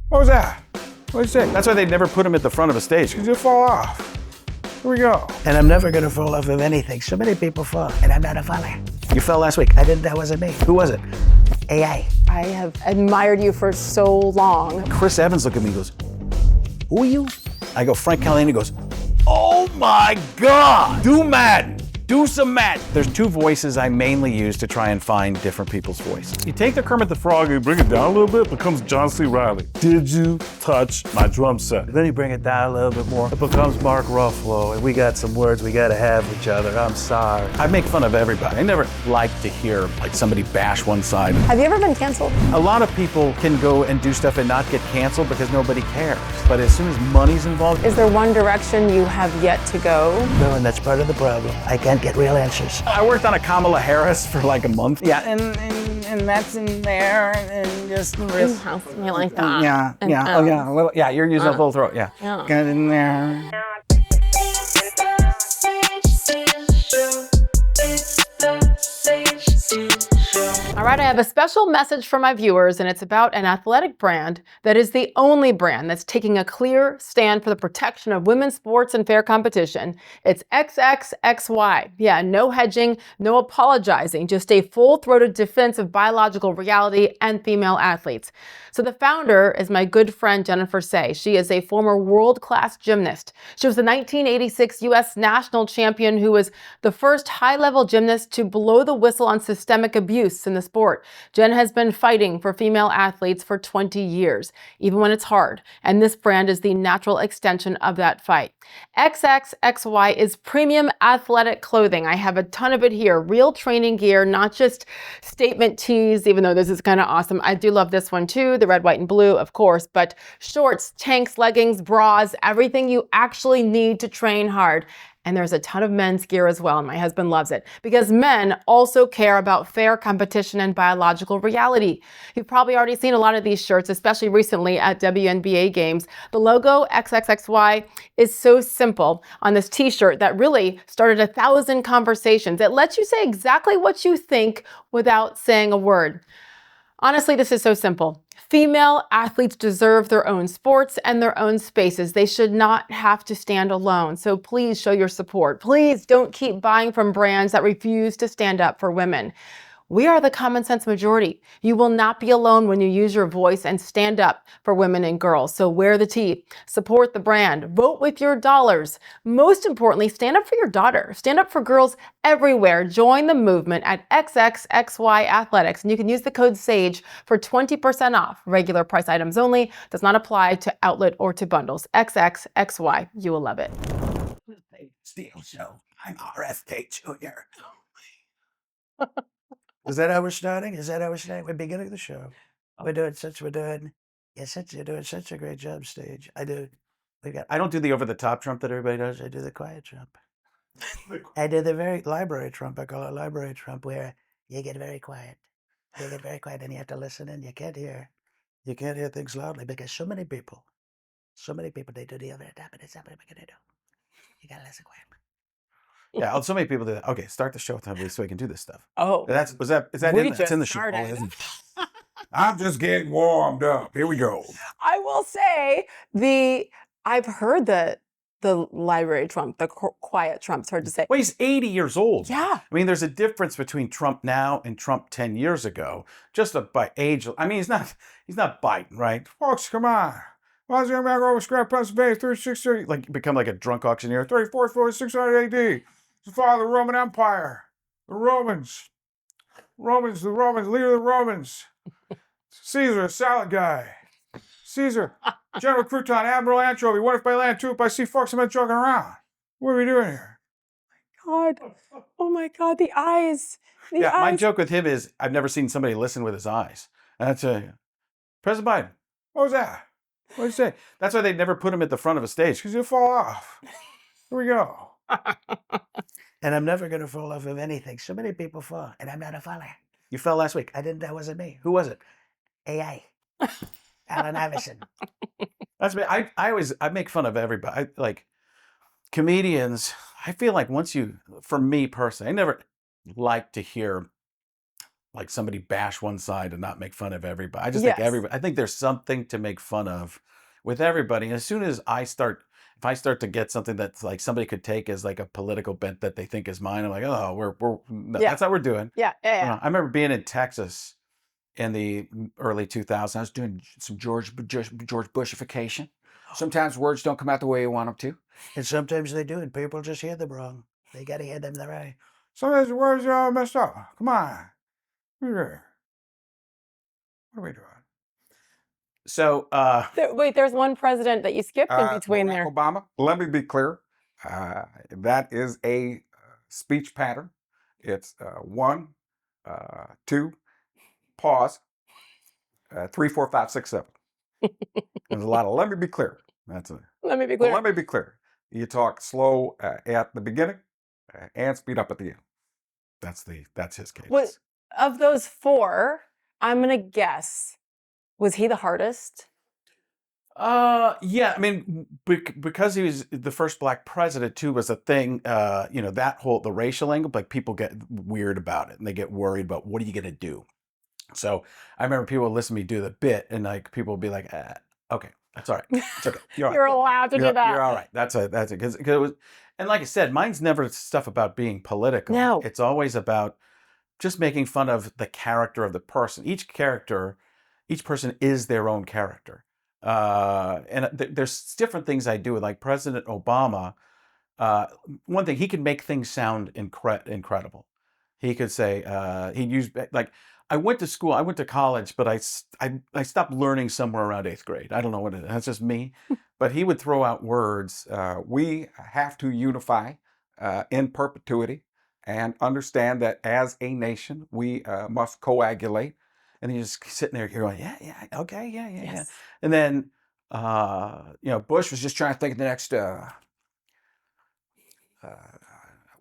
What was that? What did you say? That's why they never put him at the front of a stage, because you'll fall off. Here we go. And I'm never gonna fall off of anything. So many people fall, and I'm not a faller. You fell last week. I didn't, that wasn't me. Who was it? AI. I have admired you for so long. Chris Evans looked at me and goes, who are you? I go, Frank Caliendo. He goes, oh my God, do Madden. Do some Madden. There's two voices I mainly use to try and find different people's voice. You take the Kermit the Frog and you bring it down a little bit, it becomes John C. Reilly. Did you touch my drum set? Then you bring it down a little bit more, it becomes Mark Ruffalo, and we got some words we gotta have with each other. I'm sorry. I make fun of everybody. I never like to hear like somebody bash one side. Have you ever been canceled? A lot of people can go and do stuff and not get canceled because nobody cares. But as soon as money's involved. Is there one direction you have yet to go? No, and that's part of the problem. I can't get real answers. I worked on a Kamala Harris for like a month. Yeah, and that's in there and just You like that? Yeah, And, yeah, oh yeah, a little, yeah, you're using a full throat, yeah. Yeah. Get in there. All right, I have a special message for my viewers, and it's about an athletic brand that is the only brand that's taking a clear stand for the protection of women's sports and fair competition. It's XXXY. Yeah, no hedging, no apologizing, just a full-throated defense of biological reality and female athletes. So the founder is my good friend Jennifer Say. She is a former world-class gymnast. She was the 1986 U.S. national champion who was the first high-level gymnast to blow the whistle on systemic abuse in the sport. Jen has been fighting for female athletes for 20 years, even when it's hard. And this brand is the natural extension of that fight. XXXY is premium athletic clothing. I have a ton of it here. Real training gear, not just statement tees, even though this is kind of awesome. I do love this one too, the red, white, and blue, of course, but shorts, tanks, leggings, bras, everything you actually need to train hard. And there's a ton of men's gear as well, and my husband loves it because men also care about fair competition and biological reality. You've probably already seen a lot of these shirts, especially recently at WNBA games. The logo XXXY is so simple on this t-shirt that really started 1,000 conversations. It lets you say exactly what you think without saying a word. Honestly, this is so simple. Female athletes deserve their own sports and their own spaces. They should not have to stand alone. So please show your support. Please don't keep buying from brands that refuse to stand up for women. We are the common sense majority. You will not be alone when you use your voice and stand up for women and girls. So wear the tee, support the brand, vote with your dollars. Most importantly, stand up for your daughter. Stand up for girls everywhere. Join the movement at XXXY Athletics, and you can use the code SAGE for 20% off. Regular price items only. Does not apply to outlet or to bundles. XXXY. You will love it. Sage Steele Show. I'm RFK Jr. Is that how we're starting? Is that how we're starting? We're beginning the show. You're doing such a great job, Stage. I don't do the over-the-top Trump that everybody does. I do the quiet Trump. I do the very library Trump. I call it library Trump, where you get very quiet. You get very quiet and you have to listen and you can't hear things loudly because so many people, they do the over-the-top and it's not what we're going to do. You got to listen quietly. Yeah, so many people do that. Okay, start the show with somebody so we can do this stuff. Oh, Is that we in the show? started. Oh, isn't it? I'm just getting warmed up. Here we go. I will say I've heard the library Trump, the quiet Trump, it's hard to say. Well, he's 80 years old. Yeah. I mean, there's a difference between Trump now and Trump 10 years ago, just by age. I mean, he's not Biden, right? Folks, come on. Why is he back over Scrap, Pennsylvania, 3630? Like, become like a drunk auctioneer. 34th, 4600 AD. The father of the Roman Empire. The Romans, leader of the Romans. Caesar, a salad guy. Caesar, General Crouton, Admiral Anchovy, one if by land, two if by sea, folks, I'm not joking around. What are we doing here? God. Oh my God, the eyes. My joke with him is I've never seen somebody listen with his eyes. And I tell you, President Biden, what was that? What did you say? That's why they never put him at the front of a stage, because you'll fall off. Here we go. And I'm never going to fall off of anything. So many people fall, and I'm not a faller. You fell last week. I didn't, that wasn't me. Who was it? AI. Allen Iverson. That's me. I make fun of everybody. Like comedians, I feel like for me personally, I never like to hear like somebody bash one side and not make fun of everybody. I just think everybody. I think there's something to make fun of with everybody. And as soon as if I start to get something that's like somebody could take as like a political bent that they think is mine, I'm like, oh, that's how we're doing. Yeah. I remember being in Texas in the early 2000s. I was doing some George Bushification. Sometimes words don't come out the way you want them to. And sometimes they do, and people just hear them wrong. They got to hear them the right. Sometimes the words are all messed up. Come on. What are we doing? So, Wait, there's one president that you skipped in between Barack there. Obama. Let me be clear. That is a speech pattern. It's 1, 2, pause, 3, 4, 5, 6, 7. There's a lot of let me be clear. Let me be clear. Let me be clear. You talk slow at the beginning and speed up at the end. That's his case. Of those 4, I'm gonna guess, was he the hardest? Yeah, I mean, because he was the first black president too was a thing. That the racial angle, like people get weird about it and they get worried about what are you gonna do. So I remember people would listen to me do the bit, and like people would be like, "Okay, that's all right. It's okay. You're all right. You're allowed to do that. You're all right. That's it. Because it was, and like I said, mine's never stuff about being political. No. It's always about just making fun of the character of the person. Each person is their own character. And there's different things I do with, like President Obama. One thing, he could make things sound incredible. He could say, he'd use, like, I went to college, but I stopped learning somewhere around 8th grade. I don't know what it is. That's just me. But he would throw out words. We have to unify in perpetuity and understand that as a nation, we must coagulate. And he's just sitting there going, yeah, okay, yeah. And then, Bush was just trying to think of the next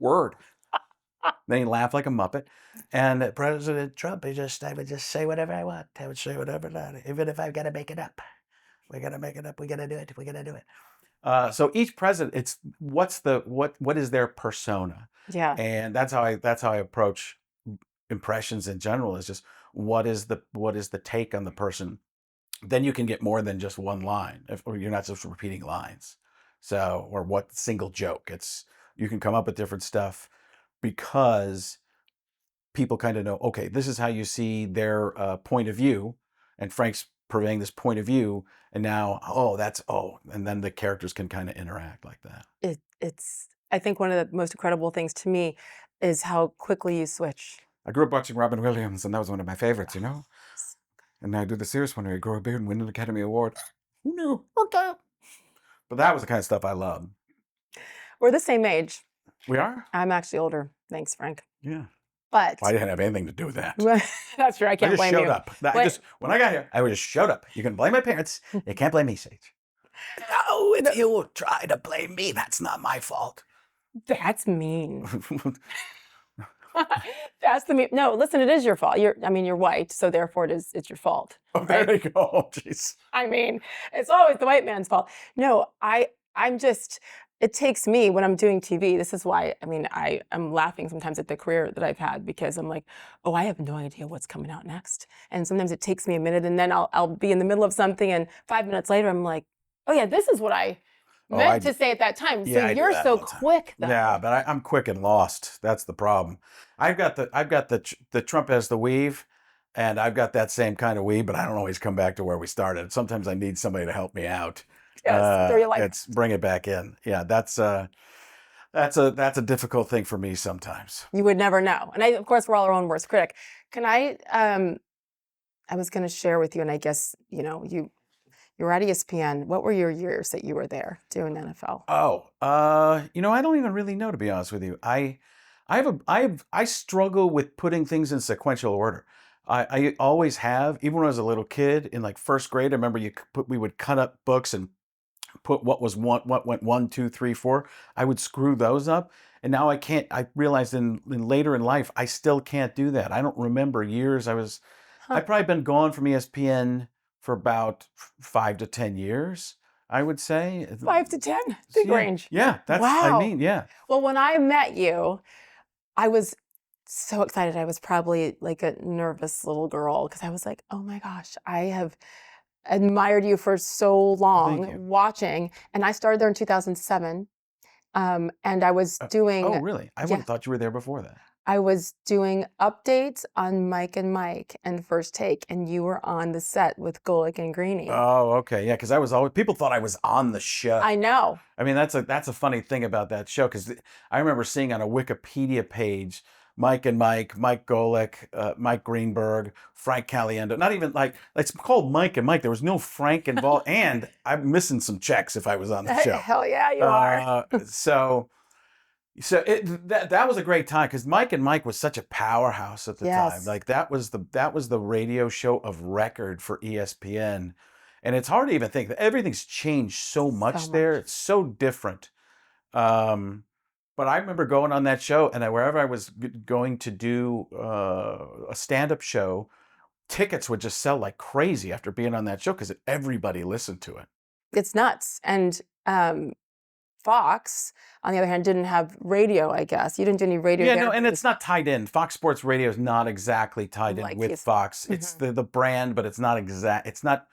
word. Then he laughed like a Muppet. And President Trump, I would just say whatever I want. I would say whatever, even if I've got to make it up. We got to make it up. We got to do it. We got to do it. So each president, it's what is their persona? Yeah. And that's how I approach impressions in general, is just what is the take on the person. Then you can get more than just one line, or you're not just repeating lines. So, or what single joke. You can come up with different stuff because people kind of know, okay, this is how you see their point of view, and Frank's purveying this point of view, and now, and then the characters can kind of interact like that. It's I think one of the most incredible things to me is how quickly you switch. I grew up watching Robin Williams, and that was one of my favorites, And I do the serious one where you grow a beard and win an Academy Award. Who knew? Okay. But that was the kind of stuff I loved. We're the same age. We are? I'm actually older. Thanks, Frank. Yeah. But I didn't have anything to do with that. that's true. I can't blame you. I just showed up. When I got here, I just showed up. You can blame my parents. You can't blame me, Sage. No, if you try to blame me, that's not my fault. That's mean. That's the mean. No, listen, it is your fault. You're white, so therefore it's your fault. Oh, there you go. Jeez. I mean, it's always the white man's fault. No, I'm just, it takes me when I'm doing TV. This is why, I'm laughing sometimes at the career that I've had, because I'm like, oh, I have no idea what's coming out next. And sometimes it takes me a minute, and then I'll be in the middle of something, and 5 minutes later, I'm like, oh yeah, this is what I meant to say at that time. So you're so quick, though. Yeah, but I'm quick and lost. That's the problem. I've got the Trump has the weave, and I've got that same kind of weave, but I don't always come back to where we started. Sometimes I need somebody to help me out. Yes, throw your life. It's bring it back in. Yeah, that's a difficult thing for me sometimes. You would never know. And of course, we're all our own worst critic. Can I was going to share with you, and I guess, you were at ESPN. What were your years that you were there doing NFL? Oh, I don't even really know, to be honest with you. I struggle with putting things in sequential order. I always have. Even when I was a little kid in like first grade, I remember we would cut up books and put what went 1, 2, 3, 4. I would screw those up, and now I can't. I realized later in life I still can't do that. I don't remember years. I've probably been gone from ESPN for about 5 to 10 years, I would say. 5 to 10, big range. Yeah, that's. Wow. Yeah. Well, when I met you, I was so excited. I was probably like a nervous little girl because I was like, oh my gosh, I have admired you for so long you. watching. And I started there in 2007. And I was doing, Oh, really? I would yeah, have thought you were there before that. I was doing updates on Mike and Mike and First Take, and you were on the set with Golick and Greenie. Oh, okay. Yeah, because I was always, people thought I was on the show. I know. I mean, that's a funny thing about that show, because I remember seeing on a Wikipedia page Mike and Mike, Mike Golick, Mike Greenberg, Frank Caliendo. Not even like it's called Mike and Mike. There was no Frank involved, and I'm missing some checks if I was on the show. Hell yeah, you are. So that was a great time, because Mike and Mike was such a powerhouse at the time. Yes. Like that was the radio show of record for ESPN, and it's hard to even think that everything's changed so much there. much. It's so different. But I remember going on that show, and wherever I was going to do a stand-up show, tickets would just sell like crazy after being on that show, because everybody listened to it. It's nuts. And Fox, on the other hand, didn't have radio, I guess. You didn't do any radio. Yeah, there. no, and it's not tied in. Fox Sports Radio is not exactly tied Like in with he's- Fox. It's the brand, but it's not exact. It's not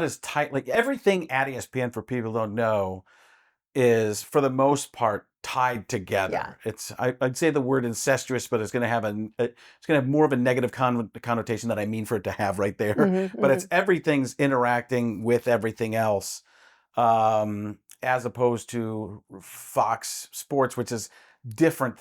as tight. Like everything at ESPN, for people who don't know, is for the most part tied together. Yeah. It's I'd say the word incestuous, but it's going to have more of a negative connotation that I mean for it to have right there. But it's everything's interacting with everything else. As opposed to Fox Sports, which is different,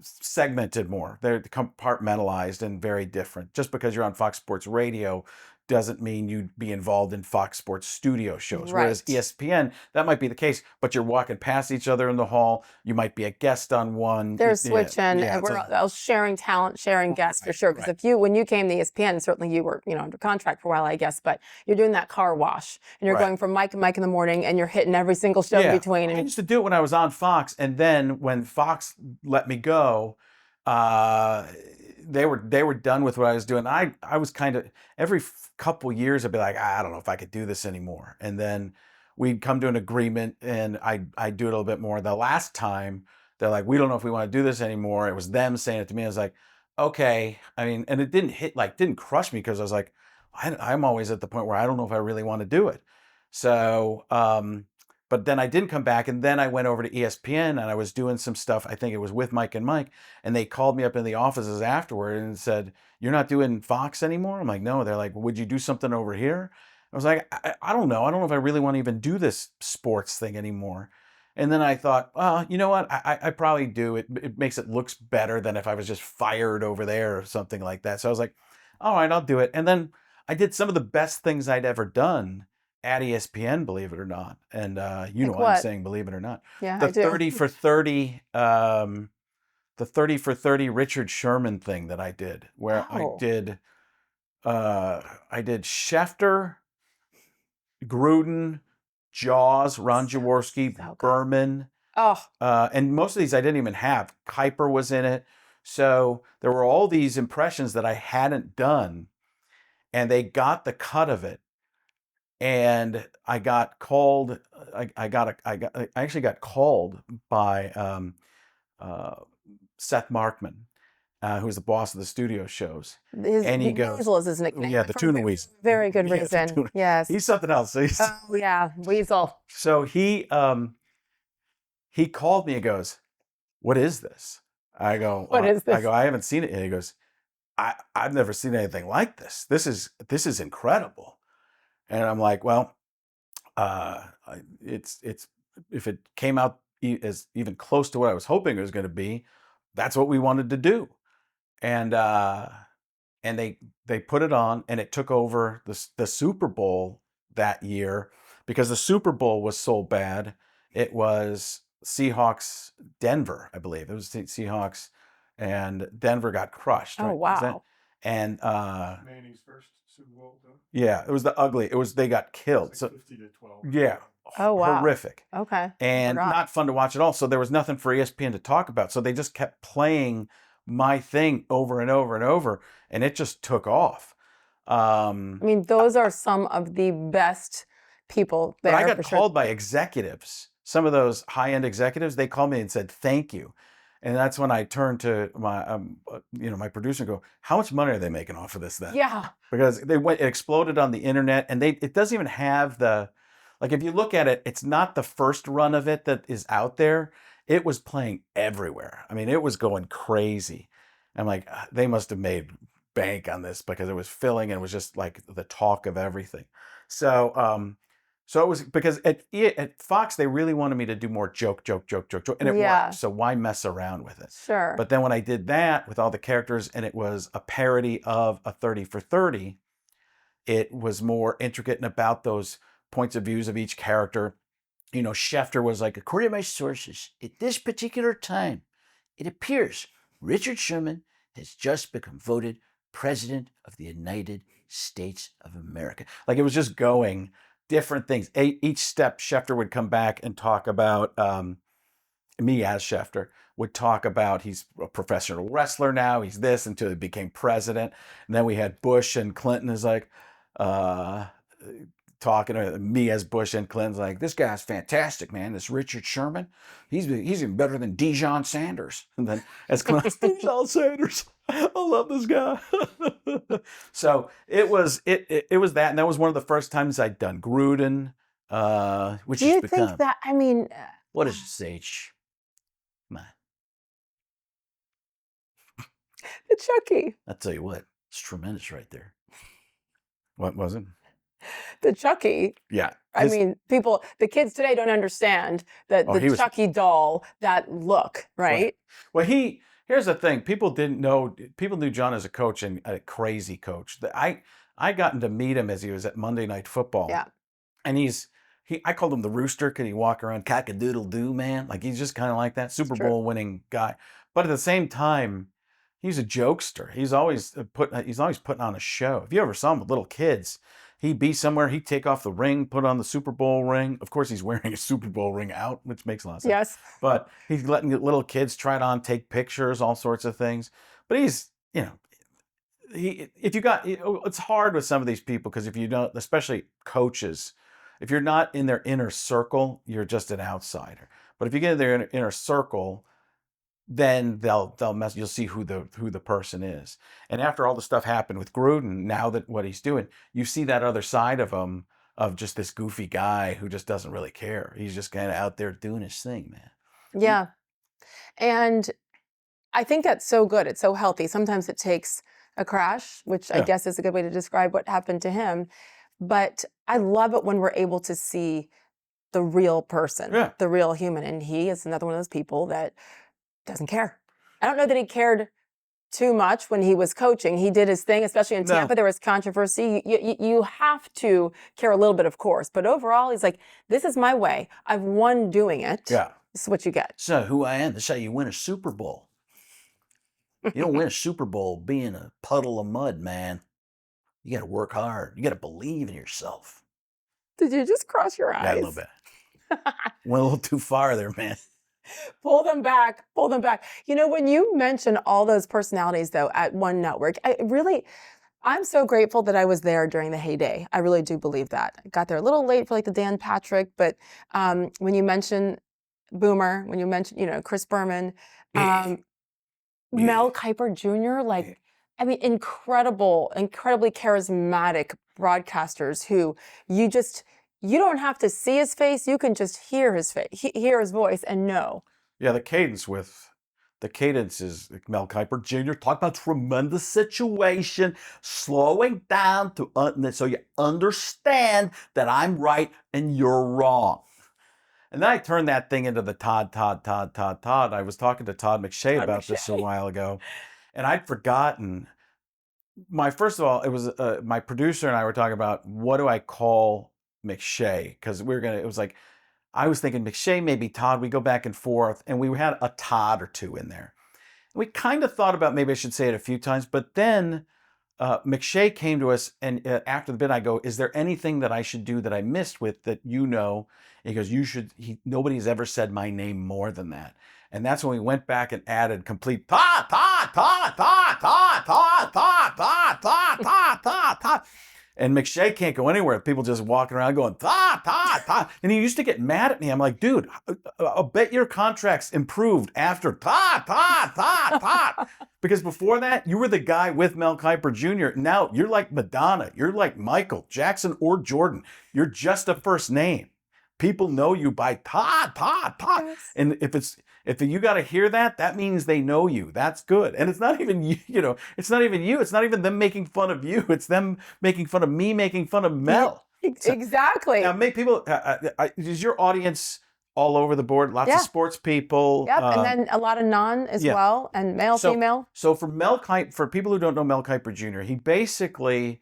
segmented more. They're compartmentalized and very different. Just because you're on Fox Sports Radio doesn't mean you'd be involved in Fox Sports studio shows. Right. Whereas ESPN, that might be the case, but you're walking past each other in the hall. You might be a guest on one. They're Yeah, switching, yeah, and we're all sharing talent, sharing guests for sure. Because when you came to ESPN, certainly you were, under contract for a while, I guess, but you're doing that car wash, and you're going from Mike and Mike in the morning, and you're hitting every single show in between. I And used to do it when I was on Fox, and then when Fox let me go, they were done with what I was doing. I was kind of every couple years I'd be like, I don't know if I could do this anymore, and then we'd come to an agreement, and I do it a little bit more. The last time they're like, we don't know if we want to do this anymore. It was them saying it to me. I was like, okay. I mean, and it didn't crush me, because I was like, I'm always at the point where I don't know if I really want to do it. So, but then I didn't come back, and then I went over to ESPN, and I was doing some stuff. I think it was with Mike and Mike, and they called me up in the offices afterward and said, "You're not doing Fox anymore?" I'm like, "No." They're like, "Would you do something over here?" I was like, I don't know. I don't know if I really want to even do this sports thing anymore. And then I thought, well, you know what? I probably do. It makes it looks better than if I was just fired over there or something like that. So I was like, all right, I'll do it. And then I did some of the best things I'd ever done at ESPN, believe it or not. And you know what I'm saying, believe it or not. yeah, The I do. 30 for 30, the 30 for 30 Richard Sherman thing that I did, where Oh. I did Schefter, Gruden, Jaws, Ron Jaworski, So good. Berman, Oh, and most of these I didn't even have. Kiper was in it. So there were all these impressions that I hadn't done, and they got the cut of it. And I got called. I actually got called by Seth Markman, who's the boss of the studio shows. And he goes, Weasel is his nickname. yeah, the For tuna a weasel. Very good Yeah, the reason. tuna- Yes. He's something else. Oh yeah, Weasel. So he called me and goes, "What is this?" I go, What is this? I go, "I haven't seen it." And he goes, I've never seen anything like this. This is incredible. And I'm like, well, it's if it came out as even close to what I was hoping it was going to be, that's what we wanted to do. And they put it on, and it took over the Super Bowl that year, because the Super Bowl was so bad. It was Seahawks Denver, I believe. It was Seahawks, and Denver got crushed. Oh, right? Was that- wow. And Manning's first Super Bowl, though. yeah, it was the ugly. They got killed. So 50-12. yeah, Oh, wow. horrific. Okay. And Forgot. not fun to watch at all. So there was nothing for ESPN to talk about. So they just kept playing my thing over and over and over, and it just took off. I mean, those are some of the best people there. But I got for sure. called by executives. Some of those high-end executives, they called me and said, "Thank you." And that's when I turned to my producer and go, how much money are they making off of this then? Yeah. Because it exploded on the internet, and it doesn't even have like, if you look at it, it's not the first run of it that is out there. It was playing everywhere. I mean, it was going crazy. I'm like, they must have made bank on this because it was filling and it was just like the talk of everything. So it was because at Fox, they really wanted me to do more joke, and it worked. So why mess around with it? Sure. But then when I did that with all the characters and it was a parody of a 30 for 30, it was more intricate and about those points of views of each character. You know, Schefter was like, according to my sources, at this particular time, it appears Richard Sherman has just become voted President of the United States of America. Like, it was just going different things. Each step, Schefter would come back and talk about, me as Schefter, would talk about he's a professional wrestler now, he's this, until he became president. And then we had Bush and Clinton is like, talking to me as Bush and Clinton's like, this guy's fantastic, man. This Richard Sherman, he's even better than Dijon Sanders. And then as Clinton's Dijon Sanders, I love this guy. So it was that, and that was one of the first times I'd done Gruden, which Do you has become. think that? I mean, What is it, Sage? Come on. the Chucky. I'll tell you what, it's tremendous right there. What was it? The Chucky. Yeah. I mean, the kids today don't understand that the Chucky doll, that look, right? Well, here's the thing. People knew John as a coach and a crazy coach. I gotten to meet him as he was at Monday Night Football. Yeah. And I called him the Rooster because he walk around cock-a-doodle-doo, man. Like, he's just kind of like that Super Bowl winning guy. But at the same time, he's a jokester. He's always putting on a show. If you ever saw him with little kids, he'd be somewhere, he'd take off the ring, put on the Super Bowl ring. Of course, he's wearing a Super Bowl ring out, which makes a lot of sense. Yes. But he's letting little kids try it on, take pictures, all sorts of things. But he's, it's hard with some of these people because if you don't, especially coaches, if you're not in their inner circle, you're just an outsider. But if you get in their inner circle, then they'll mess. You'll see who the person is. And after all the stuff happened with Gruden, now that what he's doing, you see that other side of him, of just this goofy guy who just doesn't really care. He's just kind of out there doing his thing, man. Yeah. And I think that's so good. It's so healthy. Sometimes it takes a crash, which I guess is a good way to describe what happened to him. But I love it when we're able to see the real person, the real human. And he is another one of those people that doesn't care. I don't know that he cared too much when he was coaching. He did his thing, especially in Tampa. There was controversy. You have to care a little bit, of course. But overall, he's like, this is my way. I've won doing it. Yeah. This is what you get. So who I am. This is how you win a Super Bowl. You don't win a Super Bowl being a puddle of mud, man. You got to work hard. You got to believe in yourself. Did you just cross your eyes? Yeah, a little bit. Went a little too far there, man. Pull them back. Pull them back. You know, when you mention all those personalities, though, at one network, I'm so grateful that I was there during the heyday. I really do believe that. I got there a little late for like the Dan Patrick, but when you mention Boomer, when you mention, Chris Berman, Mel Kiper Jr., incredibly charismatic broadcasters who you don't have to see his face. You can just hear his face, hear his voice and know. Yeah, the cadence is Mel Kiper Jr. Talk about tremendous situation, slowing down so you understand that I'm right and you're wrong. And then I turned that thing into the Todd. I was talking to Todd McShay about this a while ago, and I'd forgotten. First of all, it was my producer and I were talking about what do I call McShay, because it was like, I was thinking McShay, maybe Todd. We go back and forth, and we had a Todd or two in there. We kind of thought about maybe I should say it a few times, but then McShay came to us, and after the bit, I go, "Is there anything that I should do that I missed with that you know?" And he goes, "You should." Nobody's ever said my name more than that, and that's when we went back and added complete Todd. And McShay can't go anywhere. People just walking around going, Todd, Todd, Todd. And he used to get mad at me. I'm like, dude, I'll bet your contract's improved after Todd, Todd, Todd, Todd. Because before that, you were the guy with Mel Kiper Jr. Now you're like Madonna. You're like Michael Jackson or Jordan. You're just a first name. People know you by Todd, Todd, Todd. Yes. And if you got to hear that, that means they know you. That's good. And it's not even you, it's not even you. It's not even them making fun of you. It's them making fun of me, making fun of Mel. Exactly. Now, make people, is your audience all over the board? Lots of sports people. Yep. And then a lot of non as well, and male, female. So for Mel Kiper, for people who don't know Mel Kiper Jr., he basically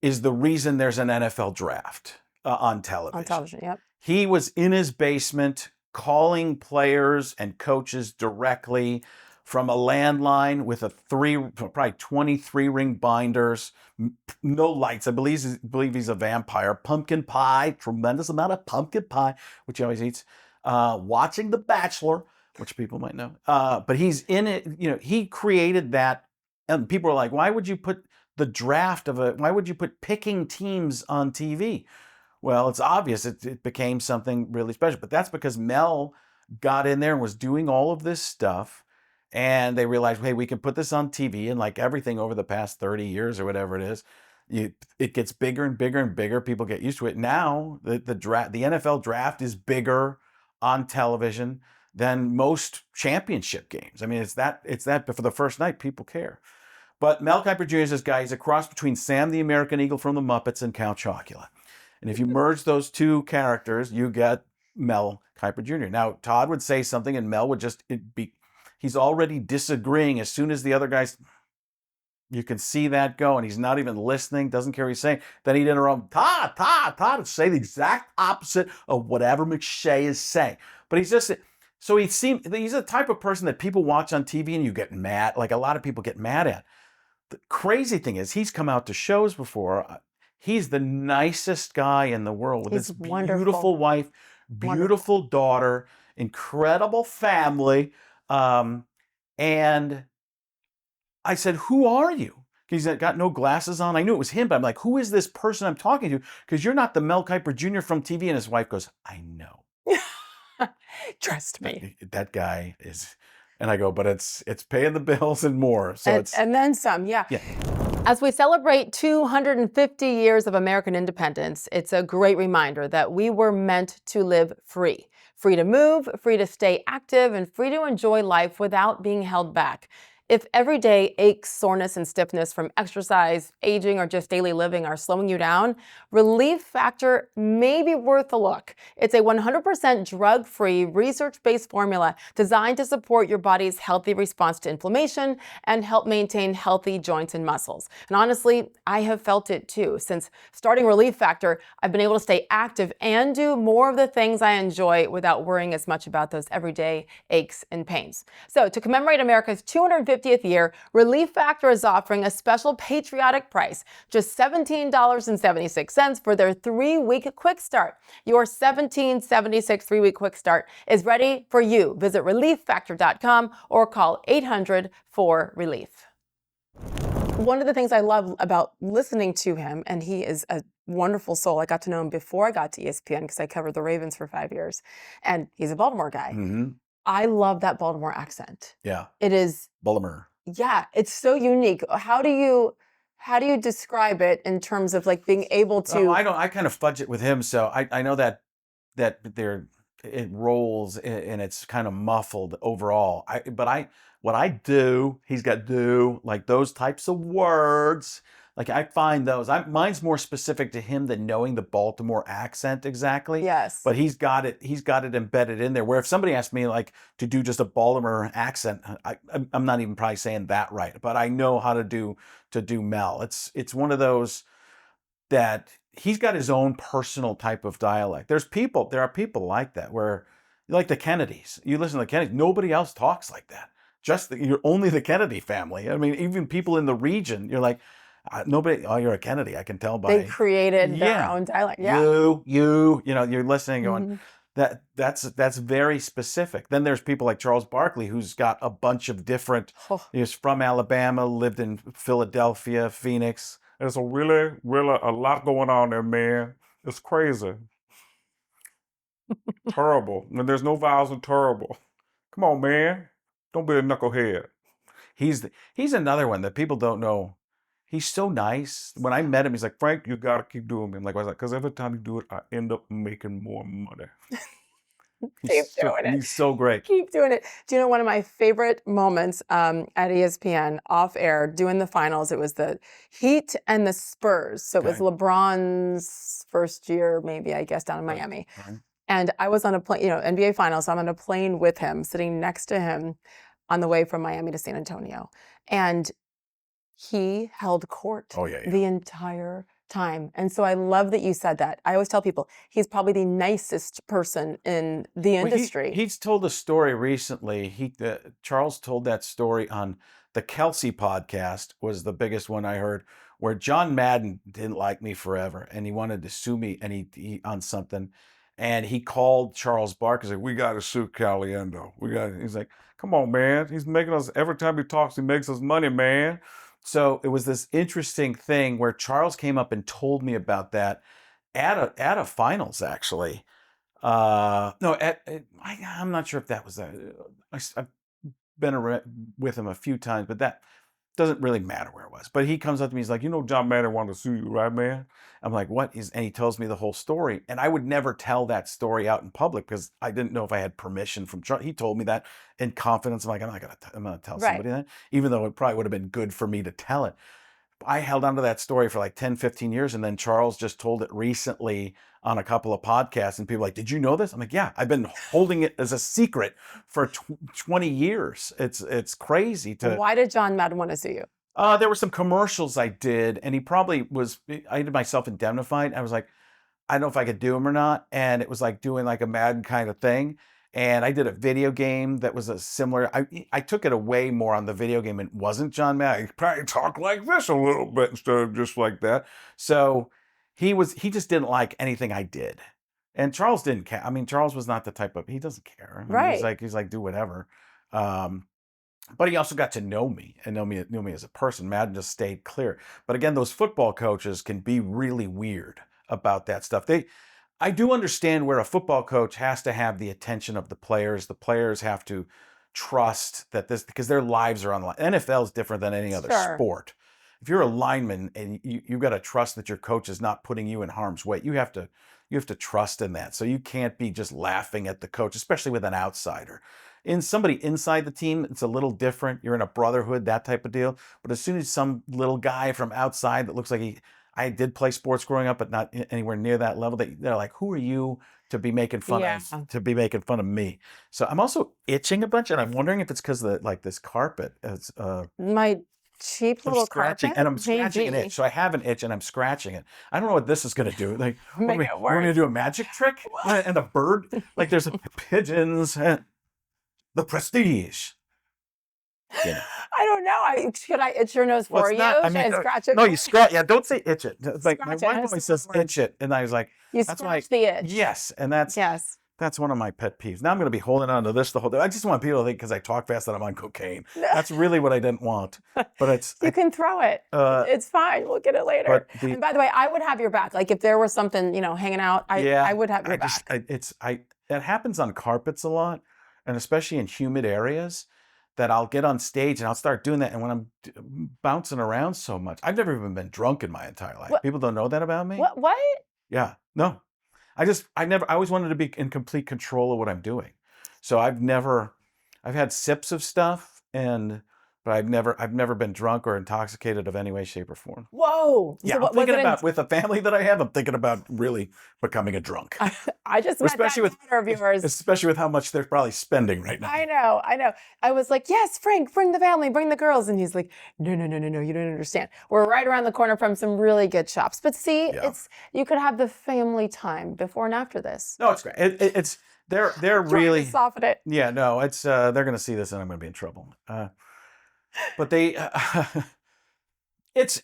is the reason there's an NFL draft on television. On television, yep. He was in his basement calling players and coaches directly from a landline with probably 23 ring binders, no lights. I believe he's a vampire. Pumpkin pie, tremendous amount of pumpkin pie, which he always eats. Watching The Bachelor, which people might know. But he's in it. He created that. And people are like, why would you put why would you put picking teams on TV? Well, it's obvious it became something really special, but that's because Mel got in there and was doing all of this stuff, and they realized, hey, we can put this on TV, and like everything over the past 30 years or whatever it is, it gets bigger and bigger and bigger. People get used to it. Now the NFL draft is bigger on television than most championship games. I mean, it's that, but for the first night, people care. But Mel Kiper Jr. is this guy. He's a cross between Sam the American Eagle from the Muppets and Count Chocula. And if you merge those two characters, you get Mel Kiper Jr. Now, Todd would say something and Mel would he's already disagreeing as soon as the other guy's, you can see that go, and he's not even listening, doesn't care what he's saying. Then he'd interrupt, Todd, and say the exact opposite of whatever McShay is saying. But he's he's the type of person that people watch on TV and you get mad, like a lot of people get mad at. The crazy thing is he's come out to shows before. He's the nicest guy in the world with his beautiful wife, beautiful daughter, incredible family. And I said, who are you? He's got no glasses on. I knew it was him, but I'm like, who is this person I'm talking to? Because you're not the Mel Kiper Jr. from TV. And his wife goes, I know. Trust me. That guy is, and I go, but it's paying the bills and more. So and then some, yeah. Yeah. As we celebrate 250 years of American independence, it's a great reminder that we were meant to live free. Free to move, free to stay active, and free to enjoy life without being held back. If everyday aches, soreness, and stiffness from exercise, aging, or just daily living are slowing you down, Relief Factor may be worth a look. It's a 100% drug-free, research-based formula designed to support your body's healthy response to inflammation and help maintain healthy joints and muscles. And honestly, I have felt it too. Since starting Relief Factor, I've been able to stay active and do more of the things I enjoy without worrying as much about those everyday aches and pains. So to commemorate America's 250th year, Relief Factor is offering a special patriotic price, just $17.76 for their 3-week quick start. Your $17.76 3-week quick start is ready for you. Visit relieffactor.com or call 800-4RELIEF. One of the things I love about listening to him, and he is a wonderful soul. I got to know him before I got to ESPN because I covered the Ravens for 5 years, and he's a Baltimore guy. Mm-hmm. I love that Baltimore accent. Yeah. It is. Baltimore. Yeah, it's so unique. How do you describe it in terms of like being able to? I kind of fudge it with him, so I know that it rolls and it's kind of muffled overall. What I do, he's got do like those types of words. Like I find those. Mine's more specific to him than knowing the Baltimore accent exactly. Yes. But he's got it embedded in there. Where if somebody asked me like to do just a Baltimore accent, I'm not even probably saying that right. But I know how to do Mel. It's one of those that he's got his own personal type of dialect. There are people like that where like the Kennedys. You listen to the Kennedys, nobody else talks like that. You're only the Kennedy family. I mean, even people in the region, you're like. Nobody. Oh, you're a Kennedy. I can tell by. They created their own dialect. Yeah. You know, you're listening, going, that's very specific. Then there's people like Charles Barkley, who's got a bunch of different. He's from Alabama, lived in Philadelphia, Phoenix, There's a really a lot going on there, man. It's crazy. Terrible. When there's no vowels in terrible. Come on, man. Don't be a knucklehead. He's another one that people don't know. He's so nice. When I met him, he's like, Frank, you gotta keep doing it. I'm like, why is that? Because every time you do it, I end up making more money. Keep doing it. He's so great. Keep doing it. Do you know one of my favorite moments at ESPN off air doing the finals? It was the Heat and the Spurs. So it was Okay. LeBron's first year, maybe, I guess, down in Miami. Right. And I was on a plane, NBA finals. So I'm on a plane with him, sitting next to him on the way from Miami to San Antonio. And he held court Oh, yeah. the entire time. And so I love that you said that. I always tell people he's probably the nicest person in the Well, industry. He's told a story recently. Charles told that story on the Kelsey podcast, was the biggest one I heard, where John Madden didn't like me forever and he wanted to sue me and he on something. And he called Charles Barkley, like, we got to sue Caliendo. He's like, come on, man. He's making us, every time he talks, he makes us money, man. So it was this interesting thing where Charles came up and told me about that at a finals, actually. No, I'm not sure if that was that. I've been with him a few times, but that doesn't really matter where it was. But he comes up to me, he's like, John Madden wanted to sue you, right, man? I'm like, what? And he tells me the whole story. And I would never tell that story out in public because I didn't know if I had permission from Charles. He told me that in confidence. I'm like, I'm going to tell somebody that, even though it probably would have been good for me to tell it. I held on to that story for like 10, 15 years. And then Charles just told it recently on a couple of podcasts. And people are like, did you know this? I'm like, yeah, I've been holding it as a secret for 20 years. It's crazy. Why did John Madden want to sue you? There were some commercials I did, and he probably I did myself indemnified. I was like, I don't know if I could do them or not. And it was like doing like a Madden kind of thing. And I did a video game that was a similar, I took it away more on the video game. It wasn't John Madden. He probably talked like this a little bit instead of just like that. So he just didn't like anything I did. And Charles didn't care. I mean, Charles was not the type of, he doesn't care. I mean, Right. He's like, do whatever. But he also got to know me and knew me as a person. Madden just stayed clear. But again, those football coaches can be really weird about that stuff. I do understand where a football coach has to have the attention of the players. The players have to trust that because their lives are on the line. NFL is different than any other sport. If you're a lineman and you got to trust that your coach is not putting you in harm's way, you have to trust in that. So you can't be just laughing at the coach, especially with an outsider. In somebody inside the team, it's a little different. You're in a brotherhood, that type of deal. But as soon as some little guy from outside that looks like I did play sports growing up, but not anywhere near that level, they're like, who are you to be making fun of me? So I'm also itching a bunch, and I'm wondering if it's because of this carpet. It's my cheap little scratching, carpet. and I'm scratching an itch. So I have an itch, and I'm scratching it. I don't know what this is going to do. Like, we're going to do a magic trick, and a bird. Like, there's pigeons, and the prestige. Yeah. I don't know. Should I itch your nose for you? Should I scratch it? No, you scratch. Yeah, don't say itch it. Like my Scratch it. wife always says itch it, and I was like, You that's why. scratch the itch. Yes, and that's Yes. That's one of my pet peeves. Now I'm going to be holding on to this the whole day. I just want people to think because I talk fast that I'm on cocaine. That's really what I didn't want. But it's You can throw it. It's fine. We'll get it later. And by the way, I would have your back. Like if there was something, hanging out, I would have your back. That happens on carpets a lot, and especially in humid areas. That I'll get on stage and I'll start doing that. And when I'm bouncing around so much, I've never even been drunk in my entire life. People don't know that about me. What? Yeah, no. I always wanted to be in complete control of what I'm doing. So I've had sips of stuff but I've never been drunk or intoxicated of any way, shape, or form. Whoa. Yeah, I'm thinking about, with the family that I have, I'm thinking about really becoming a drunk. I just met that daughter of yours. Especially with how much they're probably spending right now. I know. I was like, yes, Frank, bring the family, bring the girls. And he's like, no, you don't understand. We're right around the corner from some really good shops. But see, you could have the family time before and after this. No, it's great. They're really soften it. Yeah, no, it's they're going to see this and I'm going to be in trouble. But they, I don't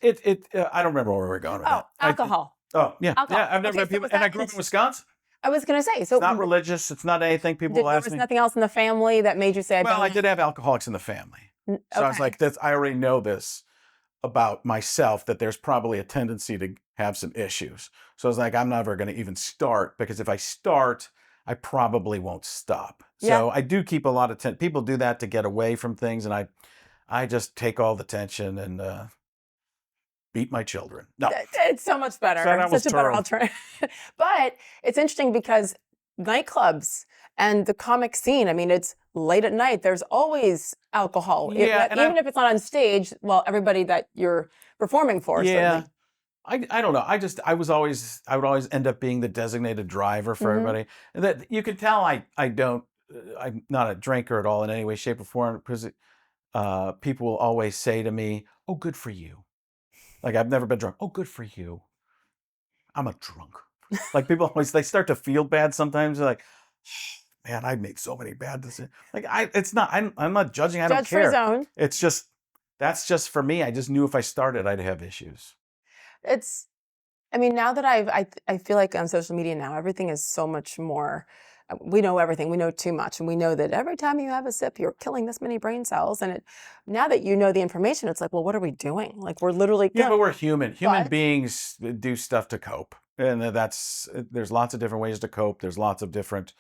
remember where we were going with that. Alcohol. Yeah. Alcohol. Yeah, I've never met people, and I grew up in Wisconsin. I was going to say, so it's not religious. It's not anything people ask me. There was nothing else in the family that made you say, I did have alcoholics in the family. So I was like, I already know this. about myself that there's probably a tendency to have some issues. So I was like, I'm never going to even start, because if I start, I probably won't stop. So I do keep a lot of people do that to get away from things, and I just take all the tension and beat my children. No, It's so much better. So that was Such a better terrible. alternative. But it's interesting because nightclubs and the comic scene, I mean, it's late at night. There's always alcohol. Yeah, and even if it's not on stage, well, everybody that you're performing for. yeah. Certainly. I don't know. I would always end up being the designated driver for everybody. And that you can tell I'm not a drinker at all in any way, shape, or form, because people will always say to me, "Oh, good for you." Like, I've never been drunk. "Oh, good for you." I'm a drunk. Like, people always, they start to feel bad sometimes. They're like, "Man, I made so many bad decisions." Like, I'm not judging. I don't Judge for care. his own. It's just, that's just for me. I just knew if I started, I'd have issues. I mean, now that I feel like on social media now, everything is so much more, we know everything, we know too much. And we know that every time you have a sip, you're killing this many brain cells. And now that you know the information, it's like, well, what are we doing? Like, we're literally. Yeah, but we're human. Human But- beings do stuff to cope. And there's lots of different ways to cope. There's lots of different,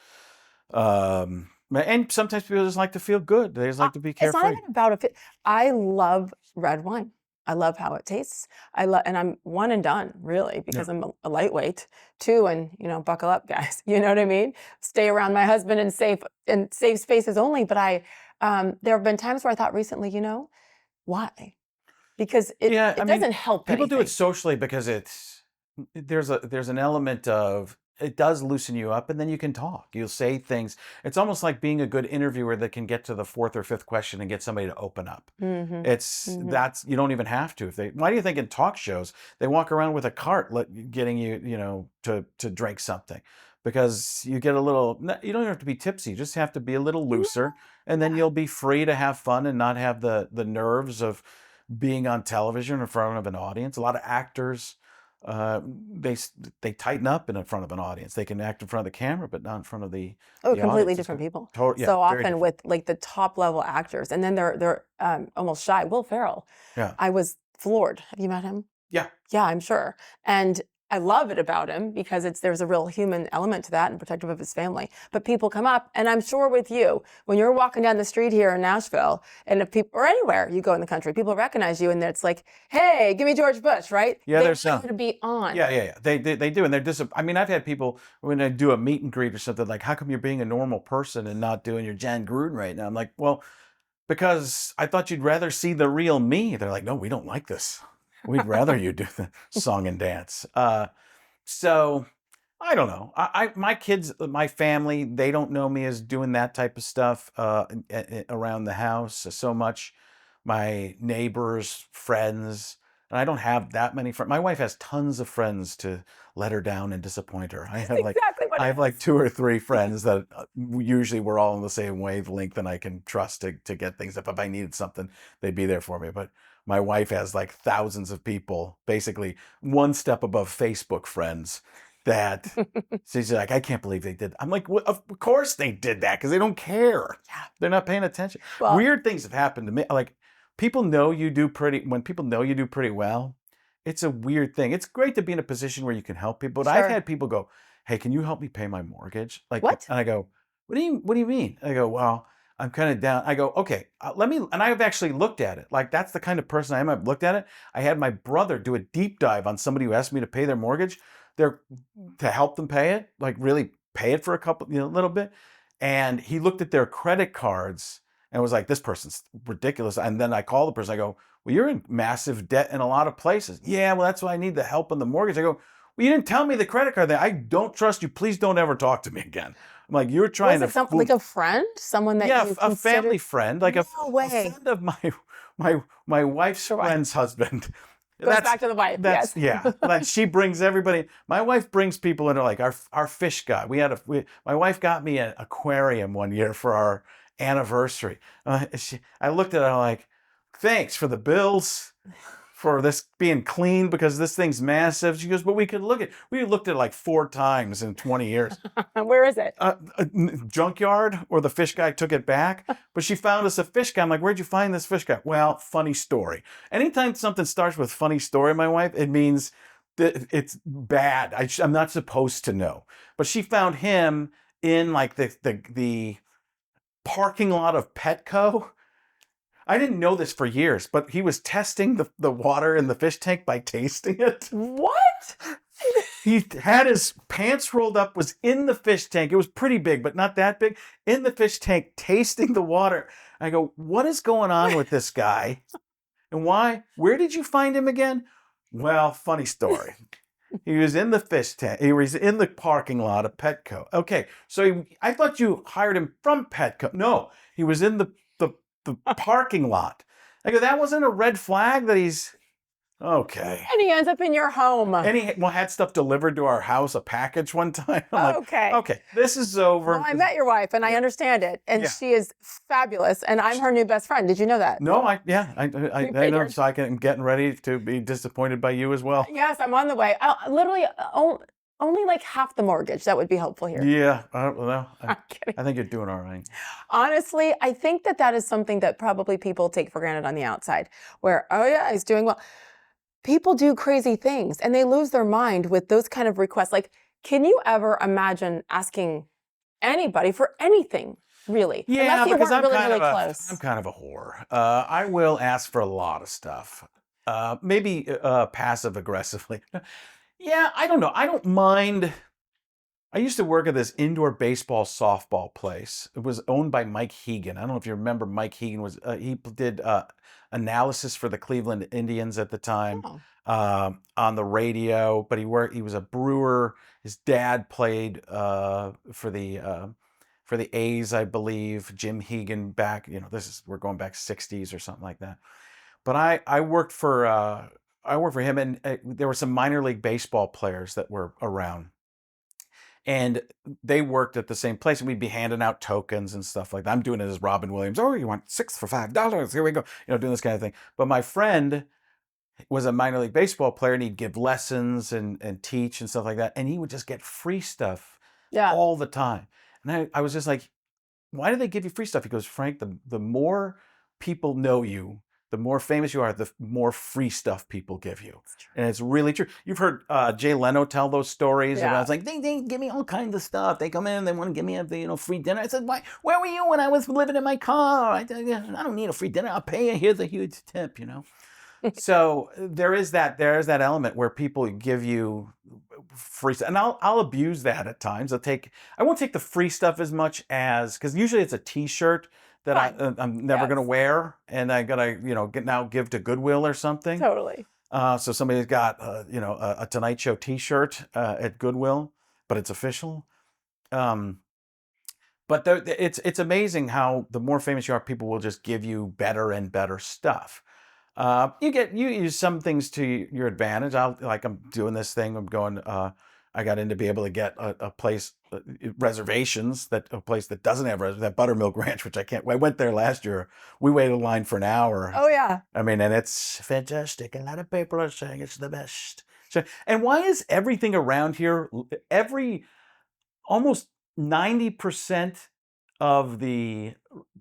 and sometimes people just like to feel good. They just like to be It's carefree. not even about I love red wine. I love how it tastes. And I'm one and done, really, because I'm a lightweight too. And buckle up, guys. You know what I mean? Stay around my husband in safe spaces only. But there have been times where I thought recently, why? Because it doesn't help. People do anything. it socially because there's an element of, it does loosen you up, and then you can talk. You'll say things. It's almost like being a good interviewer that can get to the fourth or fifth question and get somebody to open up. That's, you don't even have to. Why do you think in talk shows they walk around with a cart getting you to drink something? Because you get a little, you don't have to be tipsy, you just have to be a little looser, and then you'll be free to have fun and not have the nerves of being on television in front of an audience. A lot of actors, they tighten up in front of an audience. They can act in front of the camera, but not in front of the completely audience. different people. So So often different. with like the top level actors, and then they're almost shy. Will Ferrell. Yeah. I was floored. Have you met him? Yeah. Yeah, I'm sure. And I love it about him because there's a real human element to that and protective of his family. But people come up, and I'm sure with you, when you're walking down the street here in Nashville, and if people, or anywhere you go in the country, people recognize you, and it's like, hey, give me George Bush, right? Yeah, they there's want some. you to be on. Yeah. They do, and they're I mean, I've had people when I do a meet and greet or something like, "How come you're being a normal person and not doing your Jan Gruden right now?" I'm like, "Well, because I thought you'd rather see the real me." They're like, "No, we don't like this. We'd rather you do the song and dance." So I don't know. My kids, my family, they don't know me as doing that type of stuff around the house so much. My neighbors, friends, and I don't have that many friends. My wife has tons of friends to let her down and disappoint her. I have Exactly what I it have like 2 or 3 friends that usually we're all on the same wavelength, and I can trust to get things. If I needed something, they'd be there for me. But my wife has like thousands of people, basically one step above Facebook friends, that she's like, "I can't believe they did." I'm like, well, of course they did that, because they don't care. Yeah. They're not paying attention. Well- Weird things have happened to me. Like, people know you do when people know you do pretty well, it's a weird thing. It's great to be in a position where you can help people. But Sure. I've had people go, "Hey, can you help me pay my mortgage?" Like, What? And I go, what do you mean? I go, "Well, I'm kind of down." I go, "Okay, and I've actually looked at it. Like, that's the kind of person I am. I've looked at it. I had my brother do a deep dive on somebody who asked me to pay their mortgage. To help them pay it, like really pay it for a little bit. And he looked at their credit cards and was like, "This person's ridiculous." And then I call the person. I go, "Well, you're in massive debt in a lot of places." "Yeah, well, that's why I need the help on the mortgage." I go, "Well, you didn't tell me the credit card thing. I don't trust you. Please don't ever talk to me again." I'm like, "You're trying Was to it like a friend, someone that you a family considered- friend, like No a way. friend of my wife's Sure. friend's husband." Goes back to the wife. That's Yes. yeah. Like, she brings everybody. My wife brings people into, like, our fish guy. My wife got me an aquarium one year for our anniversary. I looked at it, I'm like, "Thanks for the bills, for this being clean because this thing's massive. She goes, but we looked at it like 4 times in 20 years. Where is it? Junkyard, or the fish guy took it back. But she found us a fish guy. I'm like, where'd you find this fish guy? Well, funny story. Anytime something starts with funny story, my wife, it means that it's bad. I'm not supposed to know. But she found him in like the parking lot of Petco. I didn't know this for years, but he was testing the water in the fish tank by tasting it. What? He had his pants rolled up, was in the fish tank. It was pretty big, but not that big. In the fish tank, tasting the water. I go, what is going on with this guy? And why? Where did you find him again? Well, funny story. He was in the fish tank. He was in the parking lot of Petco. Okay, so I thought you hired him from Petco. No, he was in the parking lot. I go, that wasn't a red flag that he's... Okay. And he ends up in your home. And he had stuff delivered to our house, a package one time. I'm Okay. like, okay, this is over. Well, I met your wife and I understand it. And she is fabulous. And I'm her new best friend. Did you know that? No, I know. So I'm getting ready to be disappointed by you as well. Yes, I'm on the way. Literally only like half the mortgage. That would be helpful here. Yeah. Well, I'm kidding. I think you're doing all right. Honestly, I think that is something that probably people take for granted on the outside, where, oh yeah, he's doing well. People do crazy things and they lose their mind with those kind of requests. Like, can you ever imagine asking anybody for anything, really? Yeah, unless you because weren't I'm really I'm kind of a whore. I will ask for a lot of stuff. Maybe passive aggressively. Yeah, I don't know. I don't mind. I used to work at this indoor baseball softball place. It was owned by Mike Hegan. I don't know if you remember Mike Hegan. He did analysis for the Cleveland Indians at the time on the radio. But he was a brewer. His dad played for the A's, I believe. Jim Hegan back. We're going back 60s or something like that. But I worked for him, and there were some minor league baseball players that were around. And they worked at the same place, and we'd be handing out tokens and stuff like that. I'm doing it as Robin Williams. Oh, you want 6 for $5? Here we go. Doing this kind of thing. But my friend was a minor league baseball player, and he'd give lessons and teach and stuff like that. And he would just get free stuff all the time. And I was just like, why do they give you free stuff? He goes, Frank, the more people know you, the more famous you are, the more free stuff people give you. And it's really true. You've heard Jay Leno tell those stories. And I was like, they give me all kinds of stuff. They come in, they want to give me a free dinner. I said, where were you when I was living in my car? I don't need a free dinner. I'll pay you. Here's a huge tip, So there's that element where people give you free stuff. And I'll abuse that at times. I won't take the free stuff as much as, because usually it's a t-shirt that I'm never going to wear, and I got to give to Goodwill or something. Totally. So somebody's got a Tonight Show T-shirt at Goodwill, but it's official. But it's amazing how the more famous you are, people will just give you better and better stuff. You use some things to your advantage. I'm doing this thing. I'm going. I got in to be able to get a place, reservations, a place that doesn't have that Buttermilk Ranch, which I can't. I went there last year. We waited in line for an hour. Oh yeah. I mean, and it's fantastic. A lot of people are saying it's the best. So, and why is everything around here? Almost 90% of the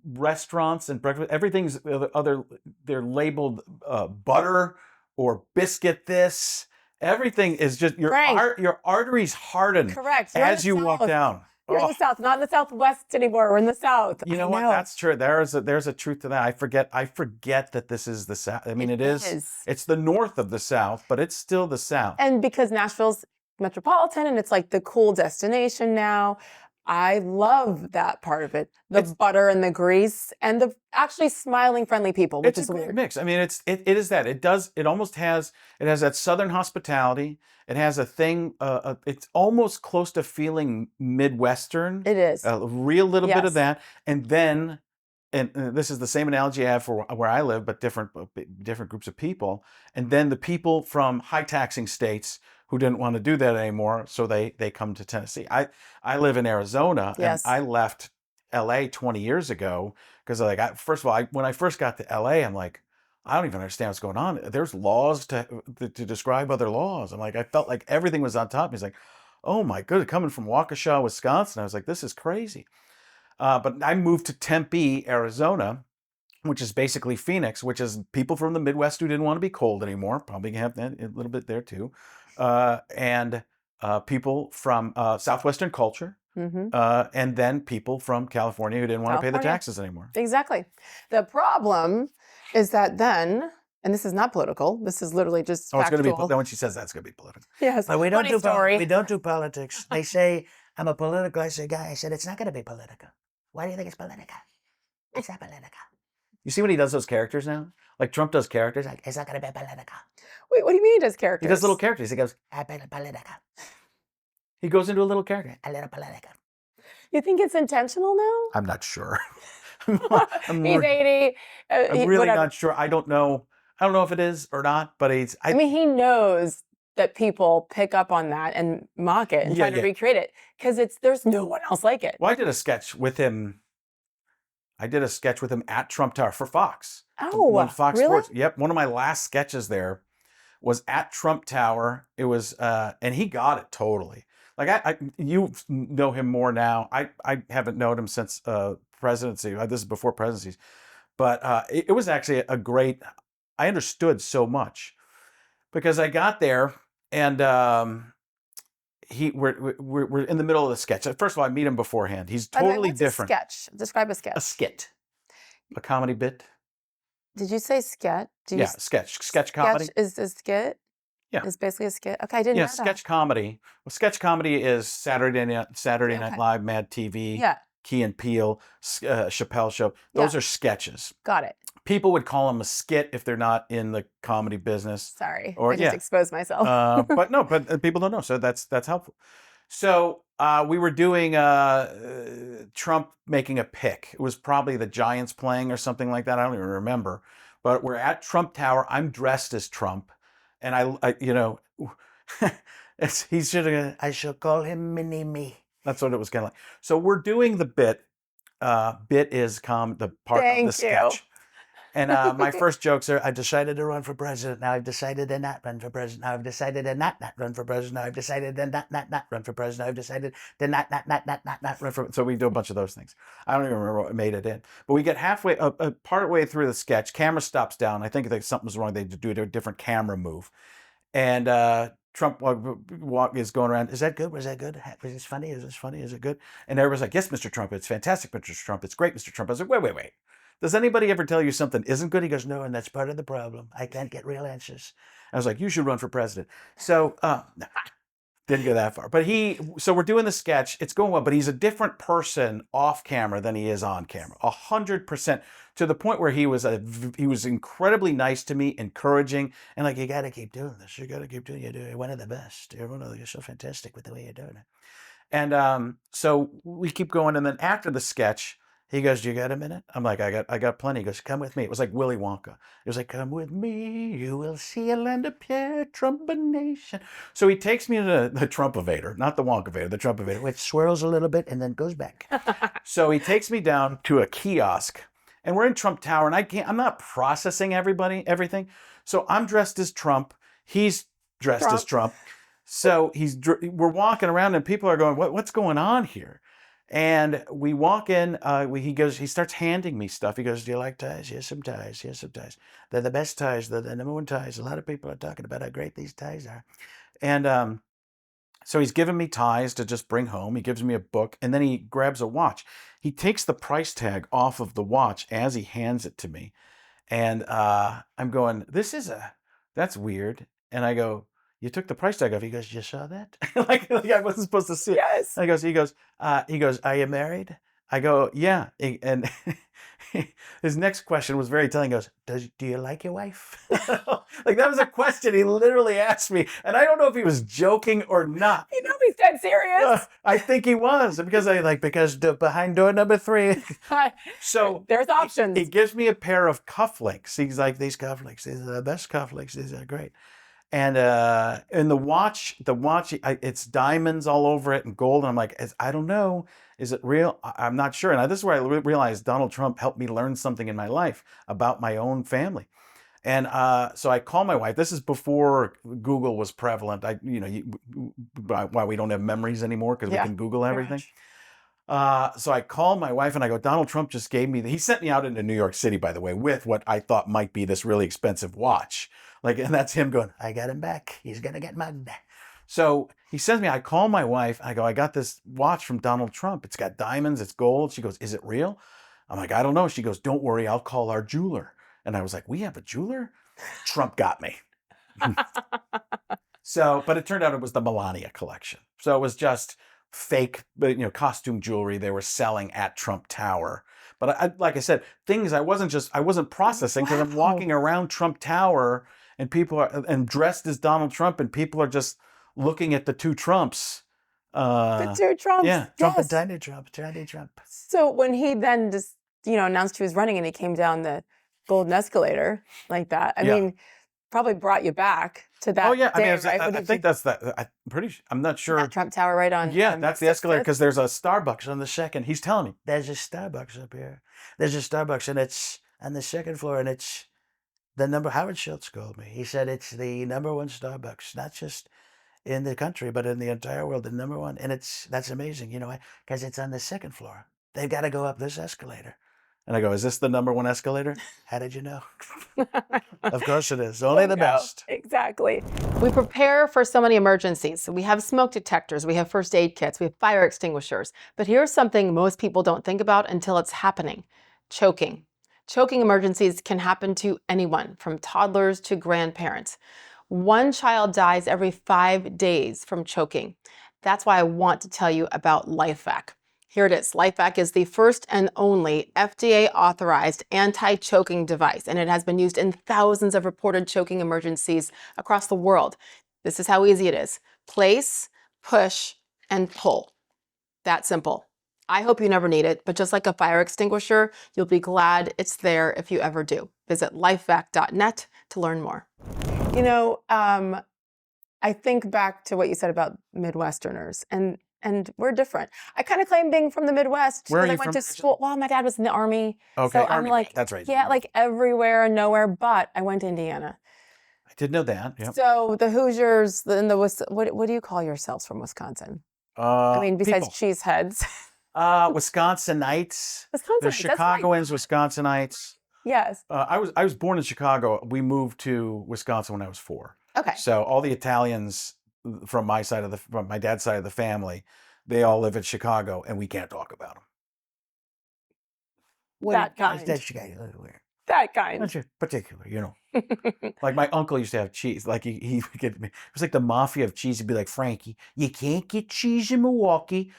restaurants and breakfast, everything's they're labeled butter or biscuit this. Everything is just your arteries harden. Correct. As you walk down. You're in the South, not in the Southwest anymore. We're in the South. You know what? That's true. There's a truth to that. I forget that this is the South. I mean, it is. It's the north of the South, but it's still the South. And because Nashville's metropolitan and it's like the cool destination now, I love that part of it. The butter and the grease and the actually smiling, friendly people, which is a weird. Great mix. I mean, it is that. It has that Southern hospitality. It has a thing, it's almost close to feeling Midwestern. It is. A real little bit of that. And then, and this is the same analogy I have for where I live, but different groups of people. And then the people from high taxing states who didn't want to do that anymore, so they come to Tennessee. I live in Arizona, and I left LA 20 years ago because first of all, when I first got to LA, I'm like, I don't even understand what's going on. There's laws to describe other laws. I'm like, I felt like everything was on top. He's like, oh my goodness, coming from Waukesha, Wisconsin. I was like, this is crazy. But I moved to Tempe, Arizona, which is basically Phoenix, which is people from the Midwest who didn't want to be cold anymore. Probably have that a little bit there too. And people from Southwestern culture. And then people from California who didn't want to pay the taxes anymore. Exactly. The problem is that then, and this is not political, this is literally just Oh, it's going to be, factual. then when she says that, it's going to be political. Yes, But we don't funny story. we don't do politics. They say I'm a political. I say, guy. I said it's not going to be political. Why do you think it's political? It's not political. You see when he does those characters now? Like Trump does characters. Like, it's not going to be political. Wait, what do you mean he does characters? He does little characters. He goes, Political. he goes into a little character. A little political. You think it's intentional now? I'm not sure. He's 80. I'm really whatever. not sure. I don't know. I don't know if it is or not, but it's. I mean, he knows that people pick up on that and mock it and try to recreate it because there's no one else like it. Well, I did a sketch with him. I did a sketch with him at Trump Tower for Fox. Oh, on Fox really? Sports. Yep, one of my last sketches there was at Trump Tower. It was, and he got it totally. Like you know him more now. I haven't known him since presidency. This is before presidencies, but it was actually a great. I understood so much because I got there and we're in the middle of the sketch. First of all, I meet him beforehand. He's By the way, totally what's different. A sketch. Describe a sketch. A skit, a comedy bit. Did you say sketch? Sketch comedy. Sketch is a skit. Yeah. It's basically a skit. Okay, I didn't know that. Sketch comedy. Well, sketch comedy is Saturday Night Live, MADtv, Yeah. Key and Peele, Chappelle Show. Those are sketches. Got it. People would call them a skit if they're not in the comedy business. Sorry, Or I just exposed myself. but people don't know, so that's helpful. So we were doing Trump making a pick. It was probably the Giants playing or something like that. I don't even remember. But we're at Trump Tower. I'm dressed as Trump, and I he should have. I shall call him Mini Me. That's what it was kind of like. So we're doing the bit. Bit is the part of the sketch. And my first jokes are, I've decided to run for president. Now I've decided to not run for president. Now I've decided to not run for president. Now I've decided to not run for president. I've decided to not run for. So we do a bunch of those things. I don't even remember what made it in. But we get halfway, part way through the sketch. Camera stops down. I think that something's wrong. They do a different camera move. And Trump is going around. Is that good? Was that good? Was this funny? Is this funny? Is it good? And everybody's like, yes, Mr. Trump. It's fantastic, Mr. Trump. It's great, Mr. Trump. I was like, wait. Does anybody ever tell you something isn't good? He goes, no, and that's part of the problem. I can't get real answers. I was like, you should run for president. So, no, didn't go that far. But so we're doing the sketch. It's going well, but he's a different person off camera than he is on camera. 100%. To the point where he was incredibly nice to me, encouraging, and like, you got to keep doing this. You got to keep doing it. You're one of the best. You're so fantastic with the way you're doing it. And so we keep going. And then after the sketch, he goes, do you got a minute? I'm like, I got plenty. He goes, come with me. It was like Willy Wonka. It was like, come with me. You will see a land of pure Trumpination. So he takes me to the Trumpavator, not the Wonkavator, the Trumpavator, which swirls a little bit and then goes back. So he takes me down to a kiosk, and we're in Trump Tower, and I'm not processing everything. So I'm dressed as Trump. He's dressed as Trump. So we're walking around, and people are going, what's going on here? And we walk in, he starts handing me stuff. He goes, do you like ties? Here's some ties. They're the best ties. They're the number one ties. A lot of people are talking about how great these ties are. And so he's giving me ties to just bring home. He gives me a book, and then he grabs a watch. He takes the price tag off of the watch as he hands it to me. And I'm going, that's weird. And I go, you took the price tag off. He goes, you saw that? like I wasn't supposed to see it. Yes. And he goes, are you married? I go, yeah. And his next question was very telling. He goes, do you like your wife? Like, that was a question he literally asked me. And I don't know if he was joking or not. You know he's dead serious. I think he was, because behind door number 3. So there's options. He gives me a pair of cufflinks. He's like, these cufflinks, these are the best cufflinks. These are great. And the watch, it's diamonds all over it and gold. And I'm like, I don't know. Is it real? I'm not sure. And this is where I realized Donald Trump helped me learn something in my life about my own family. And so I call my wife. This is before Google was prevalent. Why we don't have memories anymore because we Yeah, can Google pretty everything. much. So I call my wife and I go, Donald Trump just gave me, he sent me out into New York City, by the way, with what I thought might be this really expensive watch. And that's him going, I got him back. He's going to get mugged. so he sends me, I call my wife, I go, I got this watch from Donald Trump. It's got diamonds, it's gold. She goes, is it real? I'm like, I don't know. She goes, don't worry, I'll call our jeweler. And I was like, we have a jeweler? Trump got me. So, but it turned out it was the Melania collection. So it was just fake, costume jewelry they were selling at Trump Tower. But like I said, things I wasn't processing because I'm walking around Trump Tower and people are and dressed as Donald Trump and people are just looking at the two Trumps. The two Trumps. Yeah. Trump Yes. and Tiny Trump. So when he then just, announced he was running and he came down the golden escalator like that, I Yeah. mean, probably brought you back to that Oh yeah, day, I right? think that's that. I'm not sure. That Trump Tower right on. Yeah, on that's the 6th. escalator because there's a Starbucks on the second. He's telling me. There's a Starbucks up here. There's a Starbucks, and it's on the second floor, and it's the number. Howard Schultz called me. He said it's the number one Starbucks, not just in the country, but in the entire world, the number one. And that's amazing, because it's on the second floor. They've got to go up this escalator. And I go, is this the number one escalator? How did you know? Of course it is. Only the Bingo. best. Exactly. We prepare for so many emergencies. We have smoke detectors, we have first aid kits, we have fire extinguishers. But here's something most people don't think about until it's happening: choking. Choking emergencies can happen to anyone, from toddlers to grandparents. One child dies every 5 days from choking. That's why I want to tell you about LifeVac. Here it is. LifeVac is the first and only FDA-authorized anti-choking device, and it has been used in thousands of reported choking emergencies across the world. This is how easy it is. Place, push, and pull. That simple. I hope you never need it, but just like a fire extinguisher, you'll be glad it's there if you ever do. Visit lifevac.net to learn more. I think back to what you said about Midwesterners, and we're different. I kind of claim being from the Midwest Where are because I you went from to school. Well, my dad was in the Army. Okay, So I'm Army, like, that's right. yeah, like everywhere and nowhere, but I went to Indiana. I did know that. Yep. So the Hoosiers, what do you call yourselves from Wisconsin? I mean, besides people. cheeseheads. Wisconsinites. Wisconsin. There's Chicagoans, Wisconsinites. Yes. I was born in Chicago. We moved to Wisconsin when I was 4. Okay. So all the Italians from my dad's side of the family, they all live in Chicago, and we can't talk about them. That kind. That's Chicago. That kind. Not particular, Like my uncle used to have cheese. Like he would get me. It was like the mafia of cheese. He'd be like, Frankie, you can't get cheese in Milwaukee.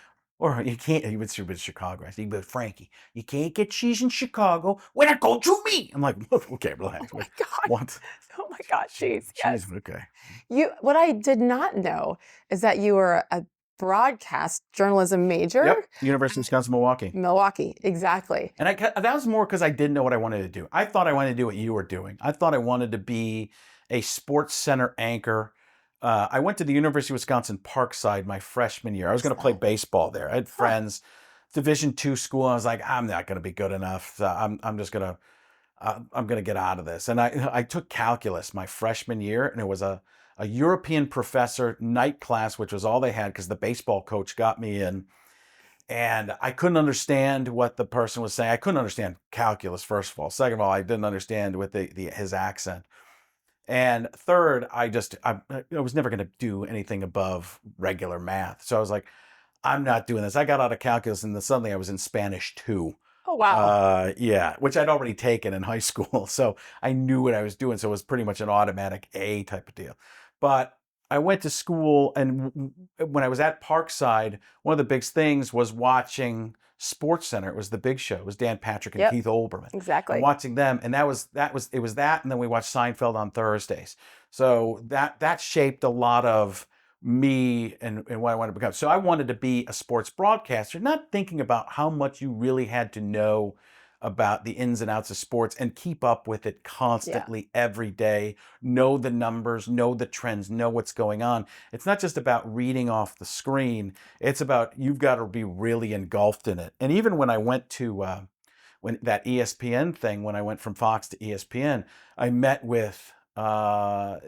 Or you can't, he would say Chicago. I think, but Frankie, you can't get cheese in Chicago when it go to me. I'm like, okay, relax. Oh my God. What? Oh my God, cheese. Yes. Cheese, okay. What I did not know is that you were a broadcast journalism major. Yep. University of Wisconsin, Milwaukee. Milwaukee, exactly. And that was more because I didn't know what I wanted to do. I thought I wanted to do what you were doing. I thought I wanted to be a sports center anchor. I went to the University of Wisconsin Parkside my freshman year. I was going to play baseball there. I had friends, Division II school. I was like, I'm not going to be good enough. I'm just going to, I'm going to get out of this. And I took calculus my freshman year, and it was a European professor night class, which was all they had because the baseball coach got me in. And I couldn't understand what the person was saying. I couldn't understand calculus, first of all. Second of all, I didn't understand with his accent. And third, I was never going to do anything above regular math. So I was like, I'm not doing this. I got out of calculus, and then suddenly I was in Spanish 2. Oh, wow. Yeah, which I'd already taken in high school. So I knew what I was doing. So it was pretty much an automatic A type of deal. But I went to school, and when I was at Parkside, one of the big things was watching Sports Center. It was the big show. It was Dan Patrick and Keith Olbermann. Exactly. And watching them, and it was that, and then we watched Seinfeld on Thursdays. So that shaped a lot of me and what I wanted to become. So I wanted to be a sports broadcaster, not thinking about how much you really had to know about the ins and outs of sports and keep up with it constantly every day, know the numbers, know the trends, know what's going on. It's not just about reading off the screen. It's about you've got to be really engulfed in it. And even when I went to when that ESPN thing, when I went from Fox to ESPN, I met with John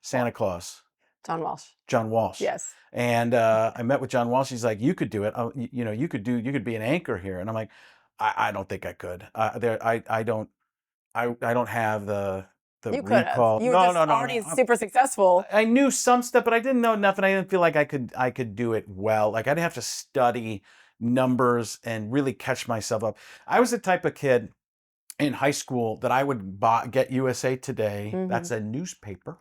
Santa Claus. John Walsh. John Walsh. Yes. And I met with John Walsh. He's like, you could do it. You know, you could be an anchor here. And I'm like, I don't think I could. I don't have the You could have. recall. You were just already super successful. I knew some stuff, but I didn't know enough, and I didn't feel like I could do it well. Like I'd have to study numbers and really catch myself up. I was the type of kid in high school that I would get USA Today. Mhm. That's a newspaper.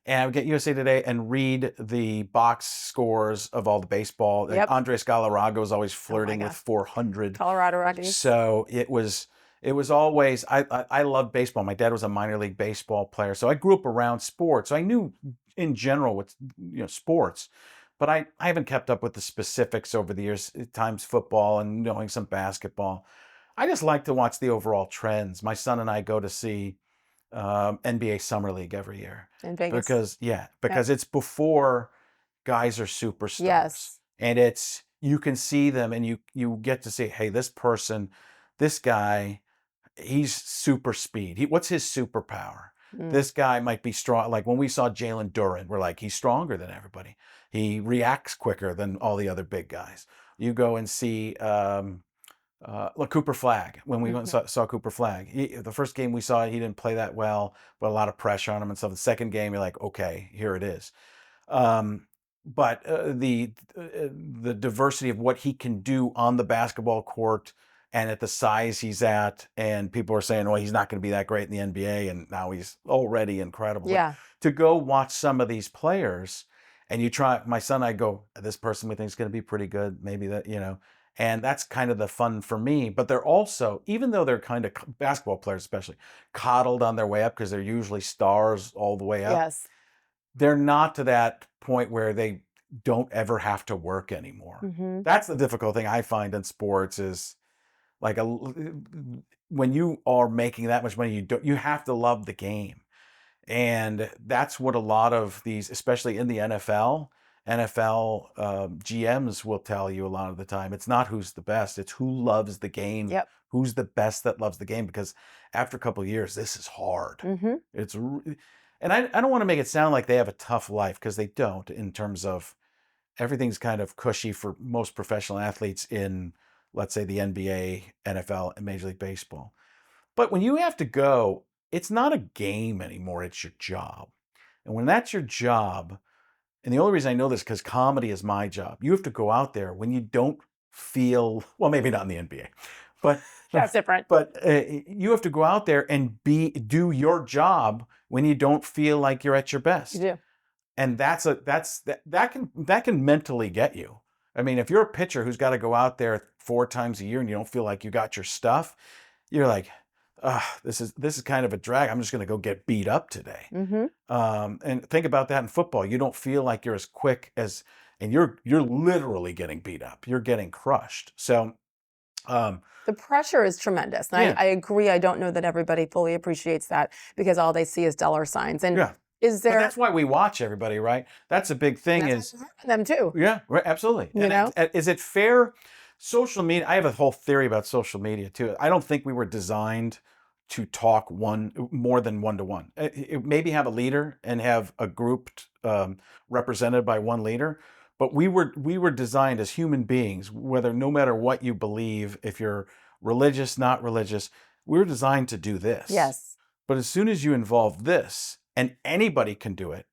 And I would get USA Today and read the box scores of all the baseball. Like Yep. Andres Galarraga was always flirting God. with 400. Colorado Rockies. So it was always, I loved baseball. My dad was a minor league baseball player. So I grew up around sports. So I knew in general what's, sports, but I haven't kept up with the specifics over the years, times football and knowing some basketball. I just like to watch the overall trends. My son and I go to see NBA Summer League every year. In Vegas. Because it's before guys are superstars. Yes. And you can see them and you get to say, hey, this person, this guy, he's super speed. What's his superpower? This guy might be strong. Like when we saw Jalen Duren, we're like, he's stronger than everybody. He reacts quicker than all the other big guys. You go and see Cooper Flagg. When we went and saw Cooper Flagg, the first game we saw, he didn't play that well, but a lot of pressure on him and stuff. The second game, you're like, okay, here it is. But the diversity of what he can do on the basketball court and at the size he's at, and people are saying, well, he's not going to be that great in the NBA, and now he's already incredible. Yeah. But to go watch some of these players, and you try, my son and I go, this person we think is going to be pretty good, maybe that, and that's kind of the fun for me. But they're also, even though they're kind of basketball players, especially coddled on their way up because they're usually stars all the way up. Yes. They're not to that point where they don't ever have to work anymore. Mm-hmm. That's the difficult thing I find in sports is like when you are making that much money, you have to love the game. And that's what a lot of these, especially in the NFL GMs will tell you a lot of the time. It's not who's the best, it's who loves the game. Yep. Who's the best that loves the game, because after a couple of years, this is hard. Mm-hmm. And I don't want to make it sound like they have a tough life, because they don't, in terms of everything's kind of cushy for most professional athletes in, let's say, the NBA, NFL, and Major League Baseball. But when you have to go, it's not a game anymore, it's your job. And when that's your job, and the only reason I know this is because comedy is my job, you have to go out there when you don't feel, well, maybe not in the NBA, but That's different. But you have to go out there and do your job when you don't feel like you're at your best. You do. And that can mentally get you. I mean, if you're a pitcher who's got to go out there 4 times a year and you don't feel like you got your stuff, you're like, this is kind of a drag. I'm just going to go get beat up today. Mm-hmm. And think about that in football. You don't feel like you're as quick as, and you're literally getting beat up. You're getting crushed. So the pressure is tremendous. And Yeah. I agree. I don't know that everybody fully appreciates that, because all they see is dollar signs. And yeah, is but there that's why we watch everybody, right? That's a big thing. that's Is why we're hurting them too? Yeah, right, absolutely. You And know? is it fair? Social media, I have a whole theory about social media too. I don't think we were designed to talk more than one-to-one. Maybe have a leader and have a group represented by one leader. But we were designed as human beings, no matter what you believe, if you're religious, not religious, we were designed to do this. Yes. But as soon as you involve this, and anybody can do it,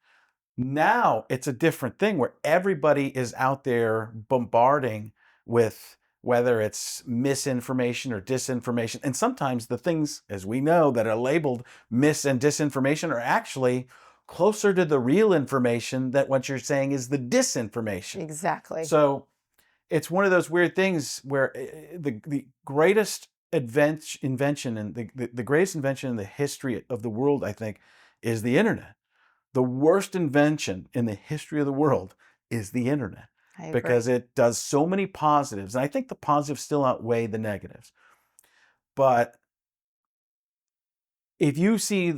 now it's a different thing where everybody is out there bombarding with whether it's misinformation or disinformation. And sometimes the things, as we know, that are labeled mis and disinformation are actually closer to the real information that what you're saying is the disinformation. Exactly. So it's one of those weird things where the greatest invention and the greatest invention in the history of the world, I think, is the internet. The worst invention in the history of the world is the internet, I agree. because it does so many positives. And I think the positives still outweigh the negatives. But if you see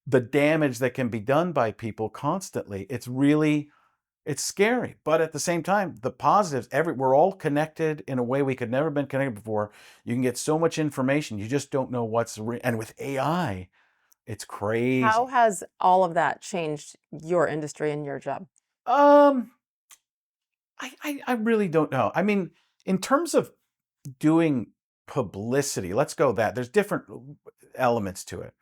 the damage that can be done by people constantly, it's really It's scary, but at the same time, the positives, we're all connected in a way we could never been connected before. You can get so much information, you just don't know and with AI, it's crazy. How has all of that changed your industry and your job? Um, I really don't know. I mean, in terms of doing publicity, let's go that. There's different elements to it.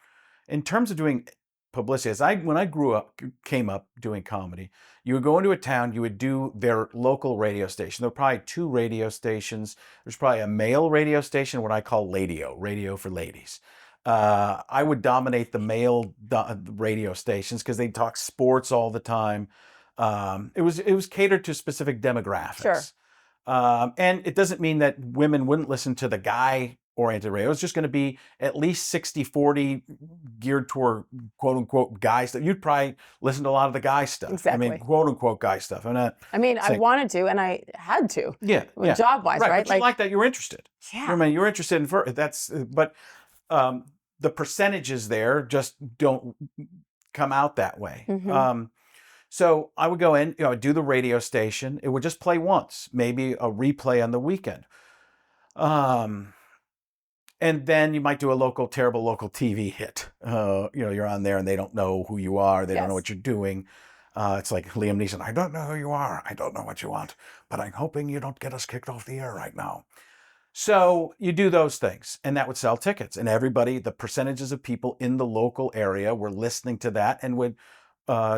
In terms of doing publicity, when I came up doing comedy, you would go into a town, you would do their local radio station. There were probably 2 radio stations. There's probably a male radio station, what I call radio for ladies. I would dominate the male radio stations because they talk sports all the time. It was catered to specific demographics. Sure. And it doesn't mean that women wouldn't listen to the guy-oriented radio. It's just going to be at least 60-40 geared toward quote-unquote guy stuff. You'd probably listen to a lot of the guy stuff. Exactly. I mean, quote-unquote guy stuff. I saying, wanted to, and I had to. Yeah. Job-wise, right? But you like that. You're interested. Yeah. I mean, you're interested in that's. But the percentages there just don't come out that way. Mm-hmm. So I would go in, do the radio station. It would just play once, maybe a replay on the weekend. And then you might do a terrible local TV hit. You're on there and they don't know who you are. They don't know what you're doing. It's like Liam Neeson. I don't know who you are. I don't know what you want, but I'm hoping you don't get us kicked off the air right now. So you do those things and that would sell tickets, and the percentages of people in the local area were listening to that and would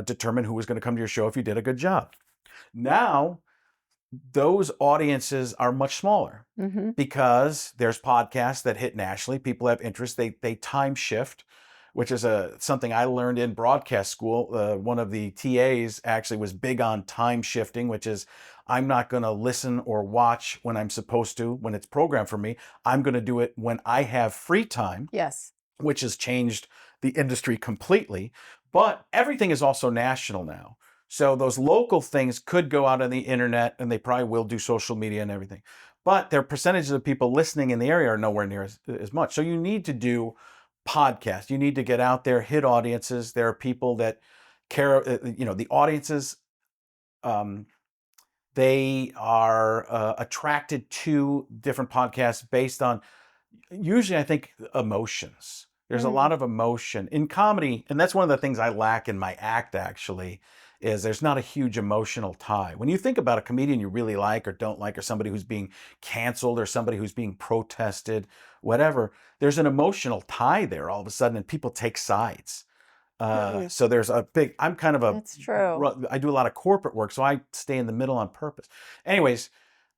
determine who was going to come to your show if you did a good job. Now, those audiences are much smaller because there's podcasts that hit nationally. People have interest. They time shift, which is something I learned in broadcast school. One of the TAs actually was big on time shifting, which is I'm not going to listen or watch when I'm supposed to, when it's programmed for me. I'm going to do it when I have free time. Yes. Which has changed the industry completely. But everything is also national now. So those local things could go out on the internet, and they probably will do social media and everything. But their percentages of people listening in the area are nowhere near as much. So you need to do podcasts. You need to get out there, hit audiences. There are people that care, the audiences, they are attracted to different podcasts based on, usually I think, emotions. There's a lot of emotion in comedy, and that's one of the things I lack in my act, actually, is there's not a huge emotional tie. When you think about a comedian you really like or don't like, or somebody who's being canceled or somebody who's being protested, whatever, there's an emotional tie there all of a sudden, and people take sides. So there's I'm kind of That's true. I do a lot of corporate work, so I stay in the middle on purpose. Anyways,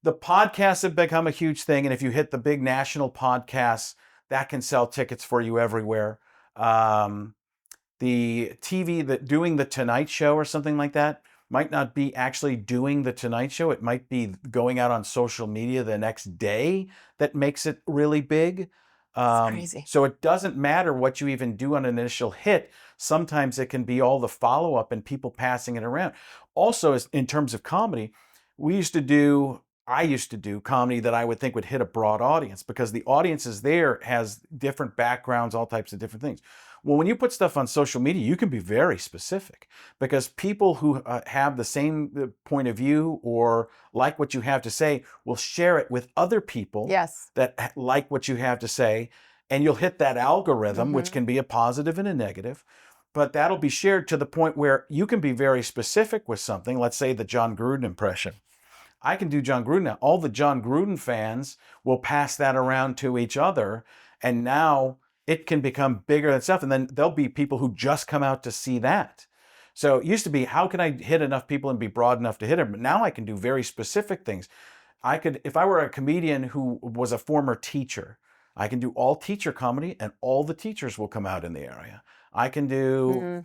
the podcasts have become a huge thing, and if you hit the big national podcasts, that can sell tickets for you everywhere. The TV doing the Tonight Show or something like that might not be actually doing the Tonight Show. It might be going out on social media the next day that makes it really big. That's crazy. So it doesn't matter what you even do on an initial hit. Sometimes it can be all the follow-up and people passing it around. Also, in terms of comedy, I used to do comedy that I would think would hit a broad audience because the audiences there has different backgrounds, all types of different things. Well, when you put stuff on social media, you can be very specific because people who have the same point of view or like what you have to say will share it with other people that like what you have to say, and you'll hit that algorithm, which can be a positive and a negative. But that'll be shared to the point where you can be very specific with something. Let's say the John Gruden impression. I can do John Gruden now. All the John Gruden fans will pass that around to each other, and now it can become bigger than itself. And then there'll be people who just come out to see that. So it used to be, how can I hit enough people and be broad enough to hit them? But now I can do very specific things. If I were a comedian who was a former teacher, I can do all teacher comedy, and all the teachers will come out in the area. I can do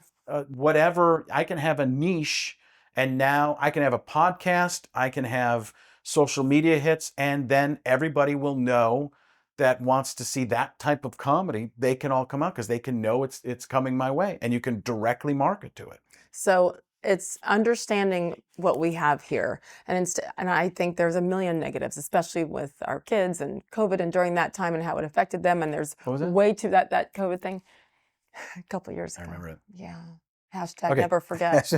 whatever. I can have a niche. And now I can have a podcast, I can have social media hits, and then everybody will know that wants to see that type of comedy. They can all come out because they can know it's coming my way, and you can directly market to it. So it's understanding what we have here. And I think there's a million negatives, especially with our kids and COVID and during that time and how it affected them. And there's way too that COVID thing a couple of years ago. I remember it. Yeah. Hashtag never forget.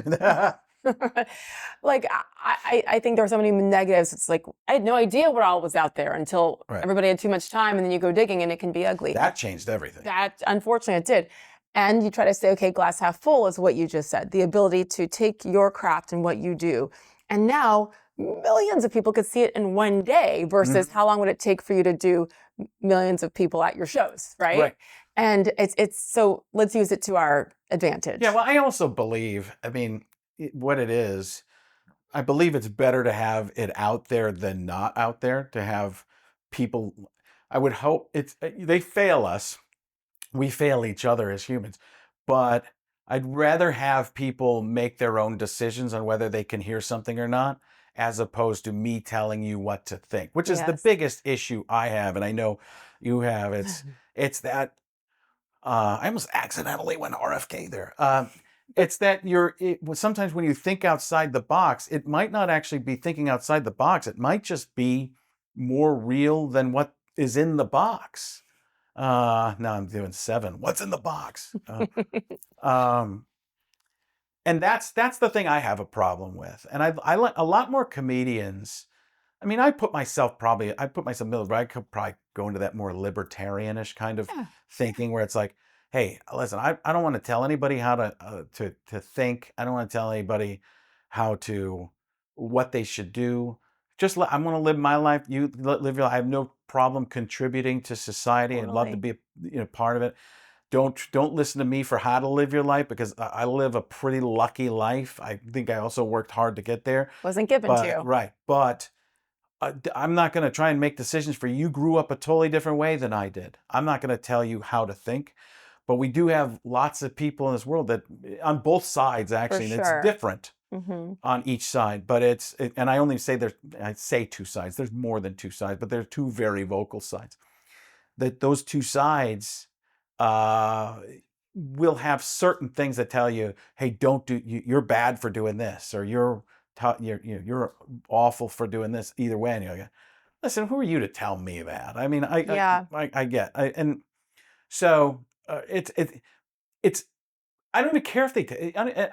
Like, I think there were so many negatives. It's like, I had no idea what all was out there until Right. everybody had too much time, and then you go digging and it can be ugly. That changed everything. That, unfortunately, it did. And you try to say, okay, glass half full is what you just said. The ability to take your craft and what you do. And now millions of people could see it in one day versus how long would it take for you to do millions of people at your shows, right? Right. And it's so let's use it to our advantage. Yeah, well, I also believe, I mean, what it is, I believe it's better to have it out there than not out there, to have people, I would hope they fail us. We fail each other as humans, but I'd rather have people make their own decisions on whether they can hear something or not, as opposed to me telling you what to think, which is the Yes. biggest issue I have, and I know you have. It's that I almost accidentally went RFK there. It's that sometimes when you think outside the box, it might not actually be thinking outside the box. It might just be more real than what is in the box. Now I'm doing 7. What's in the box? And that's the thing I have a problem with. And I like a lot more comedians. I mean, I put myself middle, but I could probably go into that more libertarianish kind of thinking where it's like, hey, listen, I don't want to tell anybody how to think. I don't want to tell anybody what they should do. I'm going to live my life. You live your life. I have no problem contributing to society. I'd love to be part of it. Don't listen to me for how to live your life, because I live a pretty lucky life. I think I also worked hard to get there. Wasn't given to you. Right. But I'm not going to try and make decisions for you. You grew up a totally different way than I did. I'm not going to tell you how to think. But we do have lots of people in this world that, on both sides, actually, and it's different on each side. But and I only say I say two sides. There's more than two sides, but there's two very vocal sides. Those two sides will have certain things that tell you, hey, you're bad for doing this, or you're awful for doing this. Either way, and you're like, listen, who are you to tell me that? I mean, I get, and so it's. I don't even care if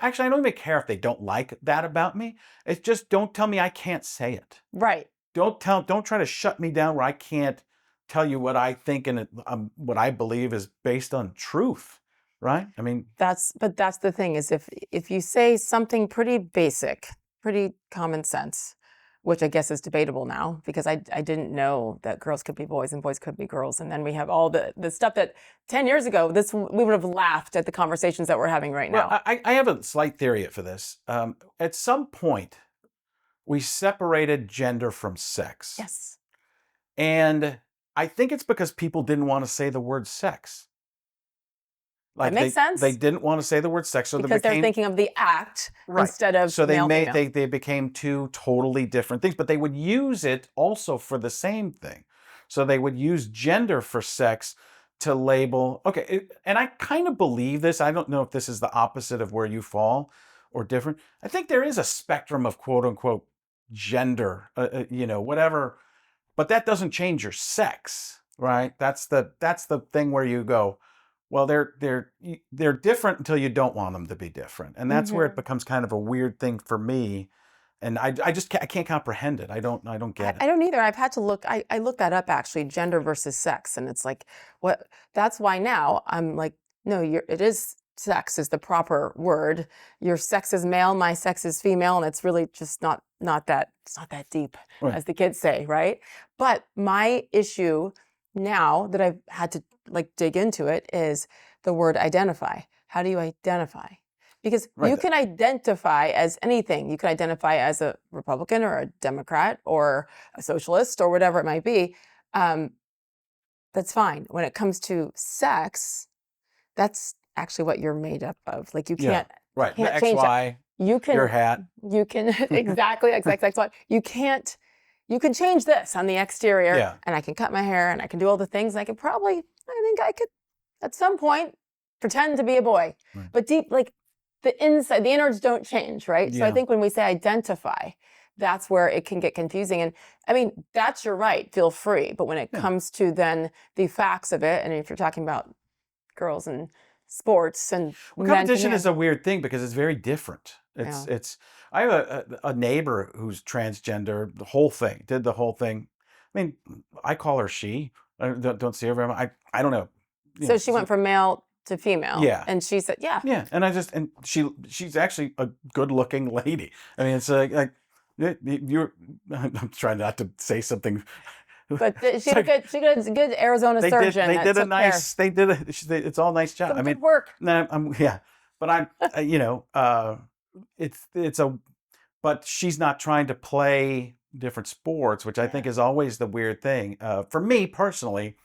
actually, I don't even care if they don't like that about me. It's just, don't tell me I can't say it. Right. Don't try to shut me down where I can't tell you what I think and what I believe is based on truth, right? I mean, that's the thing is, if you say something pretty basic, pretty common sense, which I guess is debatable now, because I didn't know that girls could be boys and boys could be girls, and then we have all the stuff that 10 years ago we would have laughed at the conversations that we're having right now. Well, I have a slight theory for this. At some point, we separated gender from sex. Yes. And I think it's because people didn't want to say the word sex. That makes sense. They didn't want to say the word sex, so because they're thinking of the act instead of so male, they became two totally different things, but they would use it also for the same thing. So they would use gender for sex to label. Okay, and I kind of believe this. I don't know if this is the opposite of where you fall or different. I think there is a spectrum of quote unquote gender, whatever. But that doesn't change your sex, right? That's the thing where you go, well, they're different until you don't want them to be different, and that's where it becomes kind of a weird thing for me, and I can't comprehend it. I don't get it. I don't either. I've had to look. I looked that up actually, gender versus sex, and it's like what. That's why now I'm like, no, it is. Sex is the proper word. Your sex is male, my sex is female, and it's really just not that. It's not that deep, as the kids say, right? But my issue now that I've had to dig into it is the word identify. How do you identify? Because you can identify as anything. You can identify as a Republican or a Democrat or a socialist or whatever it might be. That's fine. When it comes to sex, that's actually what you're made up of. Like you can't, right? Can't The change XY, you can your hat. You can exactly. You can't. You can change this on the exterior, and I can cut my hair, and I can do all the things. I think I could, at some point, pretend to be a boy. Right. But deep, the inside, the innards don't change, right? Yeah. So I think when we say identify, that's where it can get confusing. And I mean, that's your right. Feel free. But when it comes to then the facts of it, and if you're talking about girls and sports and competition is a weird thing because it's very different. It's. I have a neighbor who's transgender. The whole thing did the whole thing. I mean, I call her she. I don't see her very much. I don't know. You So know, she went from male to female. Yeah. And she said, yeah. Yeah, and she's actually a good-looking lady. I mean, it's like you're. I'm trying not to say something. But she had a good Arizona surgeon. They did a took nice. care. They did a. It's all nice job. Some I mean, good work. no, yeah, but it's a. But she's not trying to play different sports, which I think is always the weird thing. For me personally,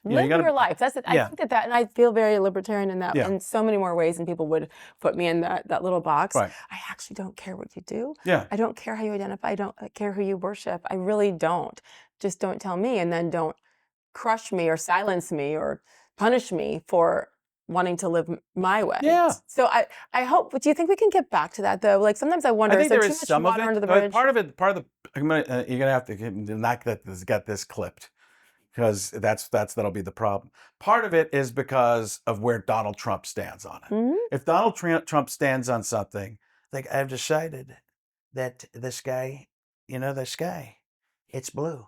Live you gotta, your life. That's it. I Yeah. think that, and I feel very libertarian in that, Yeah. in so many more ways than people would put me in that little box. Right. I actually don't care what you do. Yeah. I don't care how you identify. I don't care who you worship. I really don't. Just don't tell me, and then don't crush me or silence me or punish me for wanting to live my way. Yeah. So I hope. But do you think we can get back to that though? Like sometimes I wonder. I think is there there too is much some of water it. under the But bridge? part of the. You're gonna have to knock that. Got this clipped. Because that'll be the problem. Part of it is because of where Donald Trump stands on it. Mhm. If Donald Trump stands on something, Like I've decided that the sky, the sky, it's blue.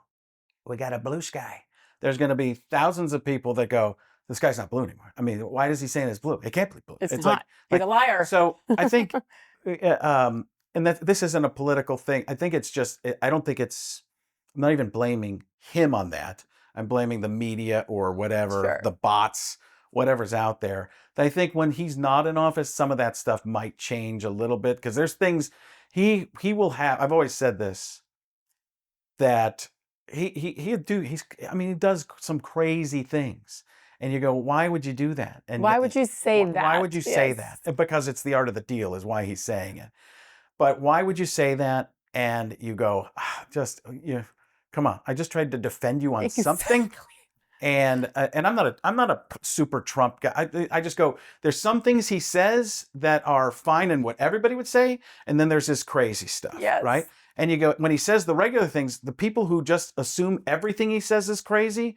We got a blue sky. there's going to be thousands of people that go, "The sky's not blue anymore." I mean, why is he saying it's blue? It can't be blue. It's not. He's a liar. So I think, and that this isn't a political thing. I think it's just. I don't think it's. I'm not even blaming him on that. I'm blaming the media or whatever, Sure. the bots, whatever's out there. I think when he's not in office, some of that stuff might change a little bit because there's things he will have. I've always said this, that he does some crazy things, and you go, why would you do that? And Why would you say that? Why would you say Yes. that? Because it's the art of the deal is why he's saying it. But why would you say that? And you go, come on. I just tried to defend you on something. And I'm not a super Trump guy. I just go, there's some things he says that are fine and what everybody would say, and then there's this crazy stuff, Yes. right? And you go, when he says the regular things, the people who just assume everything he says is crazy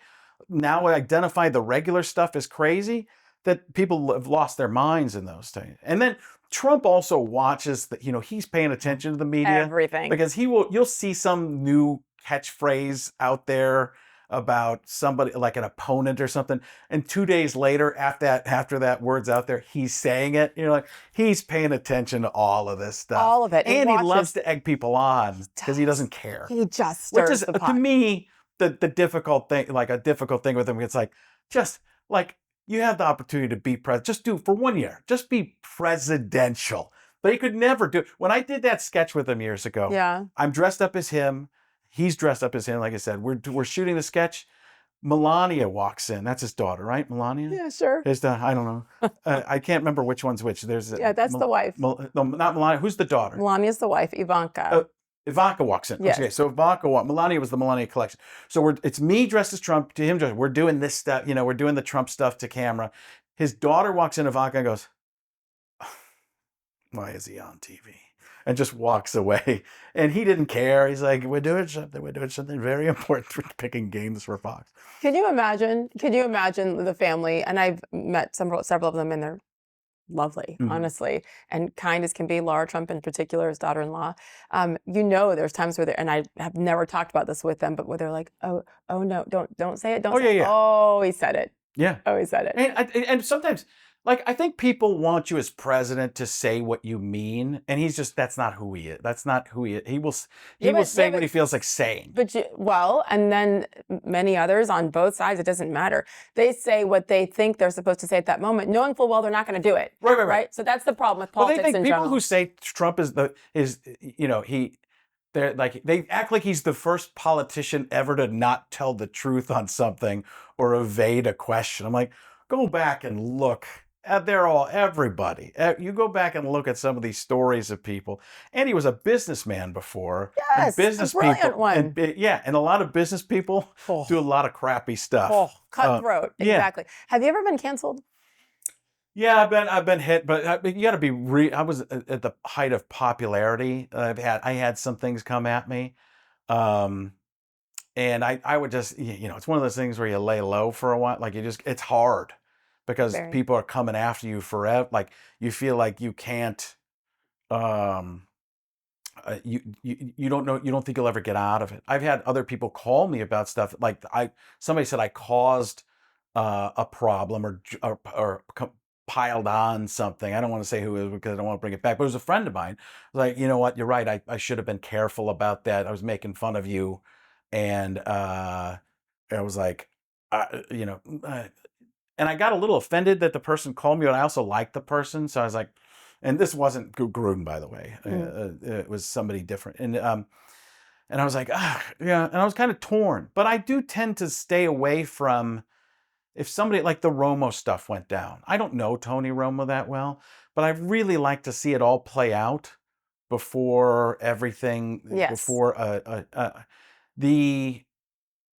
now identify the regular stuff as crazy, that people have lost their minds in those things. And then Trump also watches that, he's paying attention to the media. Everything. Because you'll see some new catchphrase out there about somebody like an opponent or something, and 2 days later after that word's out there, he's saying it. You're like, he's paying attention to all of this stuff. All of it. And he loves to egg people on because he doesn't care. He just Which stirs is the to pot. me the difficult thing, like a difficult thing with him. It's like, just like, you have the opportunity to be president. Just do it for 1 year. Just be presidential. But he could never do it. When I did that sketch with him years ago, Yeah. I'm dressed up as him. He's dressed up as him. Like I said, we're shooting the sketch. Melania walks in. That's his daughter, right? Melania? Yeah, sure. I don't know. I can't remember which one's which. Yeah, that's the wife. No, not Melania. Who's the daughter? Melania's the wife, Ivanka. Ivanka walks in. Yes. Okay, so Melania was the Melania collection. So it's me dressed as Trump, to him dressed. We're doing this stuff, we're doing the Trump stuff to camera. His daughter walks in, Ivanka, and goes, "Why is he on TV?" And just walks away. And he didn't care. He's like, we're doing something very important for picking games for Fox. Can you imagine the family? And I've met several of them, and they're lovely, Mhm. honestly, and kind as can be. Laura Trump in particular, his daughter-in-law. There's times where and I have never talked about this with them, but where they're like, oh no, don't say it, don't say it. Yeah. Oh, he said it. Yeah. Oh, he said it. And sometimes, like, I think people want you as president to say what you mean. And that's not who he is. That's not who he is. He will say what he feels like saying. And then many others on both sides, it doesn't matter. They say what they think they're supposed to say at that moment, knowing full well they're not going to do it. Right. So that's the problem with Well, politics they think in people general. who say Trump they're like, they act like he's the first politician ever to not tell the truth on something or evade a question. I'm like, go back and look. Everybody. You go back and look at some of these stories of people. And he was a businessman before. Yes, and a brilliant one. And a lot of business people do a lot of crappy stuff. Cutthroat. yeah. Exactly. Have you ever been canceled? Yeah, I've been hit, but you got to be. I was at the height of popularity. I had some things come at me, and I would just, it's one of those things where you lay low for a while. Like it's hard because Very. people are coming after you forever. Like you feel like you can't. um, you don't know, you don't think you'll ever get out of it. I've had other people call me about stuff like somebody said I caused a problem or piled on something. I don't want to say who it was because I don't want to bring it back, but it was a friend of mine. Like, you know what, you're right. I should have been careful about that. I was making fun of you, and I was like, you know. And I got a little offended that the person called me, and I also liked the person, so I was like, and this wasn't Gruden, by the way. It was somebody different, and I was like, yeah, and I was kind of torn. But I do tend to stay away from if somebody like the Romo stuff went down. I don't know Tony Romo that well, but I really like to see it all play out before everything. Yes. Before the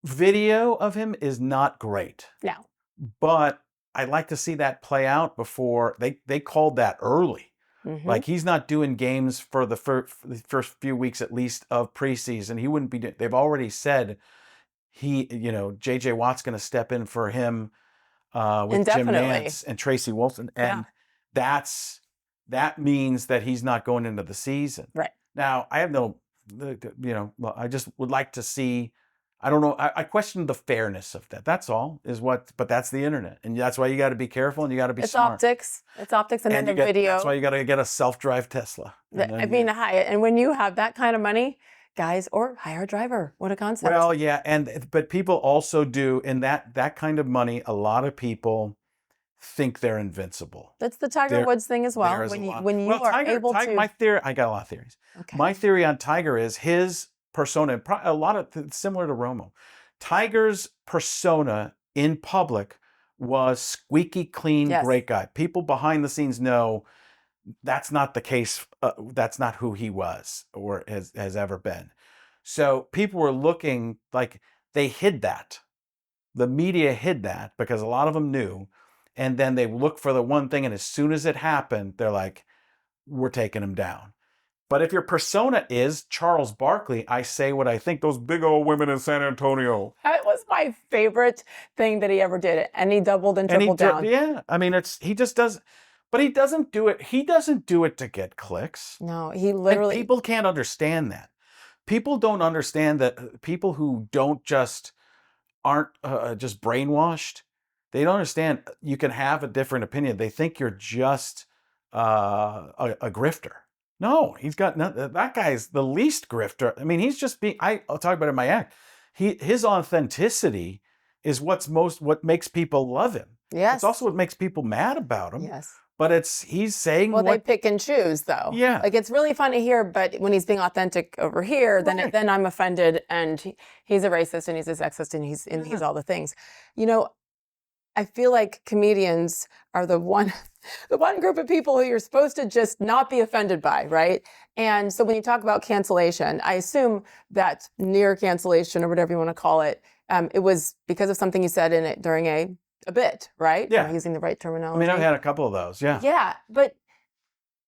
video of him is not great. No. But I'd like to see that play out before they called that early. Mm-hmm. Like, he's not doing games for the first few weeks at least of preseason. He wouldn't be. They've already said JJ Watt's going to step in for him with Jim Nantz and Tracy Wilson, and that means that he's not going into the season. Right. Now, I have I just would like to see. I don't know. I question the fairness of that. That's all. But that's the internet, and that's why you got to be careful and you got to be smart. It's optics, and then the video. That's why you got to get a self-drive Tesla. And when you have that kind of money, guys, or hire a driver. What a concept. Well, yeah, but people also do in that kind of money. A lot of people think they're invincible. That's the Tiger Woods thing as well. When you are able to. My theory. I got a lot of theories. Okay. My theory on Tiger is his persona, a lot of similar to Romo. Tiger's persona in public was squeaky clean, great guy. People behind the scenes know that's not the case. That's not who he was or has ever been. So people were looking like they hid that. The media hid that because a lot of them knew. And then they look for the one thing, and as soon as it happened, they're like, we're taking him down. But if your persona is Charles Barkley, I say what I think. Those big old women in San Antonio. That was my favorite thing that he ever did. And he doubled and tripled down. Yeah, I mean, he just does, but he doesn't do it. He doesn't do it to get clicks. No, he literally. And people can't understand that. People don't understand that. People who aren't just brainwashed. They don't understand. You can have a different opinion. They think you're just a grifter. No, he's got that guy's the least grifter. I mean, he's just being. I'll talk about it in my act. His authenticity is what makes people love him. Yes. It's also what makes people mad about him. Yes. But he's saying. Well, they pick and choose, though. Yeah. Like, it's really fun to hear, but when he's being authentic over here, then I'm offended, and he's a racist, and he's a sexist, and he's all the things. I feel like comedians are the one group of people who you're supposed to just not be offended by, right? And so when you talk about cancellation, I assume that near cancellation or whatever you want to call it, it was because of something you said in it during a bit, right? Yeah. Am I using the right terminology? I mean, I've had a couple of those, yeah. Yeah, but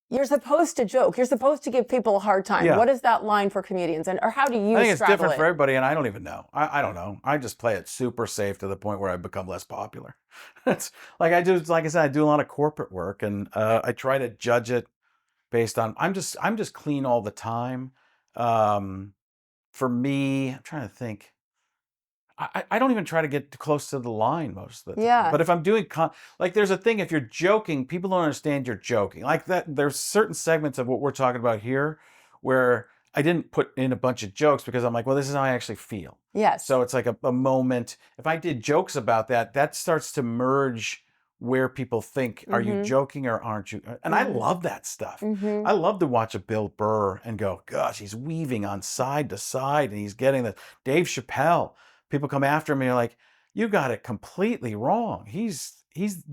you're supposed to joke. You're supposed to give people a hard time. Yeah. What is that line for comedians? Or how do you I think it's straddle different it? for everybody, and I don't even know. I don't know. I just play it super safe to the point where I become less popular. It's like I said, I do a lot of corporate work, and I try to judge it based on. I'm just clean all the time. For me, I'm trying to think. I don't even try to get close to the line most of the time. Yeah. But if I'm doing there's a thing, if you're joking, people don't understand you're joking. Like that, there's certain segments of what we're talking about here where I didn't put in a bunch of jokes because I'm like, well, this is how I actually feel. Yes. So it's like a moment. If I did jokes about that starts to merge where people think, are you joking or aren't you? And I love that stuff. I love to watch a Bill Burr and go, gosh, he's weaving on side to side and he's getting the Dave Chappelle. People come after me like, you got it completely wrong. He's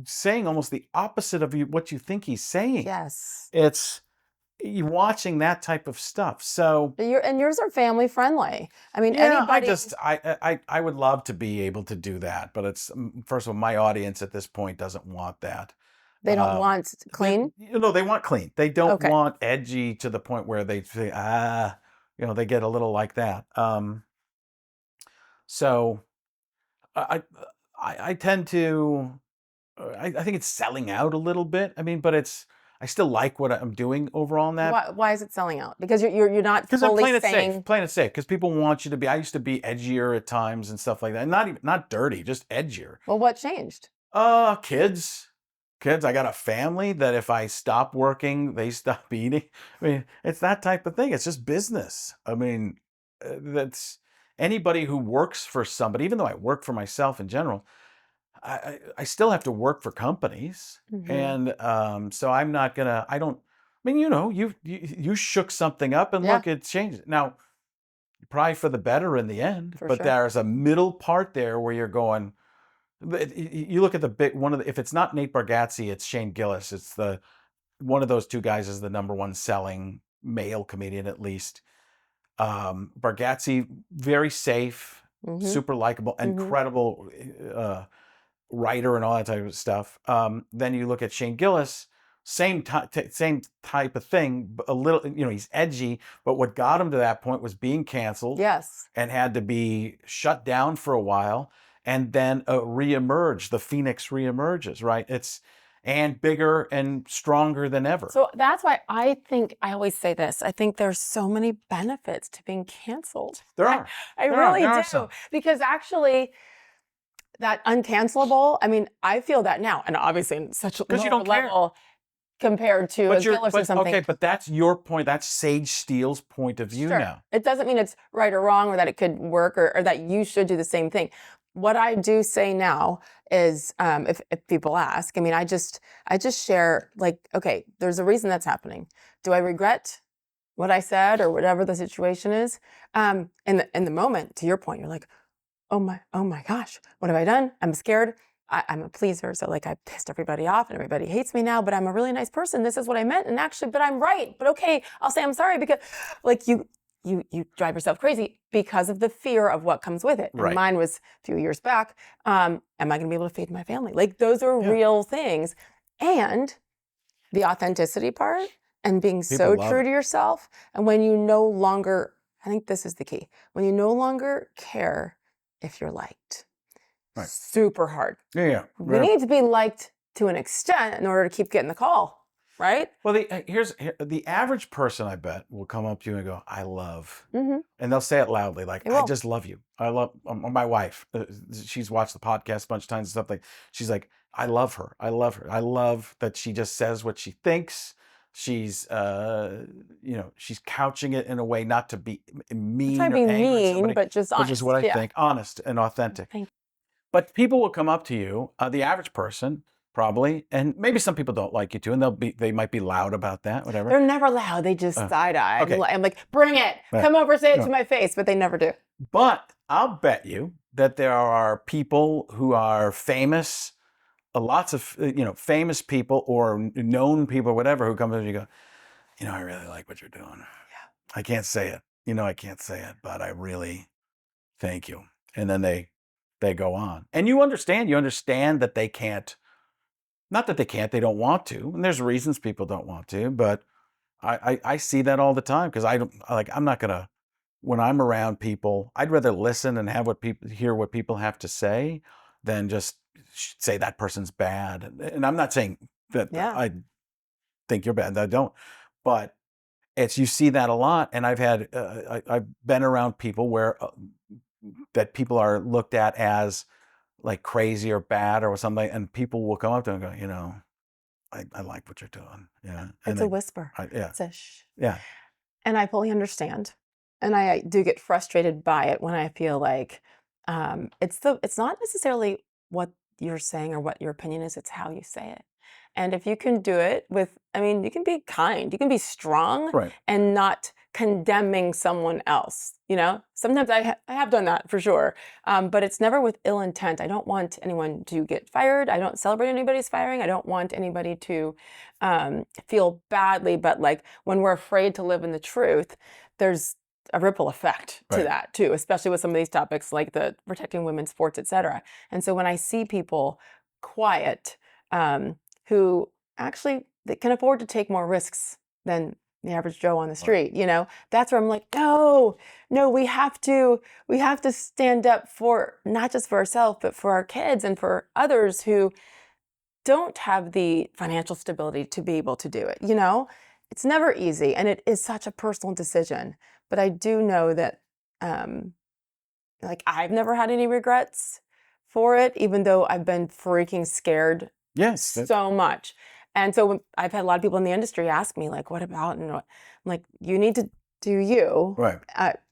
saying almost the opposite of what you think he's saying. Yes. It's you watching that type of stuff. So yours are family friendly. I mean, yeah, anybody. I would love to be able to do that, but it's first of all, my audience at this point doesn't want that. They don't want clean. They want clean. They don't want edgy to the point where they say they get a little like that. So I tend to I think it's selling out a little bit. I mean, but I still like what I'm doing overall in that. Why is it selling out? Because you're not Because I'm fully playing it saying. safe, playing it safe. Because people want you to be. I used to be edgier at times and stuff like that. Not dirty, just edgier. Well, what changed? Kids. I got a family that if I stop working, they stop eating. I mean, it's that type of thing. It's just business. I mean, that's anybody who works for somebody. Even though I work for myself in general, I still have to work for companies, and so I'm not gonna. I don't. I mean, you shook something up, and look, it changed. Now, probably for the better in the end, but there's a middle part there where you're going. You look at the big one of the, if it's not Nate Bargatze, it's Shane Gillis. It's one of those two guys is the #1 selling male comedian, at least. Bargatze, very safe, super likable, incredible writer and all that type of stuff. Then you look at Shane Gillis, same type of thing, a little, he's edgy, but what got him to that point was being canceled. Yes. And had to be shut down for a while. And then reemerge. The Phoenix reemerges, right? And bigger and stronger than ever. So that's why I think I always say this. I think there's so many benefits to being canceled. There are. I really do. Because actually, that uncancelable, I mean, I feel that now. And obviously in such a lower level compared to a Gillis or something. Okay, but that's your point. That's Sage Steele's point of view now. It doesn't mean it's right or wrong or that it could work or that you should do the same thing. What I do say now is, if people ask, I mean, I just share like, okay, there's a reason that's happening. Do I regret what I said or whatever the situation is? In the moment, to your point, you're like, oh my gosh, what have I done? I'm scared. I'm a pleaser, so like I pissed everybody off and everybody hates me now. But I'm a really nice person. This is what I meant, and actually, but I'm right. But okay, I'll say I'm sorry because, like you drive yourself crazy because of the fear of what comes with it. And mine was a few years back. Am I going to be able to feed my family? Like those are real things. And the authenticity part and being so true to yourself. And when you no longer, I think this is the key, when you no longer care if you're liked. Super hard. Yeah. We need to be liked to an extent in order to keep getting the call. Right? Well, the average person, I bet, will come up to you and go, I love. And they'll say it loudly, like, I just love you. I love my wife. She's watched the podcast a bunch of times and stuff. She's like, I love her. I love her. I love that she just says what she thinks. She's, she's couching it in a way not to be mean or angry, but just honest. Which is what I think, honest and authentic. But people will come up to you, the average person, probably, and maybe some people don't like you too, and they might be loud about that, whatever. They're never loud. They just side-eye. Okay. I'm like, bring it. Come over, say it to my face, but they never do. But I'll bet you that there are people who are famous, lots of famous people or known people, whatever, who come to you and go, I really like what you're doing. Yeah. I can't say it. I can't say it, but I really thank you. And then they go on, and you understand that they can't. Not that they can't, they don't want to. And there's reasons people don't want to, but I see that all the time because I'm not gonna, when I'm around people, I'd rather listen and hear what people have to say than just say that person's bad. And I'm not saying that I think you're bad. I don't. But you see that a lot. And I've been around people where that people are looked at as like crazy or bad or something, and people will come up to them and go, I like what you're doing. Yeah. It's a whisper. It's a shh. Yeah. And I fully understand. And I do get frustrated by it when I feel like it's not necessarily what you're saying or what your opinion is, it's how you say it. And if you can do it you can be kind, you can be strong and not condemning someone else. Sometimes I have done that for sure. But it's never with ill intent. I don't want anyone to get fired. I don't celebrate anybody's firing. I don't want anybody to feel badly. But like when we're afraid to live in the truth, there's a ripple effect to that too, especially with some of these topics like the protecting women's sports, et cetera. And so when I see people quiet, who actually they can afford to take more risks than the average Joe on the street, that's where I'm like, no, we have to stand up for not just for ourselves, but for our kids and for others who don't have the financial stability to be able to do it. You know, it's never easy, and it is such a personal decision. But I do know that, like, I've never had any regrets for it, even though I've been freaking scared Yes. that- so much. And so I've had a lot of people in the industry ask me, like, what about, and I'm like, you need to do you. Right.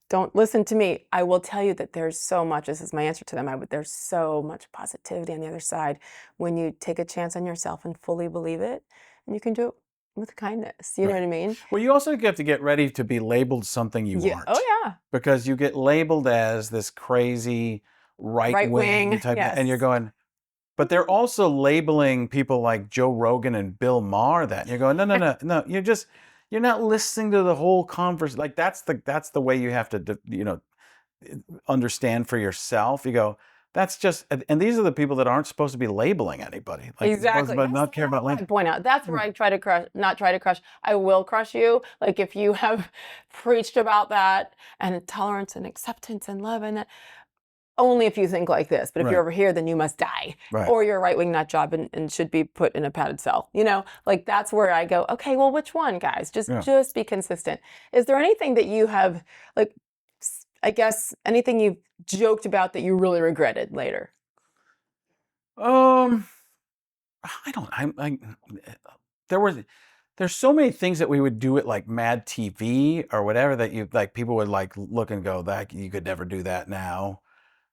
Don't listen to me. I will tell you that there's so much, this is my answer to them, there's so much positivity on the other side when you take a chance on yourself and fully believe it, and you can do it with kindness. You know Right. what I mean? Well, you also have to get ready to be labeled something you aren't. Oh, yeah. Because you get labeled as this crazy right wing Right-wing, type, yes. and you're going. But they're also labeling people like Joe Rogan and Bill Maher that, and you're going, no. You're not listening to the whole conversation. Like that's the way you have to, understand for yourself. You go, that's just, and these are the people that aren't supposed to be labeling anybody. Like, Exactly. but not care about I like. point out that's where I try to crush, not try to crush. I will crush you. Like if you have preached about that and tolerance and acceptance and love and that, only if you think like this. But if Right. you're over here, then you must die. Right. Or you're a right-wing nut job and should be put in a padded cell. You know, like that's where I go, okay, well, which one, guys? Just be consistent. Is there anything that you have, like, I guess, anything you've joked about that you really regretted later? I don't. There's so many things that we would do at like MADtv or whatever that you like. People would like look and go, that you could never do that now.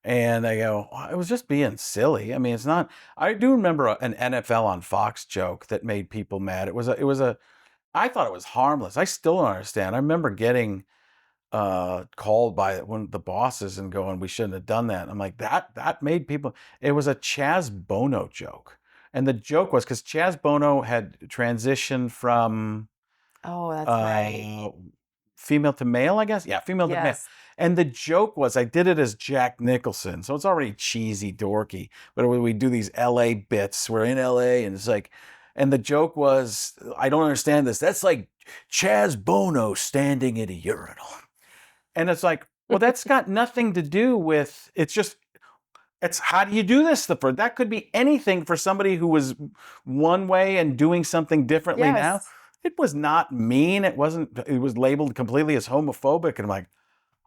And I go, "Oh, it was just being silly. I mean, it's not. I do remember an NFL on Fox joke that made people mad. I thought it was harmless. I still don't understand. I remember getting called by one of the bosses and going, we shouldn't have done that. And I'm like, that made people. It was a Chaz Bono joke. And the joke was because Chaz Bono had transitioned from Oh, that's right. female to male, I guess. Yeah, female to male. Yes. And the joke was, I did it as Jack Nicholson, so it's already cheesy, dorky. But when we do these LA bits, we're in LA, and it's like, and the joke was, I don't understand this. That's like Chaz Bono standing in a urinal, and it's like, well, that's got nothing to do with. It's how do you do this? That could be anything for somebody who was one way and doing something differently now. Yes. It was not mean. It wasn't. It was labeled completely as homophobic, and I'm like,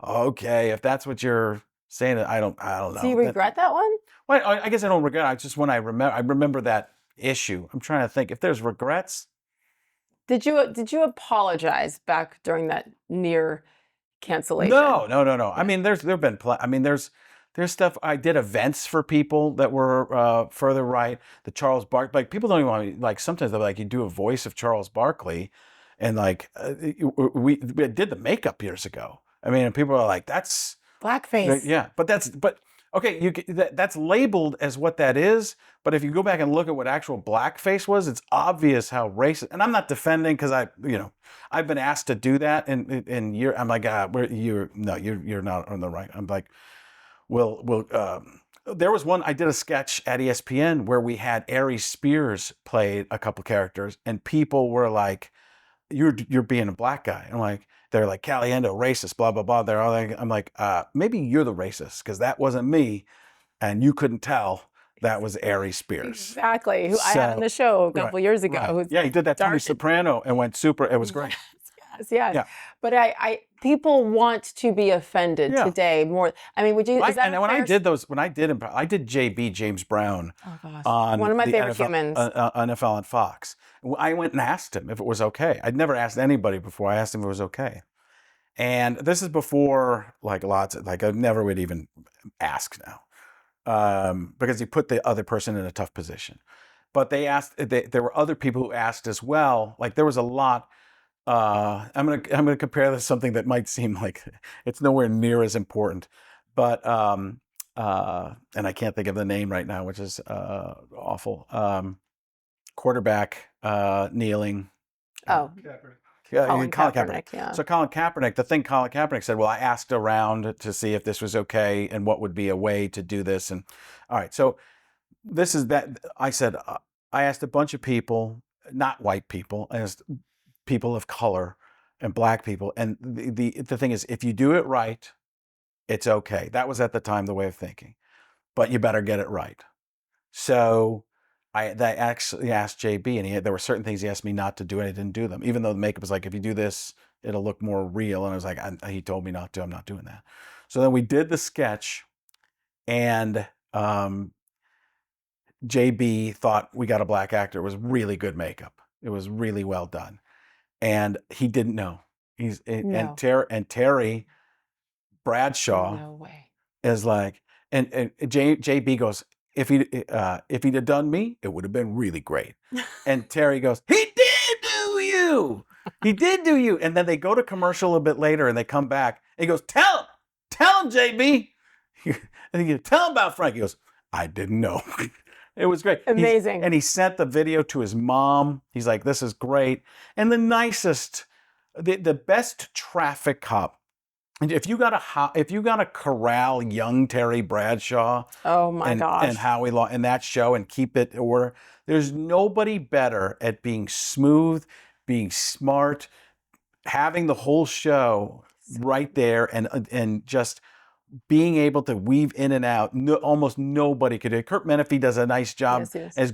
okay, if that's what you're saying, I don't know. Do you regret that one? Well, I guess I don't regret. I just when I remember that issue. I'm trying to think if there's regrets. Did you apologize back during that near cancellation? No. I mean, there've been. There's stuff. I did events for people that were further right. The Charles Barkley. Like people don't even want to, like sometimes they're like, you do a voice of Charles Barkley, and like we did the makeup years ago. I mean, and people are like, that's Blackface. yeah, but okay, that's labeled as what that is. But if you go back and look at what actual blackface was, it's obvious how racist. And I'm not defending because I've been asked to do that, and I'm like, you're not on the right. I'm like, there was one, I did a sketch at ESPN where we had Aries Spears played a couple characters, and people were like, you're being a black guy. I'm like, they're like, Caliendo, racist, blah, blah, blah. They're all like, I'm like, maybe you're the racist because that wasn't me, and you couldn't tell that was Aries Spears. Exactly. Who I had on the show a couple years ago. Right. Yeah, he did that Tony dark. Soprano and went super. It was great. Yes. Yeah. But people want to be offended today more. I mean, would you? Is that and when I did JB, James Brown, oh gosh, on one of my the favorite NFL, humans. NFL on Fox. I went and asked him if it was okay. I'd never asked anybody before. I asked him if it was okay. And this is before I never would even ask now, because he put the other person in a tough position. But there were other people who asked as well. Like there was a lot. I'm gonna compare this to something that might seem like it's nowhere near as important, but and I can't think of the name right now, which is awful. Quarterback kneeling. Oh. Colin Kaepernick, yeah. So Colin Kaepernick, the thing Colin Kaepernick said, well, I asked around to see if this was okay and what would be a way to do this. And all right, so this is that. I said, I asked a bunch of people, not white people, I asked people of color and black people. And the thing is, if you do it right, it's okay. That was at the time the way of thinking, but you better get it right. So I actually asked JB, and there were certain things he asked me not to do, and I didn't do them. Even though the makeup was like, if you do this, it'll look more real. And I was like, he told me not to. I'm not doing that. So then we did the sketch, and JB thought we got a black actor. It was really good makeup. It was really well done, and he didn't know. No. And Terry Bradshaw No way. is like, and JB goes, if he'd have done me, it would have been really great. And Terry goes, he did do you. He did do you. And then they go to commercial a bit later, and they come back. And he goes, tell him, JB. And he goes, tell him about Frank. He goes, I didn't know. It was great. Amazing. And he sent the video to his mom. He's like, this is great. And the nicest, the best traffic cop. And if you got to corral young Terry Bradshaw, Oh my gosh. and Howie Long in that show and keep it in order, there's nobody better at being smooth, being smart, having the whole show right there, and just being able to weave in and out. Almost nobody could do it. Kurt Menefee does a nice job. Yes, he does. As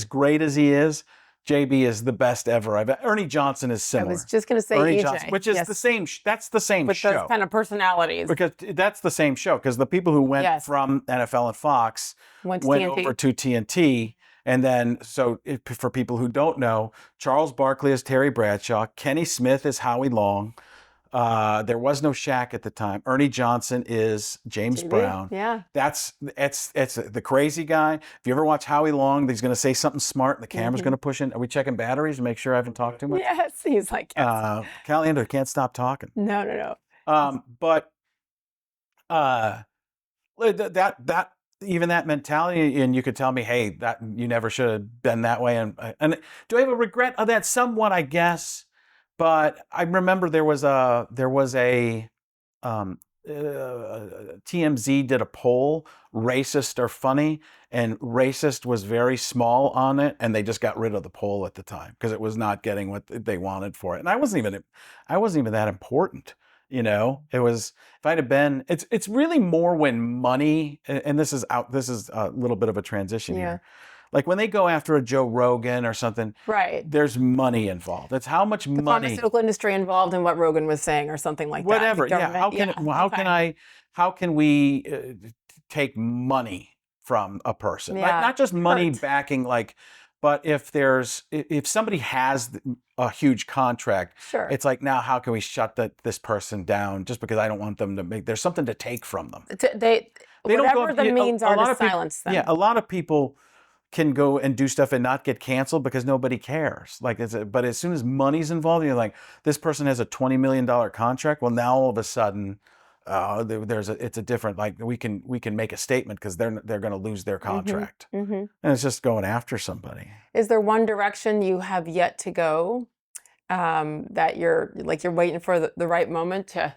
great as he is. JB is the best ever. Ernie Johnson is I similar. was just going to say Ernie EJ. Johnson, which is Yes. the same. That's the same With show. those kind of personalities. Because that's the same show. Because the people who went Yes. from NFL and Fox Went to went TNT. over to TNT. And then, for people who don't know, Charles Barkley is Terry Bradshaw. Kenny Smith is Howie Long. There was no Shaq at the time. Ernie Johnson is James JB. Brown. Yeah. It's the crazy guy. If you ever watch Howie Long, he's going to say something smart, and the camera's going to push in. Are we checking batteries to make sure I haven't talked too much? Yes. He's like, yes. Caliendo can't stop talking. No. But that even that mentality, and you could tell me, hey, that you never should have been that way. And do I have a regret of that? Somewhat, I guess. But I remember there was a TMZ did a poll, racist or funny, and racist was very small on it, and they just got rid of the poll at the time because it was not getting what they wanted for it. And I wasn't even that important, you know. It was, if I'd have been, it's really more when money, and this is a little bit of a transition here. Like when they go after a Joe Rogan or something, Right. there's money involved. It's how much The money. pharmaceutical industry involved in what Rogan was saying or something like Whatever. that. Yeah. How can we take money from a person? Yeah. Not just money Hurt. backing, but if somebody has a huge contract, Sure. it's like, now how can we shut this person down just because I don't want them to there's something to take from them. They don't whatever go- the a- means a are lot to of people- silence them. Yeah, a lot of people can go and do stuff and not get canceled because nobody cares. But as soon as money's involved, you're like, this person has a $20 million contract. Well, now all of a sudden, it's a different, like we can make a statement because they're going to lose their contract, and it's just going after somebody. Is there one direction you have yet to go that you're waiting for the right moment to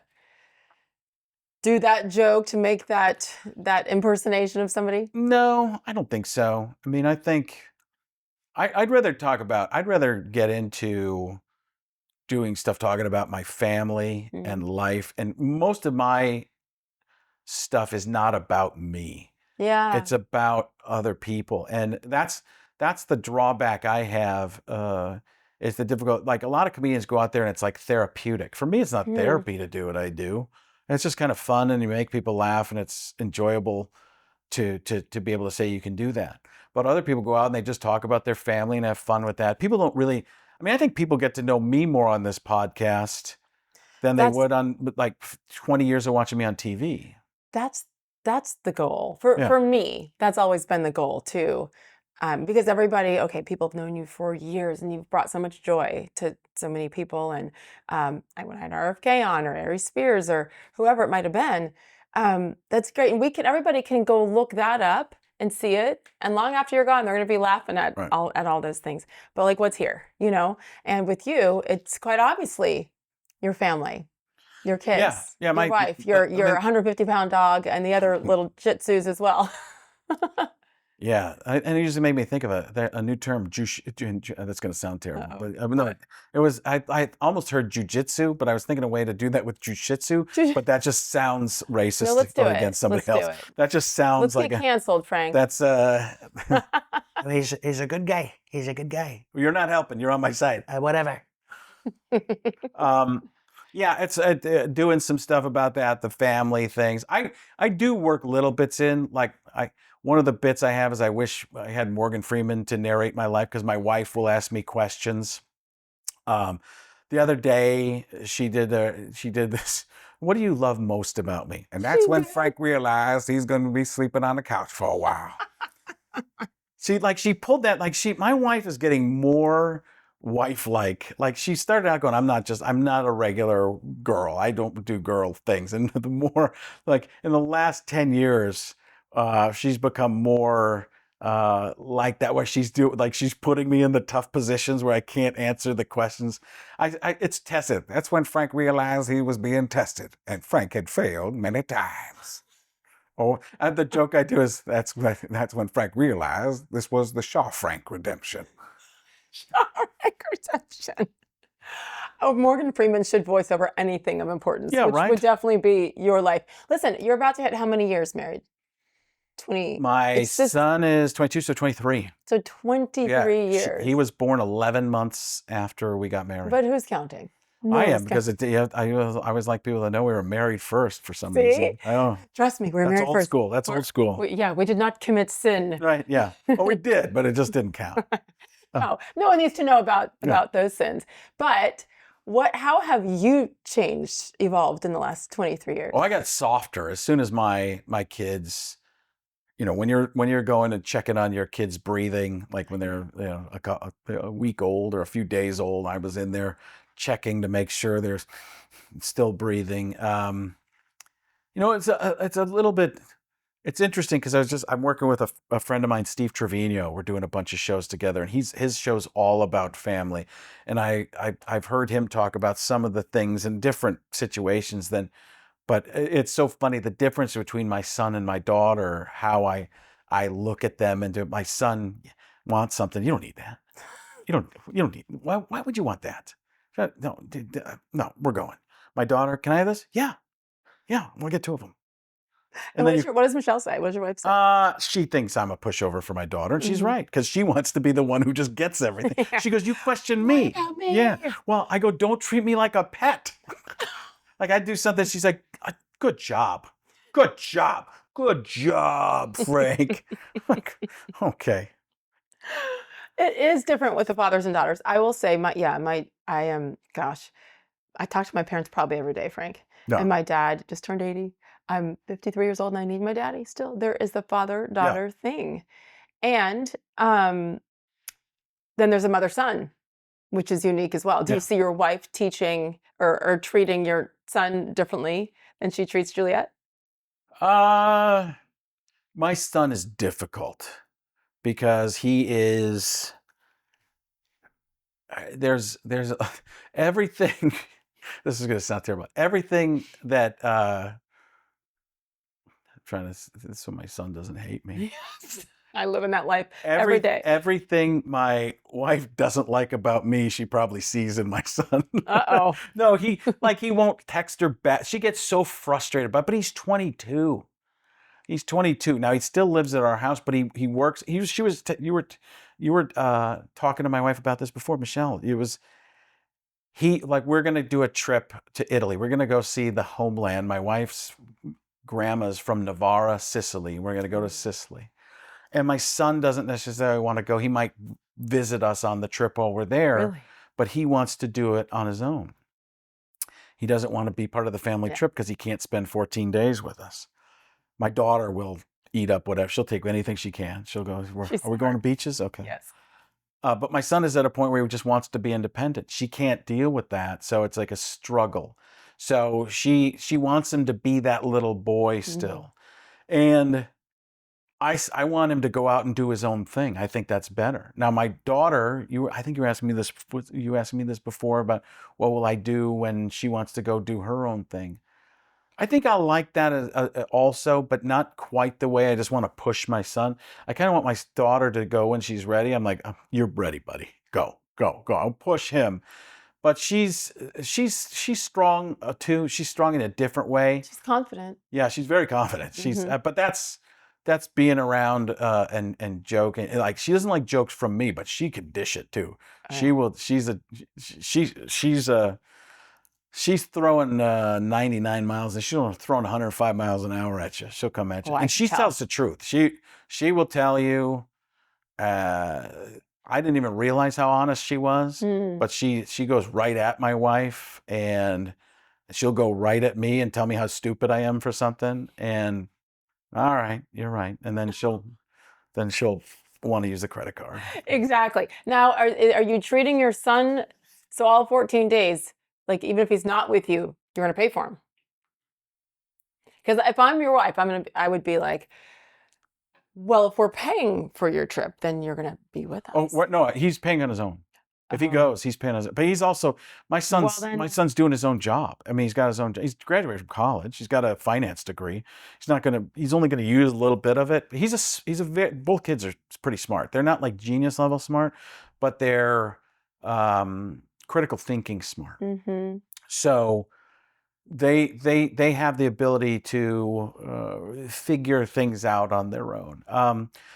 do that joke, to make that impersonation of somebody? No, I don't think so. I mean, I think I'd rather get into doing stuff talking about my family and life, and most of my stuff is not about me. Yeah. It's about other people, and that's the drawback I have. Is the difficult, like a lot of comedians go out there and it's like therapeutic. For me, it's not therapy to do what I do. It's just kind of fun, and you make people laugh, and it's enjoyable to be able to say you can do that. But other people go out and they just talk about their family and have fun with that. People don't really. I mean, I think people get to know me more on this podcast than they would on like 20 years of watching me on TV. That's the goal for me. That's always been the goal too, because people have known you for years, and you've brought so much joy to so many people. And when I had RFK on, or Ari Spears, or whoever it might have been, that's great. And everybody can go look that up and see it. And long after you're gone, they're going to be laughing at all those things. But like, what's here, you know? And with you, it's quite obviously your family. Your kids, your wife, your 150-pound dog, and the other little Shih Tzus as well. Yeah, and it usually made me think of a new term, that's going to sound terrible, Uh-oh. but no, it was, I almost heard jujitsu, but I was thinking a way to do that with jujitsu, but that just sounds racist No, let's do or it. against somebody Let's do else. it. That just sounds Let's like get canceled, Frank. that's, He's a good guy. He's a good guy. you're not helping, you're on my side. Whatever. Yeah, it's doing some stuff about that, the family things. I do work little bits in, like one of the bits I have is I wish I had Morgan Freeman to narrate my life because my wife will ask me questions. The other day she did this. What do you love most about me? And that's when Frank realized he's going to be sleeping on the couch for a while. She pulled that, my wife is getting more wife-like. Like she started out going, I'm not a regular girl. I don't do girl things. And the more, like in the last 10 years, she's become more like that, where she's putting me in the tough positions where I can't answer the questions. It's tested. That's when Frank realized he was being tested, and Frank had failed many times. Oh, and the joke I do is that's when Frank realized this was the Shaw Frank redemption. Shaw Frank redemption. Oh, Morgan Freeman should voice over anything of importance, Yeah, which right? would definitely be your life. Listen, you're about to hit how many years married? 20. My son is 22, so 23. So 23 years. He was born 11 months after we got married. But who's counting? No I one's am, because I always like people to know we were married first for some See? reason. I don't know. Trust me, we're That's married old first. school. That's old school. We did not commit sin. Right, yeah. Well, we did, but it just didn't count. No one needs to know about those sins. But how have you changed, evolved in the last 23 years? Oh, I got softer as soon as my kids, when you're going and checking on your kids' breathing, like when they're a week old or a few days old, I was in there checking to make sure they're still breathing. It's a little bit. It's interesting because I'm working with a friend of mine, Steve Trevino. We're doing a bunch of shows together, and his show's all about family. And I've heard him talk about some of the things in different situations but it's so funny, the difference between my son and my daughter, how I look at them, and my son wants something. You don't need that. You don't need. Why would you want that? No, we're going. My daughter, can I have this? Yeah, we'll get two of them. And what does Michelle say? What does your wife say? She thinks I'm a pushover for my daughter, and she's right, because she wants to be the one who just gets everything. Yeah. She goes, "You question me." What about me? Yeah. Well, I go, "Don't treat me like a pet." Like I do something, she's like, "Good job, Frank." Like, okay. It is different with the fathers and daughters. I will say, I talk to my parents probably every day, Frank. No. And my dad just turned 80. I'm 53 years old and I need my daddy still. There is the father-daughter thing. And then there's a mother-son, which is unique as well. Do you see your wife teaching or treating your son differently than she treats Juliet? My son is difficult because he is. There's everything. This is going to sound terrible. Everything that I'm trying to, so my son doesn't hate me. Yes. I live in that life every day. Everything my wife doesn't like about me, she probably sees in my son. Uh-oh. No, he won't text her back. She gets so frustrated, but he's 22. He's 22 now. He still lives at our house, but he works. You were talking to my wife about this before, Michelle. We're gonna do a trip to Italy. We're gonna go see the homeland. My wife's grandma's from Novara, Sicily. We're gonna go to Sicily, and my son doesn't necessarily want to go. He might visit us on the trip while we're there, Really? but he wants to do it on his own. He doesn't want to be part of the family trip because he can't spend 14 days with us. My daughter will eat up whatever. She'll take anything she can. She'll go, are we going to beaches? Okay. Yes. But my son is at a point where he just wants to be independent. She can't deal with that. So it's like a struggle. So she wants him to be that little boy still. And I want him to go out and do his own thing. I think that's better. Now, my daughter, I think you asked me this before about what will I do when she wants to go do her own thing. I think I like that also, but not quite the way I just want to push my son. I kind of want my daughter to go when she's ready. I'm like, you're ready, buddy. Go, go, go. I'll push him. But she's strong too. She's strong in a different way. She's confident. Yeah, she's very confident. She's but that's being around and joking. Like she doesn't like jokes from me, but she can dish it too. She will. She's throwing 99 miles and she's throwing 105 miles an hour at you. She'll come at you. Oh, I And she can tell. tells the truth. She will tell you, I didn't even realize how honest she was, but she goes right at my wife and she'll go right at me and tell me how stupid I am for something. And all right, you're right. And then she'll want to use the credit card. Exactly. Now, are you treating your son, so all 14 days, like even if he's not with you, you're going to pay for him? Because if I'm your wife, I would be like, well, if we're paying for your trip, then you're going to be with us. Oh, what? No, he's paying on his own. If he goes, he's paying on his own. But he's also, my son's doing his own job. I mean, he's got his own, he's graduated from college. He's got a finance degree. He's only going to use a little bit of it. Both kids are pretty smart. They're not like genius level smart, but they're critical thinking smart. Mm-hmm. So they have the ability to figure things out on their own.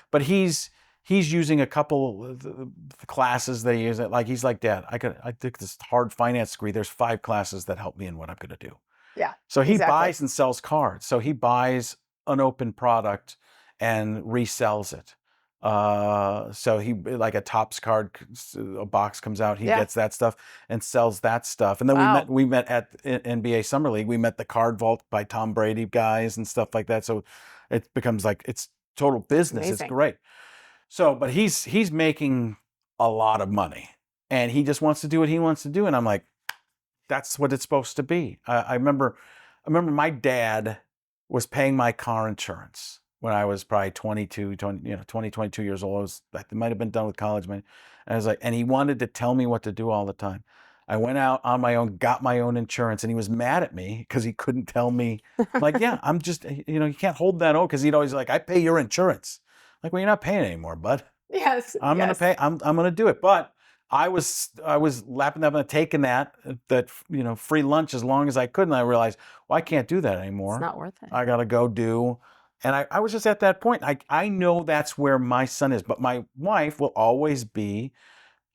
But he's using a couple of the classes they use. Like he's like, Dad, I took this hard finance degree. There's 5 classes that help me in what I'm going to do. Yeah. So he buys and sells cards. So he buys an open product and resells it. So he, like a Topps card, a box comes out, he gets that stuff and sells that stuff. And then we met at NBA Summer League. We met the Card Vault by Tom Brady guys and stuff like that. So it becomes like, it's total business. Amazing. It's great. So, but he's making a lot of money and he just wants to do what he wants to do. And I'm like, that's what it's supposed to be. I remember my dad was paying my car insurance when I was probably 22 years old. I might have been done with college. And I was like, and he wanted to tell me what to do all the time. I went out on my own, got my own insurance, and he was mad at me because he couldn't tell me. I'm like, yeah, I'm just, you can't hold that over, because he'd always like, I pay your insurance. Like, well, you're not paying anymore, bud. Yes. I'm gonna pay. I'm gonna do it. But I was lapping up and taking that free lunch as long as I could, and I realized, well, I can't do that anymore. It's not worth it. I gotta go do. And I was just at that point. I know that's where my son is, but my wife will always be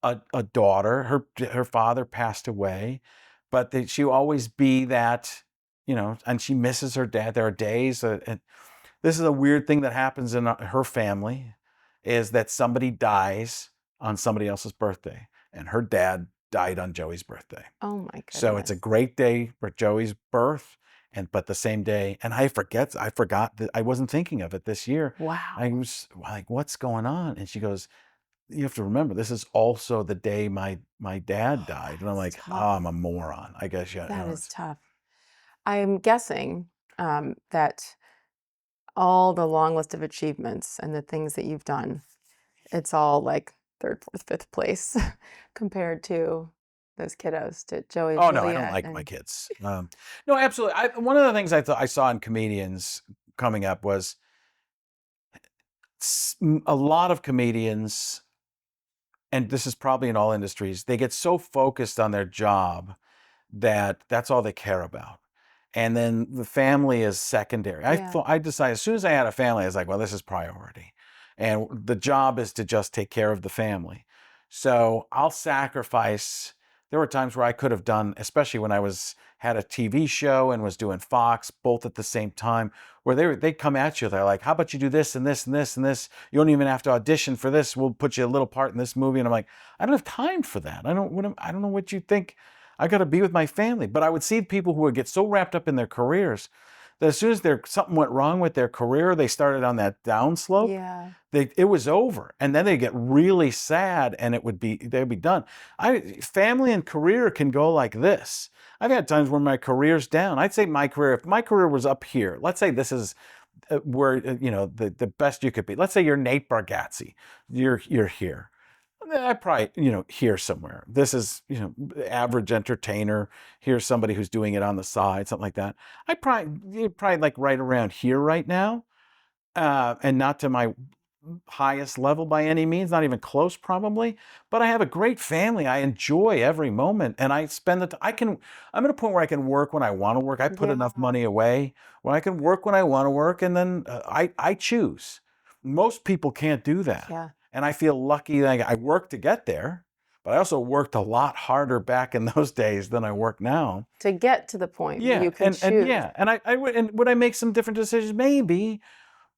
a daughter. Her father passed away, but she'll always be that, and she misses her dad. There are days, and this is a weird thing that happens in her family, is that somebody dies on somebody else's birthday, and her dad died on Joey's birthday. Oh my goodness. So it's a great day for Joey's birth. But the same day, and I forgot that I wasn't thinking of it this year. Wow. I was like, what's going on? And she goes, you have to remember, this is also the day my dad died. And I'm like, I'm a moron. I guess, yeah. That is tough. I'm guessing that all the long list of achievements and the things that you've done, it's all like 3rd, 4th, 5th place compared to those kiddos, to Joey. Oh, no, I don't like my kids. No, absolutely. One of the things I saw in comedians coming up was a lot of comedians, and this is probably in all industries, they get so focused on their job that that's all they care about. And then the family is secondary. I decided as soon as I had a family, I was like, well, this is priority. And the job is to just take care of the family. So I'll sacrifice. There were times where I could have done, especially when I had a TV show and was doing Fox both at the same time, where they'd come at you. They're like, how about you do this and this and this and this? You don't even have to audition for this. We'll put you a little part in this movie. And I'm like, I don't have time for that. I don't know what you think. I got to be with my family. But I would see people who would get so wrapped up in their careers that as soon as something went wrong with their career, they started on that downslope. Yeah. It was over. And then they get really sad and they'd be done. Family and career can go like this. I've had times where my career's down. I'd say if my career was up here, let's say this is where, the best you could be. Let's say you're Nate Bargatze. You're here. I probably, hear somewhere. This is, average entertainer. Here's somebody who's doing it on the side, something like that. I probably like right around here right now, and not to my highest level by any means, not even close probably. But I have a great family. I enjoy every moment, and I spend I'm at a point where I can work when I want to work. I put enough money away where I can work when I want to work, and then I choose. Most people can't do that. Yeah. And I feel lucky that I worked to get there, but I also worked a lot harder back in those days than I work now. To get to the point where you can choose. And would I make some different decisions? Maybe,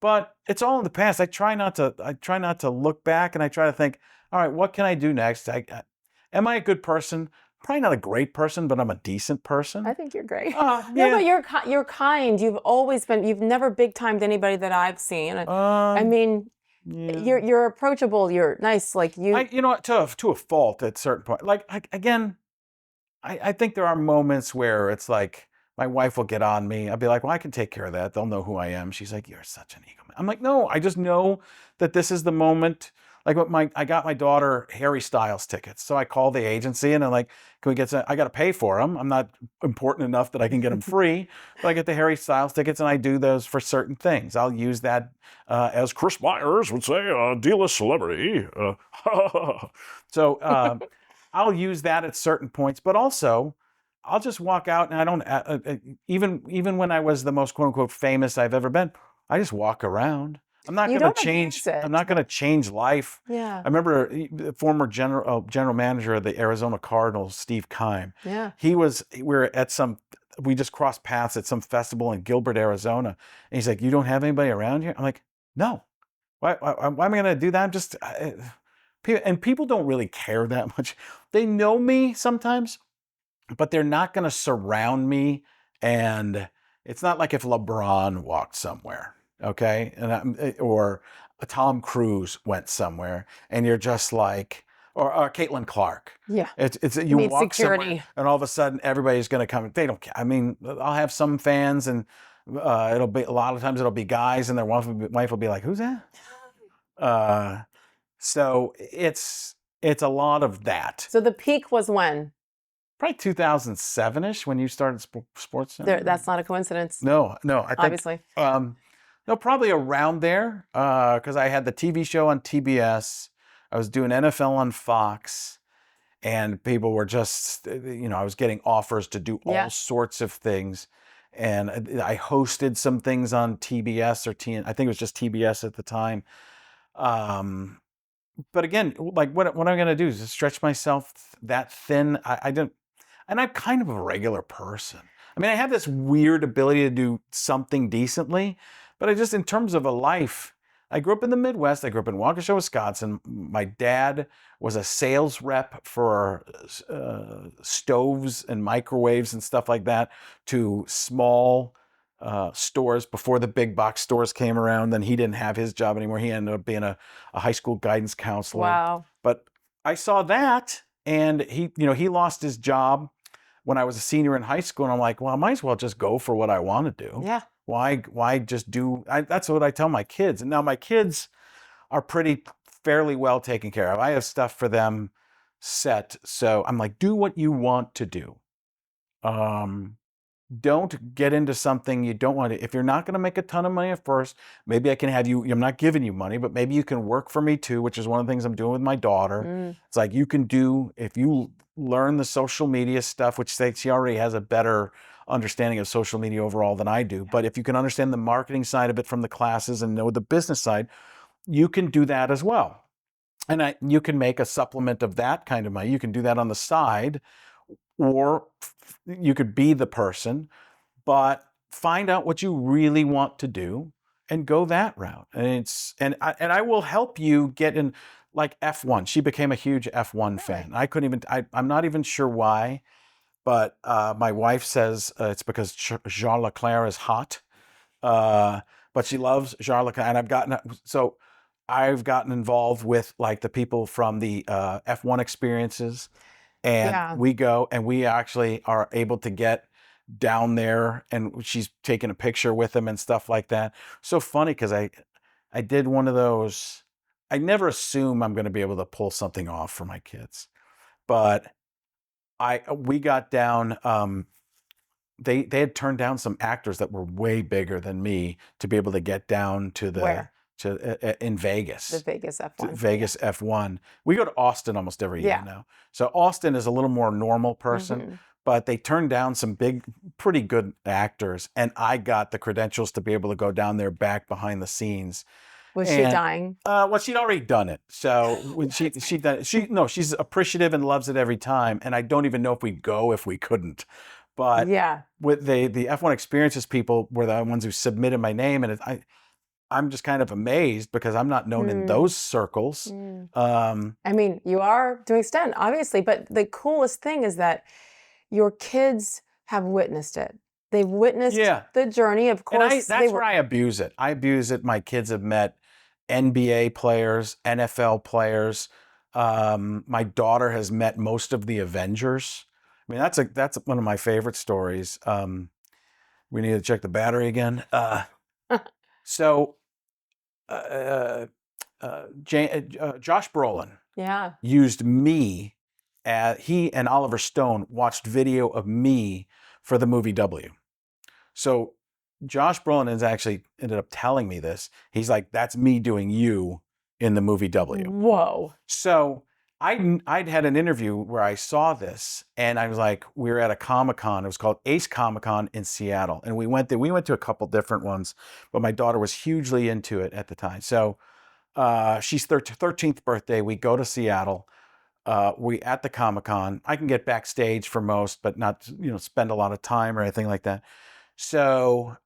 but it's all in the past. I try not to look back, and I try to think, all right, what can I do next? Am I a good person? Probably not a great person, but I'm a decent person. I think you're great. Yeah. No, but you're kind. You've always been. You've never big timed anybody that I've seen. I mean, Yeah. you're approachable. You're nice. Like you. To a fault at a certain point. I think there are moments where it's like my wife will get on me. I'll be like, well, I can take care of that. They'll know who I am. She's like, you're such an ego man. I'm like, no, I just know that this is the moment. Like I got my daughter Harry Styles tickets. So I call the agency and I'm like, can we get some, I got to pay for them. I'm not important enough that I can get them free, but I get the Harry Styles tickets and I do those for certain things. I'll use that, as Chris Myers would say, a D-list celebrity. So I'll use that at certain points, but also I'll just walk out and I don't, even when I was the most quote unquote famous I've ever been, I just walk around. I'm not going to change. I'm not going to change life. Yeah. I remember the former general manager of the Arizona Cardinals, Steve Keim. Yeah. We just crossed paths at some festival in Gilbert, Arizona, and he's like, "You don't have anybody around here?" I'm like, "No. Why am I going to do that?" I'm just, and people don't really care that much. They know me sometimes, but they're not going to surround me. And it's not like if LeBron walked somewhere. Okay, or Tom Cruise went somewhere, and you're just like, or Caitlin Clark. Yeah, it's you need walk security somewhere, and all of a sudden everybody's going to come. They don't care. I mean, I'll have some fans, and it'll be a lot of times it'll be guys, and their wife will be like, "Who's that?" So it's a lot of that. So the peak was when? Probably 2007-ish when you started Sports Center. That's not a coincidence. No, I think, obviously. No, probably around there, because I had the TV show on TBS. I was doing NFL on Fox, and people were just, I was getting offers to do all sorts of things. And I hosted some things on TBS or I think it was just TBS at the time. But again, like what I'm going to do is just stretch myself that thin. I don't, and I'm kind of a regular person. I mean, I have this weird ability to do something decently, but I just, in terms of a life, I grew up in the Midwest. I grew up in Waukesha, Wisconsin. My dad was a sales rep for stoves and microwaves and stuff like that to small stores before the big box stores came around. Then he didn't have his job anymore. He ended up being a high school guidance counselor. Wow. But I saw that, and he lost his job when I was a senior in high school, and I'm like, well, I might as well just go for what I want to do. Yeah. Why just do? That's what I tell my kids. And now my kids are fairly well taken care of. I have stuff for them set, so I'm like, do what you want to do. Don't get into something you don't want to. If you're not going to make a ton of money at first, maybe I can have you. I'm not giving you money, but maybe you can work for me too, which is one of the things I'm doing with my daughter. It's like you can do, if you learn the social media stuff, which she already has a better understanding of social media overall than I do. But if you can understand the marketing side of it from the classes and know the business side, you can do that as well. And you can make a supplement of that kind of money. You can do that on the side, or you could be the person, but find out what you really want to do and go that route. And I will help you get in, like F1. She became a huge F1 fan. I'm not even sure why, but my wife says it's because Charles Leclerc is hot. But she loves Charles Leclerc, and I've gotten involved with like the people from the F1 experiences. And we go, and we actually are able to get down there, and she's taking a picture with him and stuff like that. So funny, because I did one of those I never assume I'm going to be able to pull something off for my kids, but we got down. They had turned down some actors that were way bigger than me to be able to get down to the Where? In Vegas. The Vegas F1. Vegas F1. We go to Austin almost every year Yeah. now. So Austin is a little more normal person, Mhm. but they turned down some pretty good actors, and I got the credentials to be able to go down there back behind the scenes. Was she And, dying? Well, she'd already done it. So when she's appreciative and loves it every time. And I don't even know if we'd go if we couldn't. But Yeah. with the F1 Experiences people were the ones who submitted my name, and I'm just kind of amazed because I'm not known in those circles. I mean, you are doing stand, obviously, but the coolest thing is that your kids have witnessed it. They've witnessed the journey. Of course, that's where I abuse it. I abuse it. My kids have met NBA players, NFL players. My daughter has met most of the Avengers. I mean, that's one of my favorite stories. We need to check the battery again. So, Josh Brolin Yeah. used me. He and Oliver Stone watched video of me for the movie W. So Josh Brolin has actually ended up telling me this. He's like, that's me doing you in the movie W. Whoa. So I'd had an interview where I saw this, and I was like, we were at a Comic-Con. It was called Ace Comic-Con in Seattle. And we went there. We went to a couple different ones, but my daughter was hugely into it at the time. So she's 13th birthday. We go to Seattle. We at the Comic-Con. I can get backstage for most, but not, spend a lot of time or anything like that. So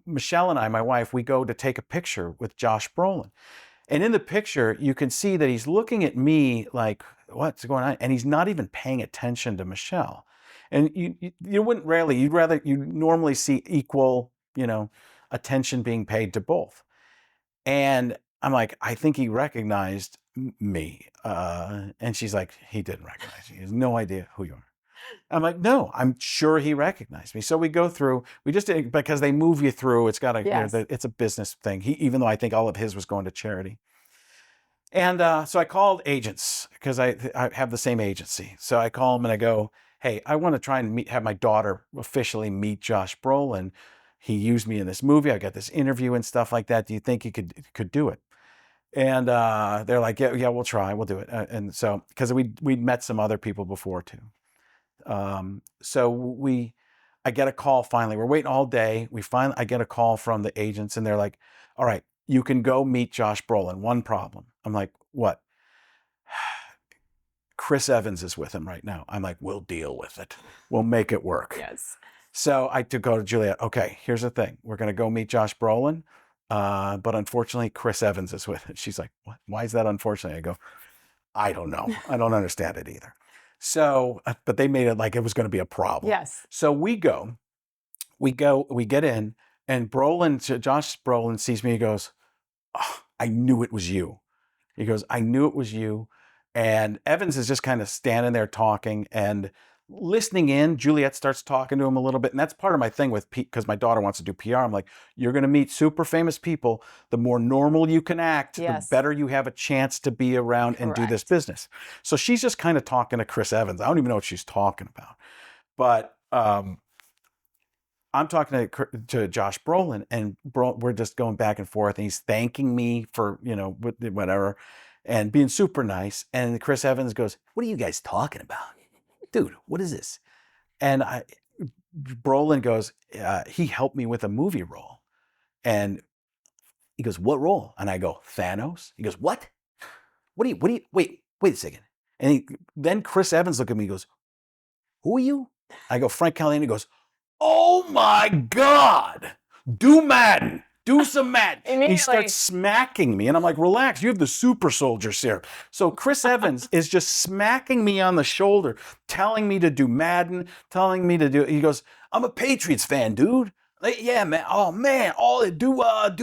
Michelle and I, my wife, we go to take a picture with Josh Brolin. And in the picture, you can see that he's looking at me like, what's going on? And he's not even paying attention to Michelle. And you wouldn't you'd normally see equal, attention being paid to both. And I'm like, I think he recognized me. And she's like, he didn't recognize you. He has no idea who you are. I'm like, no, I'm sure he recognized me. So we go through, because they move you through, it's got it's a business thing. Even though I think all of his was going to charity. And so I called agents because I have the same agency. So I call them and I go, hey, I want to try and have my daughter officially meet Josh Brolin. He used me in this movie. I got this interview and stuff like that. Do you think you could do it? And they're like, yeah, we'll try. We'll do it. And so, because we'd met some other people before too. So I get a call finally. We're waiting all day. I get a call from the agents and they're like, all right, you can go meet Josh Brolin. One problem. I'm like, what? Chris Evans is with him right now. I'm like, we'll deal with it. We'll make it work. Yes. So I go to Juliet. Okay, here's the thing. We're going to go meet Josh Brolin. But unfortunately, Chris Evans is with it. She's like, what? Why is that unfortunate? I go, I don't know. I don't understand it either. So, but they made it like it was going to be a problem. Yes. So we get in, and Josh Brolin sees me. He goes, oh, I knew it was you. He goes, I knew it was you. And Evans is just kind of standing there talking and listening in. Juliet starts talking to him a little bit. And that's part of my thing with Pete, because my daughter wants to do PR. I'm like, you're going to meet super famous people. The more normal you can act, the better you have a chance to be around and do this business. So she's just kind of talking to Chris Evans. I don't even know what she's talking about. But I'm talking to Josh Brolin, and we're just going back and forth. And he's thanking me for, whatever, and being super nice. And Chris Evans goes, what are you guys talking about? Dude, what is this? And Brolin goes, he helped me with a movie role. And he goes, what role? And I go, Thanos. He goes, what? Wait a second. And then Chris Evans looked at me and goes, who are you? I go, Frank Caliendo. He goes, oh my God, do Madden. Do some Madden. He starts smacking me. And I'm like, relax, you have the super soldier serum. So Chris Evans is just smacking me on the shoulder, telling me to do Madden, he goes, I'm a Patriots fan, dude. Like, yeah, man. Oh, man. Do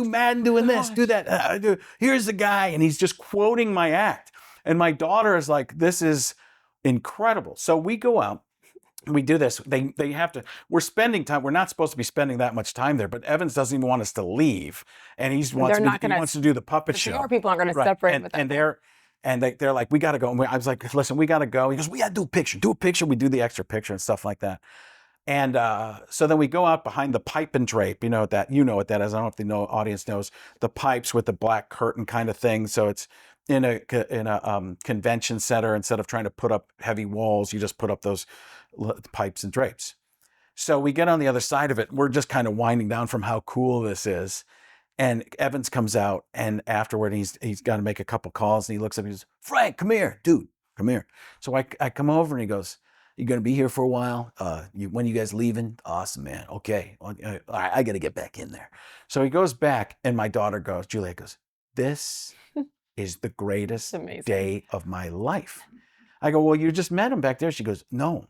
Madden doing this, do that. Here's the guy. And he's just quoting my act. And my daughter is like, this is incredible. So we go out. we do this. They have to. We're spending time. We're not supposed to be spending that much time there. But Evans doesn't even want us to leave, and he wants to do the puppet The show. PR people aren't going to Right. separate with And that. they're like, we got to go. And I was like, listen, we got to go. He goes, we got to do a picture. Do a picture. We do the extra picture and stuff like that. And so then we go out behind the pipe and drape. You know what that is. I don't know if the audience knows the pipes with the black curtain kind of thing. So it's in a convention center. Instead of trying to put up heavy walls, you just put up those pipes and drapes. So we get on the other side of it. We're just kind of winding down from how cool this is. And Evans comes out, and afterward he's got to make a couple calls, and he looks up and he goes, Frank, come here, dude, come here. So I come over and he goes, you going to be here for a while? When you guys leaving? Awesome, man. Okay. All right, I got to get back in there. So he goes back, and my daughter goes, Juliet goes, this is the greatest day of my life. I go, well, you just met him back there. She goes, no,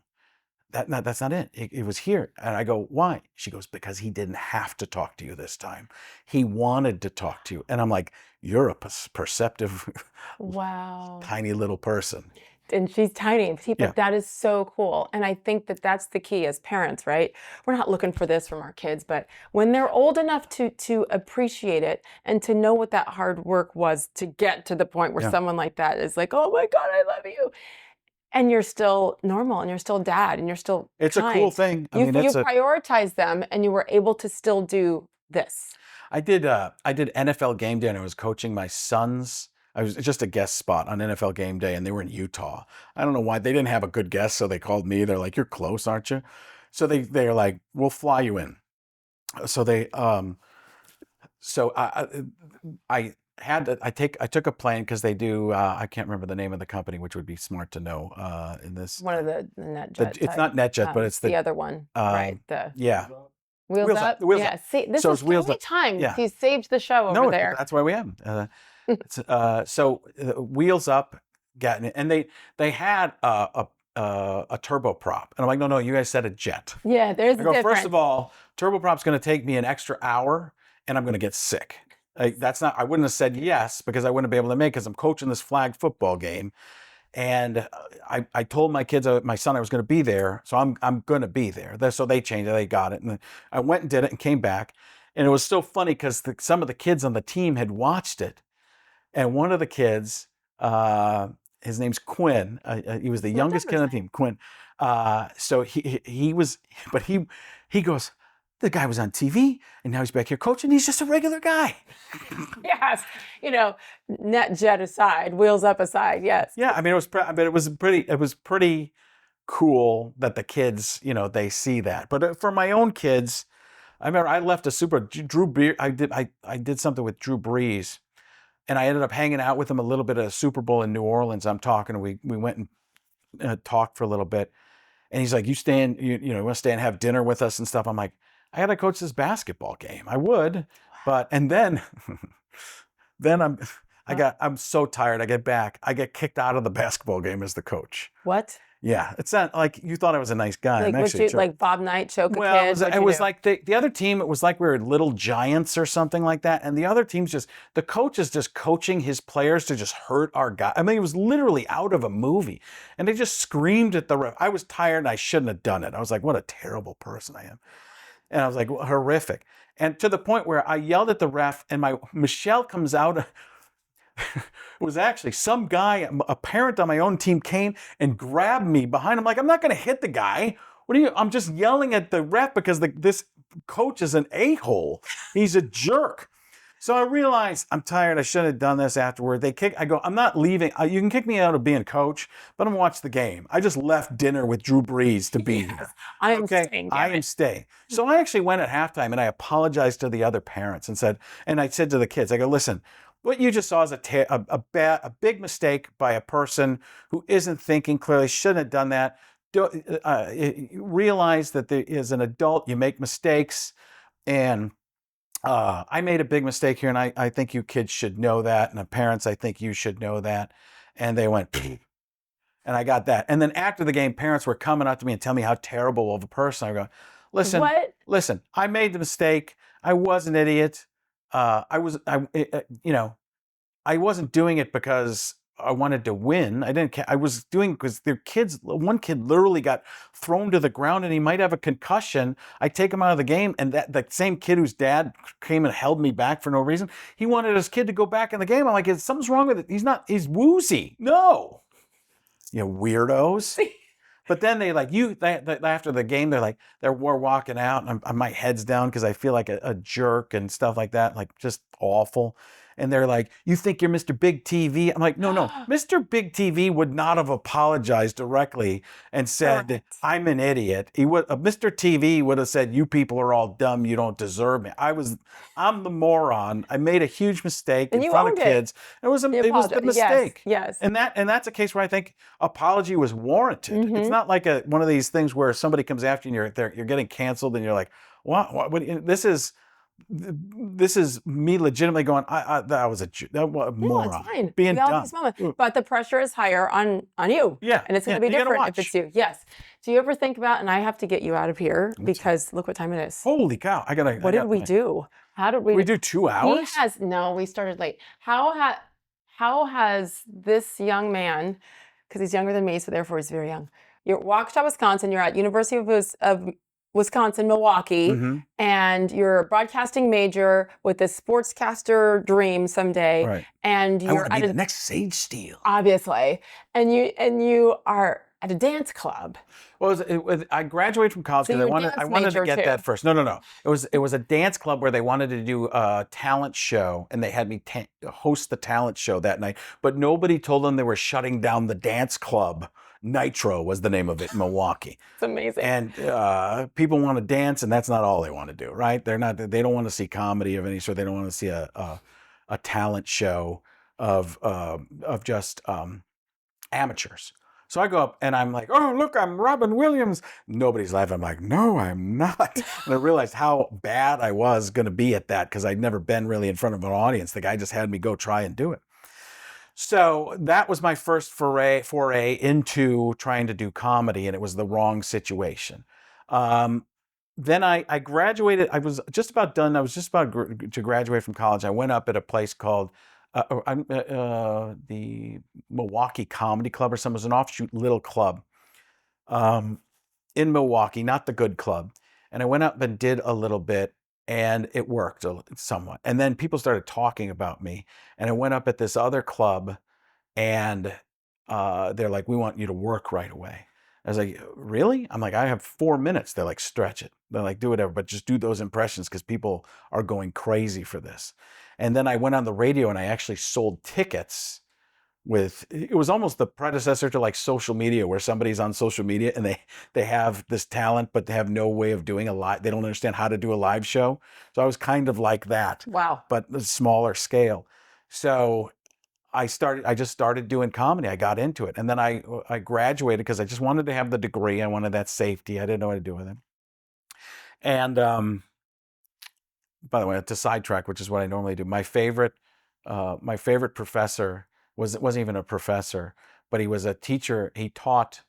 that's not it. It was here. And I go, why? She goes, because he didn't have to talk to you this time. He wanted to talk to you. And I'm like, you're a perceptive, Wow. tiny little person. And she's tiny, but that is so cool. And I think that that's the key as parents, right? We're not looking for this from our kids, but when they're old enough to appreciate it and to know what that hard work was to get to the point where someone like that is like, oh my God, I love you. And you're still normal, and you're still dad, and you're still It's kind. a cool thing. You prioritize them, and you were able to still do this. I did NFL Game Day, and I was coaching my sons. I was just a guest spot on NFL Game Day, and they were in Utah. I don't know why. They didn't have a good guest, so they called me. They're like, you're close, aren't you? So they're like, we'll fly you in. So I took a plane because they do, I can't remember the name of the company, which would be smart to know in this. One of the NetJet. It's not NetJet, but it's the other one, right? Yeah. Wheels Up. Wheels yeah. Up. See, this So is it's Wheels the only Up. time Yeah. he's saved the show over there. That's why we have him. Wheels Up, and they had a turboprop, and I'm like, no, you guys said a jet. Yeah, there's I a go, difference. first of all, turboprop's going to take me an extra hour, and I'm going to get sick. I wouldn't have said yes because I wouldn't be able to make it because I'm coaching this flag football game. And I told my kids, my son, I was going to be there. So I'm going to be there. So they changed it. They got it. And I went and did it and came back. And it was so funny because some of the kids on the team had watched it. And one of the kids, his name's Quinn. He was the youngest kid on the team, Quinn. So he goes, the guy was on TV, and now he's back here coaching. He's just a regular guy. Yes, NetJet aside, Wheels Up aside, yes. Yeah, I mean, it was pretty cool that the kids, they see that. But for my own kids, I remember I left Drew Brees. I did something with Drew Brees, and I ended up hanging out with him a little bit at a Super Bowl in New Orleans. I'm talking. We went and talked for a little bit, and he's like, "You want to stay and have dinner with us and stuff?" I'm like, I got to coach this basketball game. I would, and then I'm so tired. I get back. I get kicked out of the basketball game as the coach. What? Yeah, it's not like you thought I was a nice guy. Like, I'm actually like Bob Knight choke a well, kid? it was like the other team. It was like we were little giants or something like that. And the other team's the coach is just coaching his players to just hurt our guy. I mean, it was literally out of a movie. And they just screamed at the ref. I was tired and I shouldn't have done it. I was like, what a terrible person I am. And I was like, horrific. And to the point where I yelled at the ref, and Michelle comes out. It was actually some guy, a parent on my own team, came and grabbed me behind him. Like, I'm not going to hit the guy. I'm just yelling at the ref because this coach is an a-hole. He's a jerk. So I realized I'm tired. I shouldn't have done this afterward. I go, I'm not leaving. You can kick me out of being coach, but I'm going to watch the game. I just left dinner with Drew Brees to be here. I am staying. I am staying. So I actually went at halftime and I apologized to the other parents and I said to the kids, I go, listen, what you just saw is a big mistake by a person who isn't thinking clearly, shouldn't have done that. Realize that as an adult, you make mistakes, and I made a big mistake here, and I think you kids should know that, and the parents, I think you should know that. And they went, and I got that. And then after the game, parents were coming up to me and telling me how terrible of a person I go. Listen, I made the mistake. I was an idiot. I wasn't doing it because I wanted to win. I didn't. I was doing because their kids. One kid literally got thrown to the ground, and he might have a concussion. I take him out of the game, and that same kid whose dad came and held me back for no reason. He wanted his kid to go back in the game. I'm like, something's wrong with it. He's not. He's woozy. No, weirdos. But then they after the game, we're walking out, and my head's down because I feel like a jerk and stuff like that, like just awful. And they're like, you think you're Mr. Big TV? I'm like, no. Mr. Big TV would not have apologized directly and said, I'm an idiot. Mr. TV would have said, you people are all dumb. You don't deserve me. I'm the moron. I made a huge mistake in front of kids. It was the mistake. Yes. And that's a case where I think apology was warranted. Mm-hmm. It's not like one of these things where somebody comes after you and you're getting canceled and you're like, what? This is me legitimately going, that was a moron. No, it's fine. Being we all dumb. have these moments, but the pressure is higher on you. Yeah. And it's going to be you gotta different if it's you. Yes. Do you ever think about, and I have to get you out of here because look what time it is. Holy cow. What did we do? How did we do 2 hours? We started late. How has this young man, because he's younger than me, so therefore he's very young. You're Waukesha, Wisconsin. You're at University of Wisconsin, Milwaukee, Mm-hmm. and you're a broadcasting major with this sportscaster dream someday. Right. And I you're want to at be the next Sage Steele. obviously, and you are at a dance club. Well, I graduated from college because I wanted to get that first. No. It was a dance club where they wanted to do a talent show, and they had me host the talent show that night. But nobody told them they were shutting down the dance club. Nitro was the name of it in Milwaukee. It's amazing. And people want to dance, and that's not all they want to do, right? They don't want to see comedy of any sort. They don't want to see a talent show of just amateurs. So I go up and I'm like, oh, look, I'm Robin Williams. Nobody's laughing. I'm like, no, I'm not. And I realized how bad I was going to be at that because I'd never been really in front of an audience. The guy just had me go try and do it. So that was my first foray into trying to do comedy, and it was the wrong situation. Then I graduated. I was just about done. I was just about to graduate from college. I went up at a place called the Milwaukee Comedy Club or something. It was an offshoot little club in Milwaukee, not the good club. And I went up and did a little bit, and it worked somewhat. And then people started talking about me. And I went up at this other club, and they're like, we want you to work right away. I was like, really? I'm like, I have 4 minutes. They're like, stretch it. They're like, do whatever, but just do those impressions because people are going crazy for this. And then I went on the radio and I actually sold tickets it was almost the predecessor to like social media, where somebody's on social media and they have this talent, but they have no way of doing they don't understand how to do a live show. So I was kind of like that. Wow. But a smaller scale. So I just started doing comedy. I got into it. And then I graduated because I just wanted to have the degree. I wanted that safety. I didn't know what to do with it. And by the way, to sidetrack, which is what I normally do, my favorite professor wasn't even a professor, but he was a teacher. He taught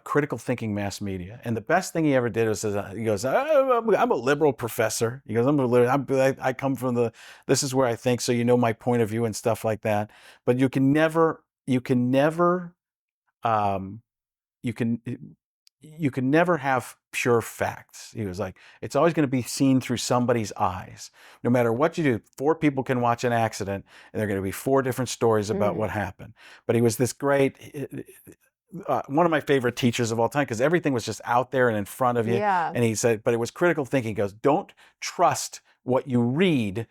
critical thinking mass media. And the best thing he ever did was, he goes, I'm a liberal professor. He goes, I come from this is where I think, so you know my point of view and stuff like that. But you can never have pure facts. He was like, it's always going to be seen through somebody's eyes. No matter what you do, 4 people can watch an accident, and there are going to be 4 different stories about what happened. But he was this great, one of my favorite teachers of all time, because everything was just out there and in front of you. Yeah. And he said, but it was critical thinking. He goes, don't trust what you read.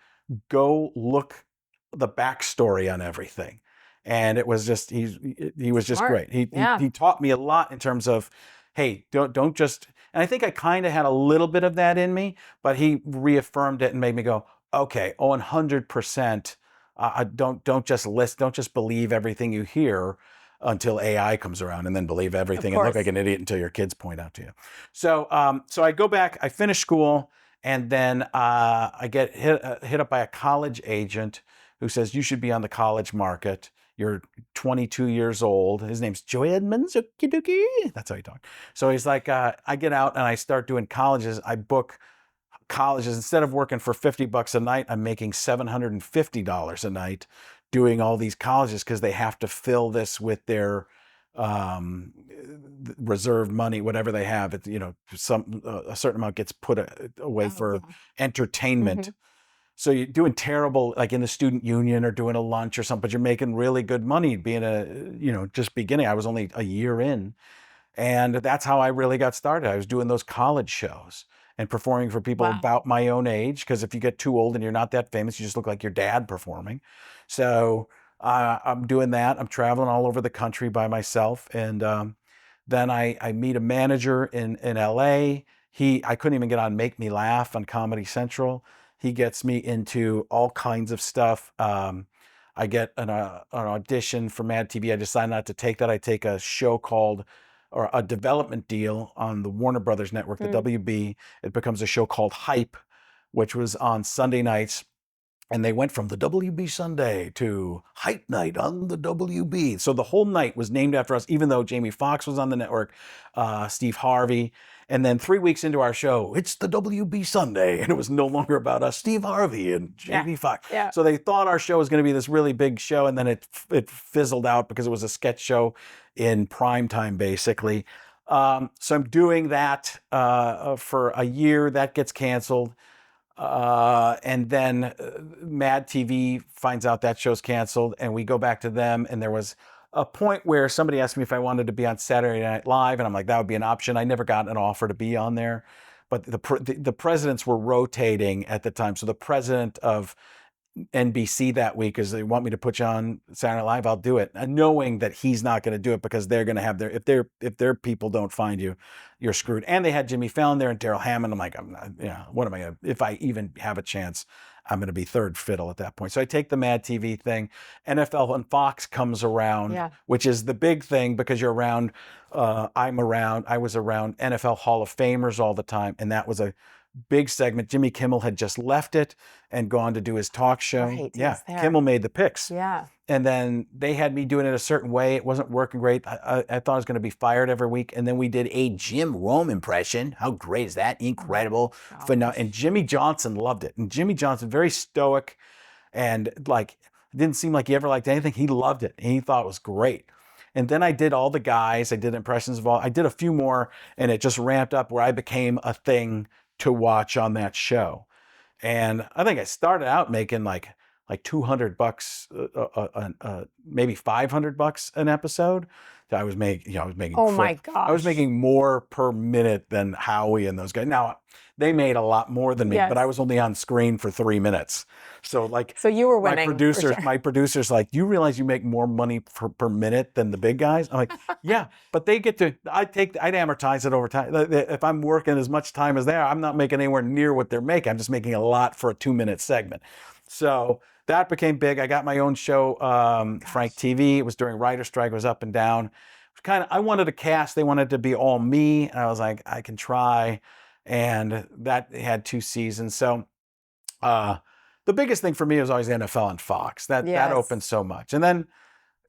Go look the backstory on everything. And it was just, he was just Smart. great. He taught me a lot in terms of, hey, don't just, and I think I kind of had a little bit of that in me, but he reaffirmed it and made me go, okay, 100%. Don't just believe everything you hear until AI comes around, and then believe everything and look like an idiot until your kids point out to you. So I go back, I finish school, and then I get hit up by a college agent who says, you should be on the college market. You're 22 years old. His name's Joey Edmonds. That's how he talked. So he's like, I get out and I start doing colleges. I book colleges. Instead of working for $50 a night, I'm making $750 a night doing all these colleges because they have to fill this with their reserved money, whatever they have. It, you know, a certain amount gets put away for entertainment. So you're doing terrible, like in the student union or doing a lunch or something, but you're making really good money being just beginning. I was only a year in. And that's how I really got started. I was doing those college shows and performing for people about my own age. Because if you get too old and you're not that famous, you just look like your dad performing. So I'm doing that. I'm traveling all over the country by myself. And then I meet a manager in LA. I couldn't even get on Make Me Laugh on Comedy Central. He gets me into all kinds of stuff. I get an audition for MADtv. I decide not to take that. I take a show called, or a development deal on the Warner Brothers network, the WB. It becomes a show called Hype, which was on Sunday nights. And they went from the WB Sunday to Hype Night on the WB. So the whole night was named after us, even though Jamie Foxx was on the network, Steve Harvey. And then 3 weeks into our show, it's the WB Sunday. And it was no longer about us, Steve Harvey and Jamie Foxx. Yeah. So they thought our show was going to be this really big show. And then it fizzled out because it was a sketch show in prime time, basically. So I'm doing that for a year. That gets canceled. And then MADtv finds out that show's canceled, and we go back to them. And there was a point where somebody asked me if I wanted to be on Saturday Night Live, and I'm like, that would be an option. I never got an offer to be on there, but the presidents were rotating at the time. So the president of NBC that week is, they want me to put you on Saturday Night Live, I'll do it. And knowing that he's not going to do it because they're going to have if their people don't find you, you're screwed. And they had Jimmy Fallon there and Daryl Hammond. I'm like, I'm not, what am I going to, if I even have a chance, I'm going to be third fiddle at that point. So I take the MADtv thing. NFL and Fox comes around, which is the big thing because you're around, I was around NFL Hall of Famers all the time. And that was a big segment. Jimmy Kimmel had just left it and gone to do his talk show. Right, Kimmel made the picks. Yeah. And then they had me doing it a certain way. It wasn't working great. I thought I was going to be fired every week. And then we did a Jim Rome impression. How great is that? Incredible. And Jimmy Johnson loved it. And Jimmy Johnson, very stoic and like, it didn't seem like he ever liked anything. He loved it. And he thought it was great. And then I did all the guys. I did impressions of all. I did a few more, and it just ramped up where I became a thing to watch on that show. And I think I started out making like $200, maybe $500 an episode. I was making, Oh my gosh. I was making more per minute than Howie and those guys. Now they made a lot more than me, but I was only on screen for 3 minutes. So you were winning. My producers like, you realize you make more money per minute than the big guys? I'm like, yeah, but they get to, I'd amortize it over time. If I'm working as much time as they are, I'm not making anywhere near what they're making. I'm just making a lot for a 2-minute segment. So that became big. I got my own show, Frank TV. It was during writer's strike. It was up and down. I wanted a cast. They wanted to be all me. And I was like, I can try. And that had 2 seasons. So the biggest thing for me was always NFL and Fox. That opened so much. And then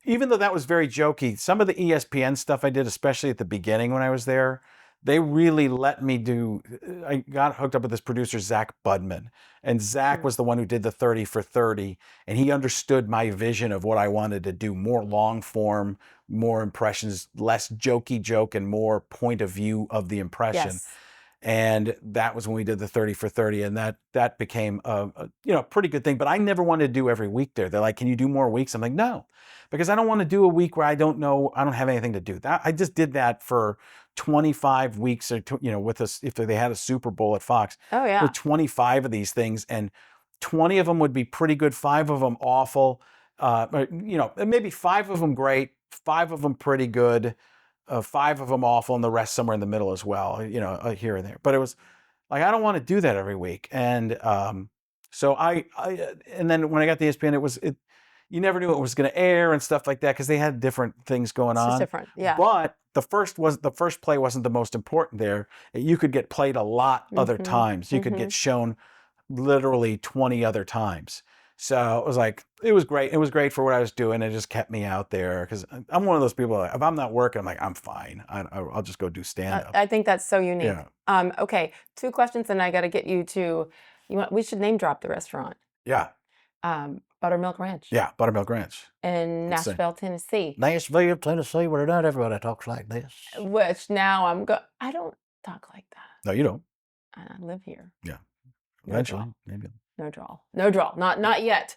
even though that was very jokey, some of the ESPN stuff I did, especially at the beginning when I was there, they really let me do. I got hooked up with this producer, Zach Budman. And Zach was the one who did the 30 for 30. And he understood my vision of what I wanted to do, more long form, more impressions, less jokey joke, and more point of view of the impression. Yes. And that was when we did the 30 for 30. And that became a pretty good thing. But I never wanted to do every week there. They're like, can you do more weeks? I'm like, no, because I don't want to do a week where I don't have anything to do. I just did that for 25 weeks or, with us, if they had a Super Bowl at Fox. Oh, yeah. With 25 of these things, and 20 of them would be pretty good, 5 of them awful, maybe 5 of them great, 5 of them pretty good, 5 of them awful, and the rest somewhere in the middle as well, here and there. But it was like, I don't want to do that every week. And so and then when I got the ESPN, you never knew it was going to air and stuff like that because they had different things going on. It's different, yeah. But the first play wasn't the most important there. You could get played a lot other times. You could get shown literally 20 other times. So it was great. It was great for what I was doing. It just kept me out there because I'm one of those people, if I'm not working, I'm like, I'm fine. I'll just go do stand-up. I think that's so unique. Yeah. Okay, 2 questions, and I got to get you to, we should name drop the restaurant. Yeah. Buttermilk Ranch Yeah, Buttermilk Ranch. in Insane. Nashville, Tennessee. Nashville, Tennessee, where not everybody talks like this. Which now I don't talk like that. No, you don't. I live here. Yeah. No Eventually, drawl. maybe. No drawl. Not yet.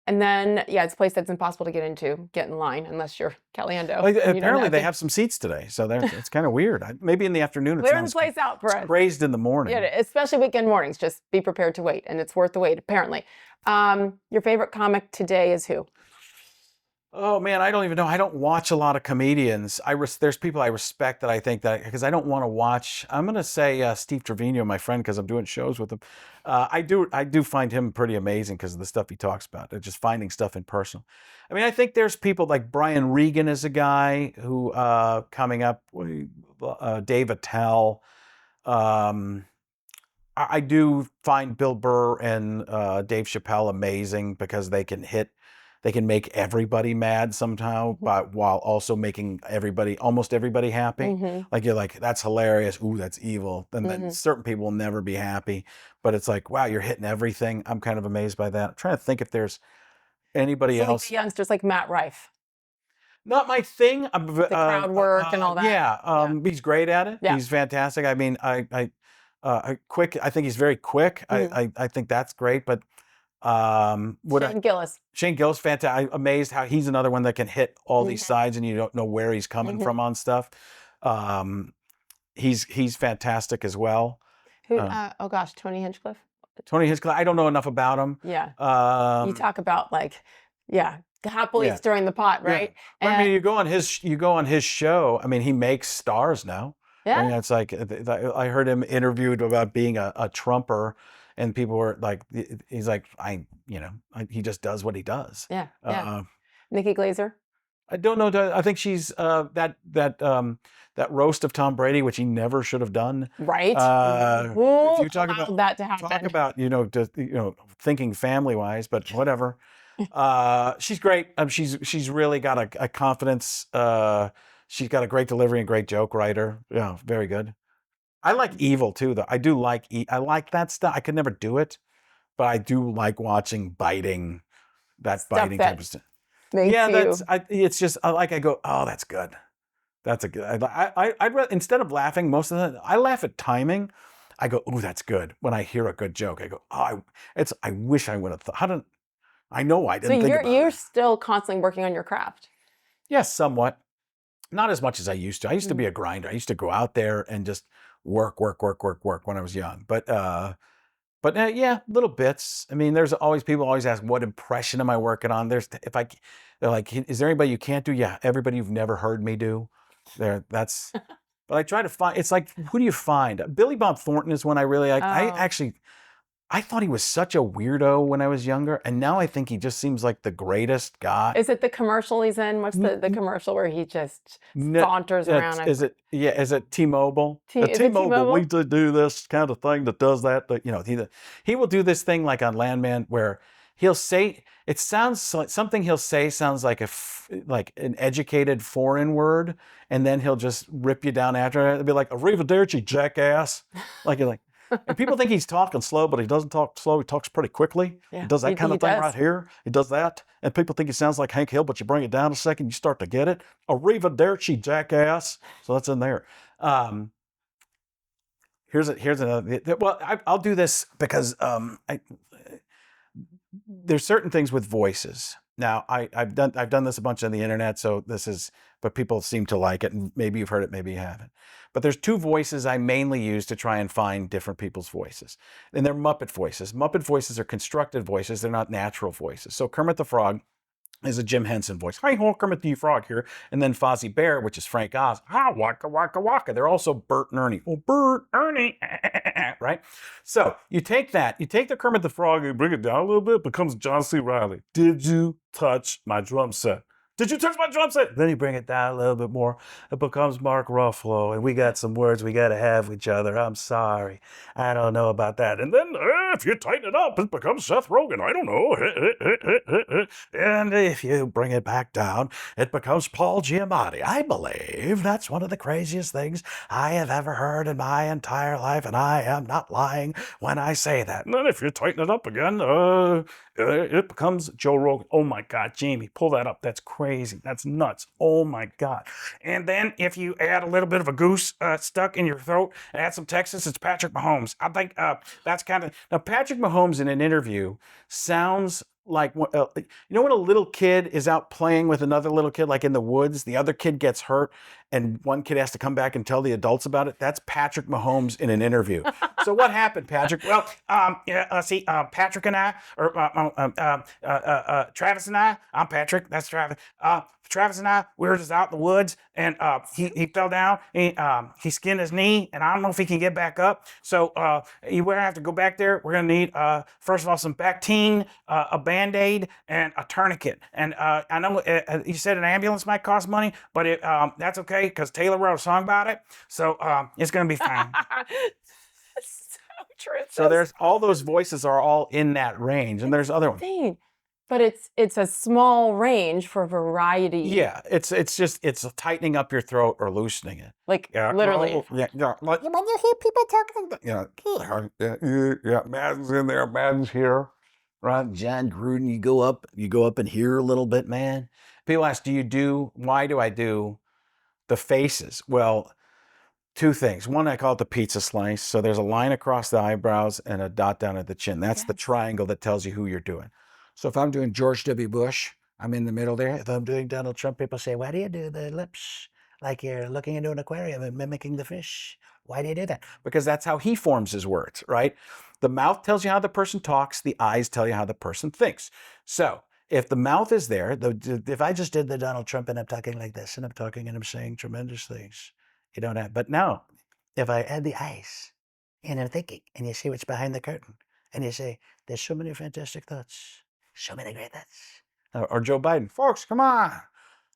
And then it's a place that's impossible to get into. Get in line unless you're Caliendo. Well, and you don't apparently, they to- have some seats today, so it's kind of weird. Maybe in the afternoon, it Clear the sounds place out for it's us. crazed in the morning. Yeah, especially weekend mornings. Just be prepared to wait, and it's worth the wait. Apparently, your favorite comic today is who? Oh man, I don't even know. I don't watch a lot of comedians. There's people I respect that I think that because I don't want to watch. I'm gonna say Steve Trevino, my friend, because I'm doing shows with him. I do find him pretty amazing because of the stuff he talks about. Just finding stuff in person. I mean, I think there's people like Brian Regan is a guy who coming up. Dave Attell. I do find Bill Burr and Dave Chappelle amazing because they can make everybody mad somehow, but while also making almost everybody happy. Mm-hmm. Like you're like, that's hilarious. Ooh, that's evil. And then certain people will never be happy, but it's like, wow, you're hitting everything. I'm kind of amazed by that. I'm trying to think if there's anybody Like else. the youngsters like Matt Rife. Not my thing. The crowd work and all that. Yeah, he's great at it. Yeah. He's fantastic. I mean, quick. I think he's very quick. I think that's great. But Gillis. Shane Gillis, fantastic. I'm amazed how he's another one that can hit all these sides and you don't know where he's coming from on stuff. He's fantastic as well. Who? Oh gosh, Tony Hinchcliffe. Tony Hinchcliffe. I don't know enough about him. Yeah. You talk about happily Yeah. stirring the pot, right? Yeah. I mean, you go on his show. I mean, he makes stars now. Yeah. I mean, it's like I heard him interviewed about being a Trumper, and people were like, he's like, he just does what he does. Yeah. Yeah. Nikki Glazer. I don't know. I think she's that roast of Tom Brady, which he never should have done. Right. If you talk allowed that to happen. Talk about thinking family wise, but whatever. She's great. She's really got a confidence. She's got a great delivery and great joke writer. Yeah, very good. I like Evil too, though. I do like I like that stuff. I could never do it, but I do like watching biting Stuff type of stuff. Makes It's just I go, oh, that's good. That's a good. I'd rather, instead of laughing most of the time, I laugh at timing. I go, oh, that's good. When I hear a good joke, I go, oh, I wish I would have thought. I know I didn't think about it. You're still constantly working on your craft. Yes, somewhat. Not as much as I used to. I used to be a grinder. I used to go out there and just work when I was young. But yeah, little bits. I mean, there's always people always ask, what impression am I working on? They're like, is there anybody you can't do? Yeah, everybody you've never heard me do. But I try to find. It's like, who do you find? Billy Bob Thornton is one I really like. Oh. I thought he was such a weirdo when I was younger, and now I think he just seems like the greatest guy. Is it the commercial he's in? What's the commercial where he just saunters around? Is it T-Mobile? Is it T-Mobile? We do this kind of thing that does that. But, he will do this thing like on Landman where he'll say, it sounds like something he'll say sounds like like an educated foreign word, and then he'll just rip you down after it. It'll be like, arrivederci, jackass. And people think he's talking slow, but he doesn't talk slow. He talks pretty quickly. Yeah, he does that kind of thing does. right here. He does that. And people think he sounds like Hank Hill, but you bring it down a second, you start to get it. Arrivederci, jackass. So that's in there. Here's another. Well, I'll do this because there's certain things with voices. Now, I've done this a bunch on the internet, so but people seem to like it, and maybe you've heard it, maybe you haven't. But there's two voices I mainly use to try and find different people's voices, and they're Muppet voices. Muppet voices are constructed voices; they're not natural voices. So Kermit the Frog is a Jim Henson voice. Hi ho, Kermit the Frog here, and then Fozzie Bear, which is Frank Oz. Ha waka waka waka. They're also Bert and Ernie. Oh, Bert, Ernie, right? So you take the Kermit the Frog, You bring it down a little bit, becomes John C. Reilly. Did you touch my drum set? Did you touch my drum set? Then you bring it down a little bit more. It becomes Mark Ruffalo, and we got some words we got to have with each other. I'm sorry. I don't know about that. And then if you tighten it up, it becomes Seth Rogen. I don't know. And if you bring it back down, it becomes Paul Giamatti. I believe that's one of the craziest things I have ever heard in my entire life, and I am not lying when I say that. And then if you tighten it up again, it becomes Joe Rogan. Oh my God, Jamie, pull that up. That's crazy. That's nuts. Oh my God. And then if you add a little bit of a goose stuck in your throat, add some Texas, it's Patrick Mahomes. I think that's kind of... Now, Patrick Mahomes in an interview sounds like, you know, when a little kid is out playing with another little kid, like in the woods, the other kid gets hurt and one kid has to come back and tell the adults about it. That's Patrick Mahomes in an interview. So what happened, Patrick? Well, Patrick and I, or Travis and I'm Patrick, that's Travis. Travis and I, we were just out in the woods, and he fell down. He skinned his knee, and I don't know if he can get back up. So we're gonna have to go back there. We're gonna need, first of all, some Bactine, a Band-Aid, and a tourniquet. And I know you said an ambulance might cost money, but that's okay because Taylor wrote a song about it. So it's gonna be fine. So true. So there's all those voices are all in that range, and there's other ones. Insane. But it's a small range for variety. Yeah, it's tightening up your throat or loosening it. Like Yeah. literally. Oh, yeah. Like, when you hear people talking about, yeah, Madden's in there, Madden's here. Right, John Gruden, you go up in here a little bit, man. People ask, why do I do the faces? Well, two things. One, I call it the pizza slice. So there's a line across the eyebrows and a dot down at the chin. That's the triangle that tells you who you're doing. So if I'm doing George W. Bush, I'm in the middle there. If I'm doing Donald Trump, people say, why do you do the lips like you're looking into an aquarium and mimicking the fish? Why do you do that? Because that's how he forms his words, right? The mouth tells you how the person talks. The eyes tell you how the person thinks. So if the mouth is there, If I just did the Donald Trump and I'm talking like this and I'm talking and I'm saying tremendous things, you don't have. But now, if I add the eyes and I'm thinking and you see what's behind the curtain and you say, there's so many fantastic thoughts, so many great thoughts. or Joe Biden, Folks, come on.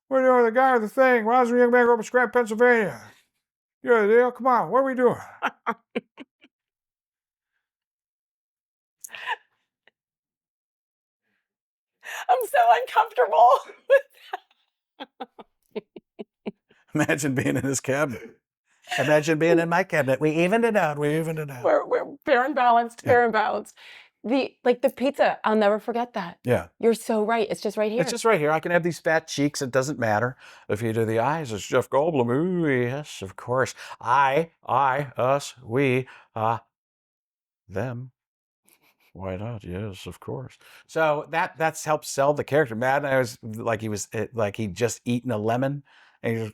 We're doing the guy with the thing. Roger Young Man over Scrap, Pennsylvania. You know the deal? Come on. What are we doing? I'm so uncomfortable. imagine being in his cabinet. Imagine being in my cabinet. We evened it out. We're fair and balanced, fair and balanced. The pizza, I'll never forget that. Yeah. You're so right. It's just right here. It's just right here. I can have these fat cheeks. It doesn't matter. If you do the eyes, it's Jeff Goldblum. Ooh, yes, of course. I, us, we, them. Why not? Yes, of course. So that's helped sell the character. Madden, I was like he'd just eaten a lemon, and he's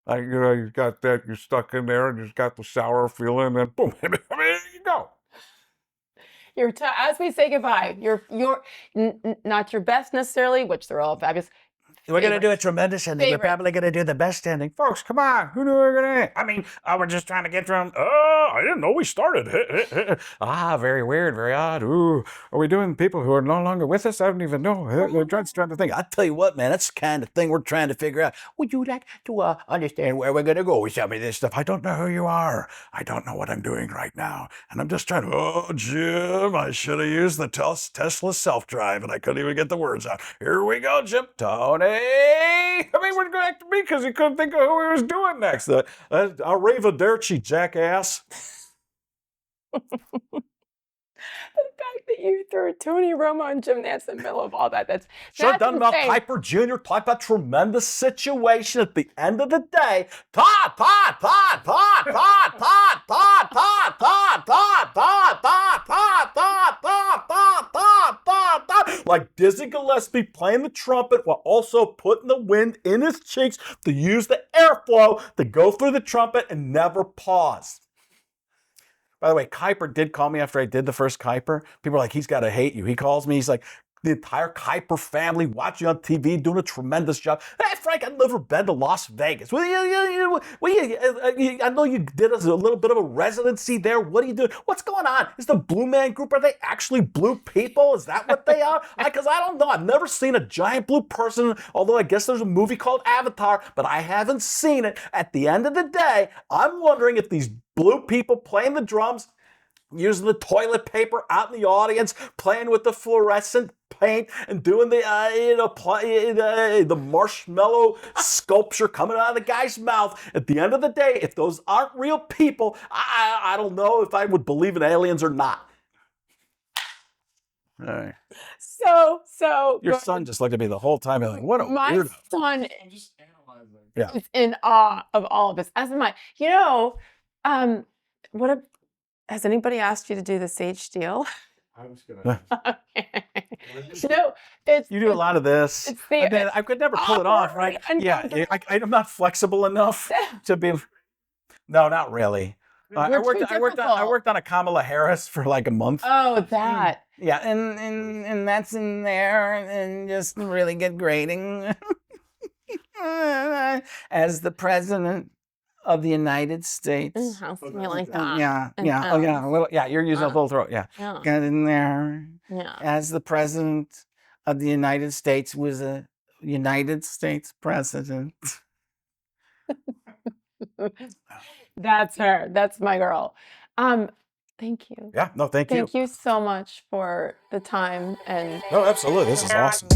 You got that. You're stuck in there, and you've got the sour feeling, and boom, I mean, there you go. As we say goodbye, you're not your best necessarily, which they're all fabulous. We're going to do a tremendous ending. Favorite. We're probably going to do the best ending. Folks, come on. Who knew we were going to end? I mean, we're just trying to get from. I didn't know we started. very weird, very odd. Ooh, Are we doing people who are no longer with us? I don't even know. They're trying to think. I tell you what, man, that's the kind of thing we're trying to figure out. Would you like to understand where we're going to go with some of this stuff? I don't know who you are. I don't know what I'm doing right now. And I'm just trying to, oh, Jim, I should have used the Tesla self-drive, and I couldn't even get the words out. Here we go, Jim. Tony. I mean, we're going to me because he couldn't think of who he was doing next. Arrivederci, jackass. The fact that you threw Tony Romo and Jim Nance in the middle of all that's done about insane. Kiper Jr. Talk about tremendous situation at the end of the day. Todd. Like Dizzy Gillespie playing the trumpet while also putting the wind in his cheeks to use the airflow to go through the trumpet and never pause. By the way, Kiper did call me after I did the first Kiper. People are like, he's got to hate you. He calls me. He's like, the entire Kiper family watching on TV, doing a tremendous job. Hey, Frank, I've never been to Las Vegas. I know you did a little bit of a residency there. What are you doing? What's going on? Is the Blue Man Group, are they actually blue people? Is that what they are? Because I don't know. I've never seen a giant blue person, although I guess there's a movie called Avatar, but I haven't seen it. At the end of the day, I'm wondering if these blue people playing the drums, using the toilet paper out in the audience, playing with the fluorescent paint, and doing the the marshmallow sculpture coming out of the guy's mouth. At the end of the day, if those aren't real people, I don't know if I would believe in aliens or not. All right. So Your son just looked at me the whole time. Like, what a my weirdo. son Yeah. is in awe of all of this. As am I. You know, has anybody asked you to do the Sage Steele? I was gonna. Okay. No, it's You do a lot of this. It's the, And then I could never pull it off, right? awkward, Yeah, uncomfortable. I'm not flexible enough to be. No, not really. I We're too I difficult. worked on a Kamala Harris for like a month. Oh, that. Yeah, and that's in there, and just really good grading. As the president of the United States. Something like that. Yeah, And yeah, oh yeah, a little, yeah. You're using a full throat, yeah. Yeah. Got in there. Yeah. As the president of the United States was a United States president. That's her. That's my girl. Thank you. Yeah, no, thank you. Thank you so much for the time and No, absolutely. This is awesome.